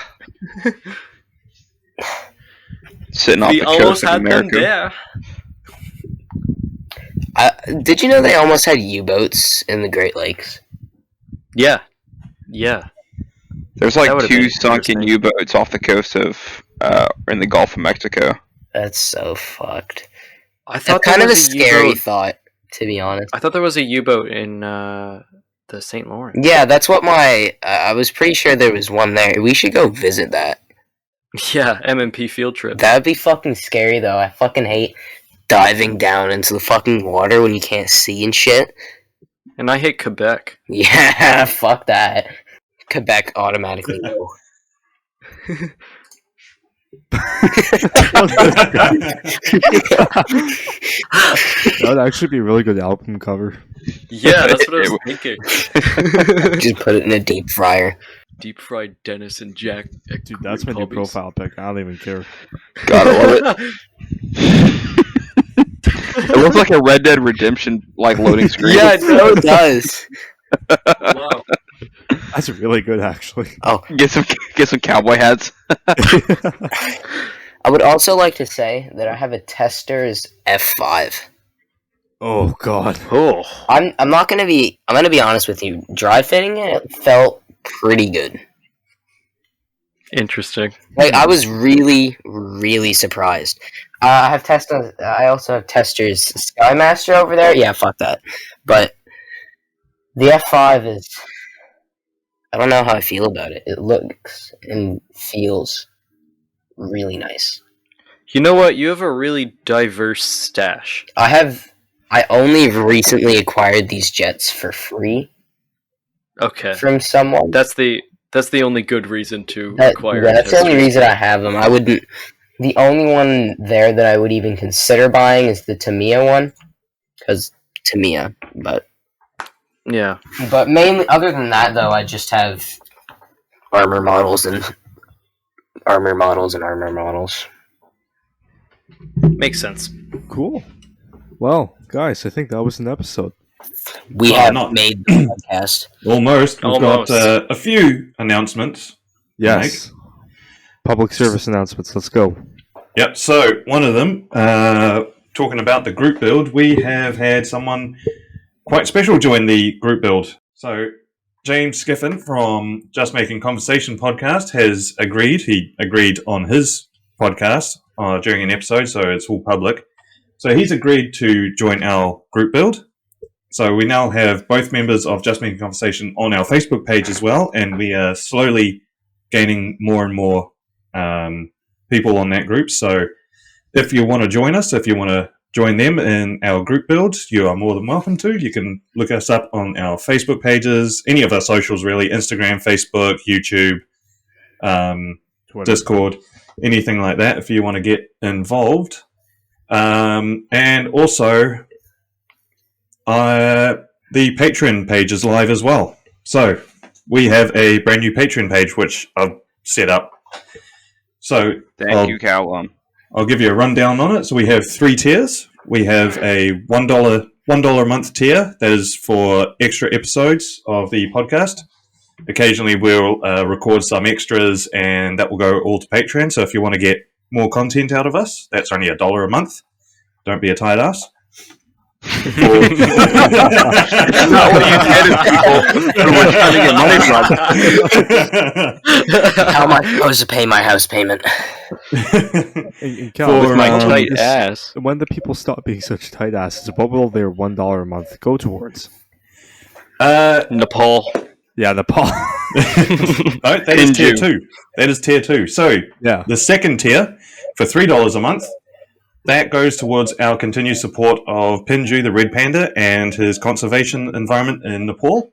Sitting off We the almost coast of had them America. there. Did you know they almost had U-boats in the Great Lakes? Yeah. There's That like would've 2 been sunken interesting. U-boats off the coast of in the Gulf of Mexico. That's so fucked. I That's thought kind there of a was scary U-boat. thought, to be honest. I thought there was a U-boat in the St. Lawrence. Yeah, that's what I was pretty sure there was one there. We should go visit that. Yeah, M&P field trip. That would be fucking scary, though. I fucking hate diving down into the fucking water when you can't see and shit. And I hate Quebec. Yeah, fuck that. Quebec automatically no. That would actually be a really good album cover. Yeah, that's what I was thinking. Just put it in a deep fryer. Deep fried Dennis and Jack. Dude, that's my new profile pic. I don't even care. Gotta love it. It looks like a Red Dead Redemption loading screen. Yeah, it does. Wow. That's really good, actually. Oh, Get some cowboy hats. I would also like to say that I have a Tester's F5. Oh God. Oh. I'm gonna be honest with you. Dry fitting it felt pretty good. Interesting. Like I was really, really surprised. I also have Tester's Skymaster over there. Yeah, fuck that. But the F5 is. I don't know how I feel about it. It looks and feels really nice. You know what? You have a really diverse stash. I only recently acquired these jets for free Okay. from someone. That's the only good reason to acquire. That's the only Testers. reason I have them. I wouldn't. The only one there that I would even consider buying is the Tamiya one, because Tamiya. Yeah. But mainly, other than that, though, I just have armor models and armor models. Makes sense. Cool. Well, guys, I think that was an episode. We Oh, have not- made the podcast. Almost. We've Almost. got a few announcements. Yes. Public service announcements. Let's go. Yep. So one of them, talking about the group build, we have had someone quite special join the group build. So James Skiffin from Just Making Conversation podcast has agreed. He agreed on his podcast during an episode, so it's all public. So he's agreed to join our group build. So we now have both members of Just Making Conversation on our Facebook page as well, and we are slowly gaining more and more people on that group. So if you want to join us, if you want to join them in our group build, you are more than welcome to. You can look us up on our Facebook pages, any of our socials really, Instagram, Facebook, YouTube, Discord, anything like that if you want to get involved. And also, the Patreon page is live as well. So we have a brand new Patreon page which I've set up. So Thank you, Callum. I'll give you a rundown on it. So we have 3 tiers. We have a $1 a month tier that is for extra episodes of the podcast. Occasionally we'll record some extras and that will go all to Patreon. So if you want to get more content out of us, that's only $1 a month. Don't be a tight ass. That's not what you did to people who were trying to get money from. How am I supposed to pay my house payment? And Cal, For My Um, tight this- ass. when the people stop being such tight asses, what will their $1 a month go towards? Nepal. Yeah, the paw. No, that is tier 2. That is tier 2. So Yeah. the second tier for $3 a month, that goes towards our continued support of Pinju, the red panda, and his conservation environment in Nepal.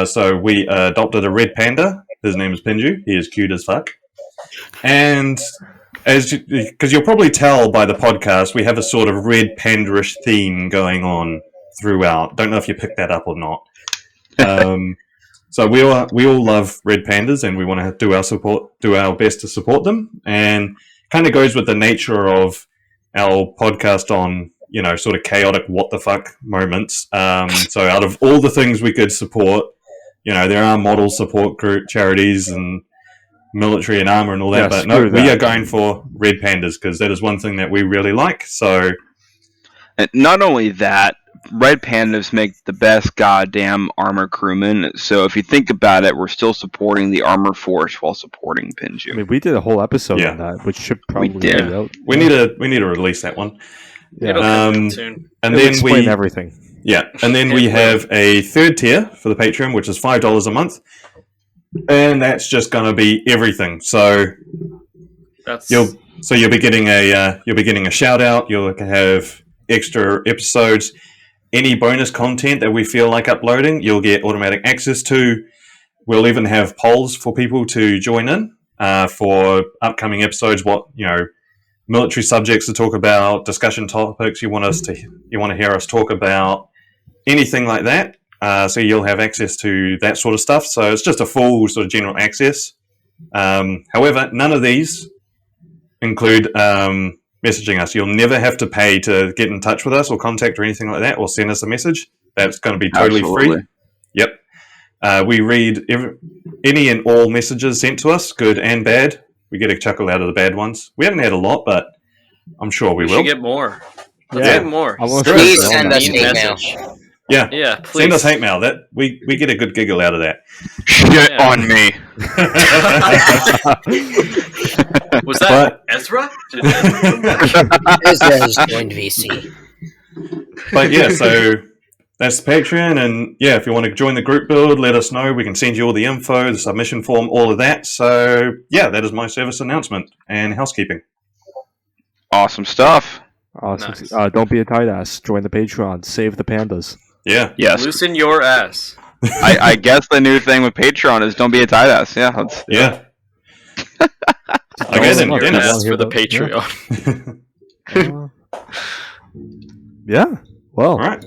So we adopted a red panda. His name is Pinju. He is cute as fuck. And because you'll probably tell by the podcast, we have a sort of red panda-ish theme going on throughout. Don't know if you picked that up or not. So we all love red pandas, and we want to do our best to support them, and kind of goes with the nature of our podcast on sort of chaotic what the fuck moments. So out of all the things we could support, there are model support group charities and military and armor and all that, Yeah, but no, screw we that. are going for red pandas because that is one thing that we really like. So And not only that, red pandas make the best goddamn armor crewmen. So if you think about it, we're still supporting the armor force while supporting I Pinju. mean, we did a whole episode Yeah. on that, which should probably did. be out. we need to release that one. It'll Yeah. come out soon. And It'll then explain we everything. Yeah, and then we have a third tier for the Patreon, which is $5 a month, and that's just going to be everything. So That's you'll be getting a shout out. You'll have extra episodes, any bonus content that we feel like uploading. You'll get automatic access to. We'll even have polls for people to join in. for upcoming episodes. What military subjects to talk about, discussion topics you want to hear us talk about, anything like that. So you'll have access to that sort of stuff. So it's just a full sort of general access. However, none of these include messaging us. You'll never have to pay to get in touch with us or contact or anything like that, or send us a message. That's going to be totally free. Yep. We read any and all messages sent to us, good and bad. We get a chuckle out of the bad ones. We haven't had a lot, but I'm sure we will. Should get more. Let's Yeah. get more. Please send us hate mail. Yeah, please. Send us hate mail. That we get a good giggle out of that. Shit on me. Was that Ezra? Ezra's joined VC. But yeah, so that's the Patreon, and yeah, if you want to join the group build, let us know. We can send you all the info, the submission form, all of that. So yeah, that is my service announcement and housekeeping. Awesome stuff. Awesome. Nice. Don't be a tight ass. Join the Patreon. Save the pandas. Yeah. Yes. Loosen your ass. I guess the new thing with Patreon is don't be a tight ass. Yeah. Yeah. Okay, then, Your Dennis. ass for the Yeah. Patreon. Yeah. Well, All right.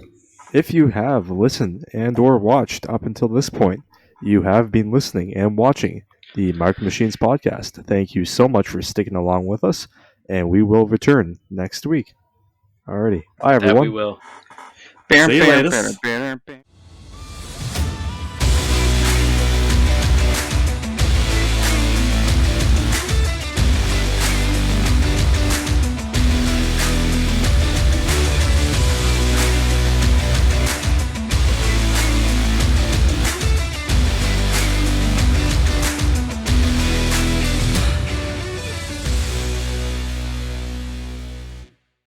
if you have listened and or watched up until this point, you have been listening and watching the Market Machines podcast. Thank you so much for sticking along with us, and we will return next week. Alrighty. Bye, That everyone. we will. See you later.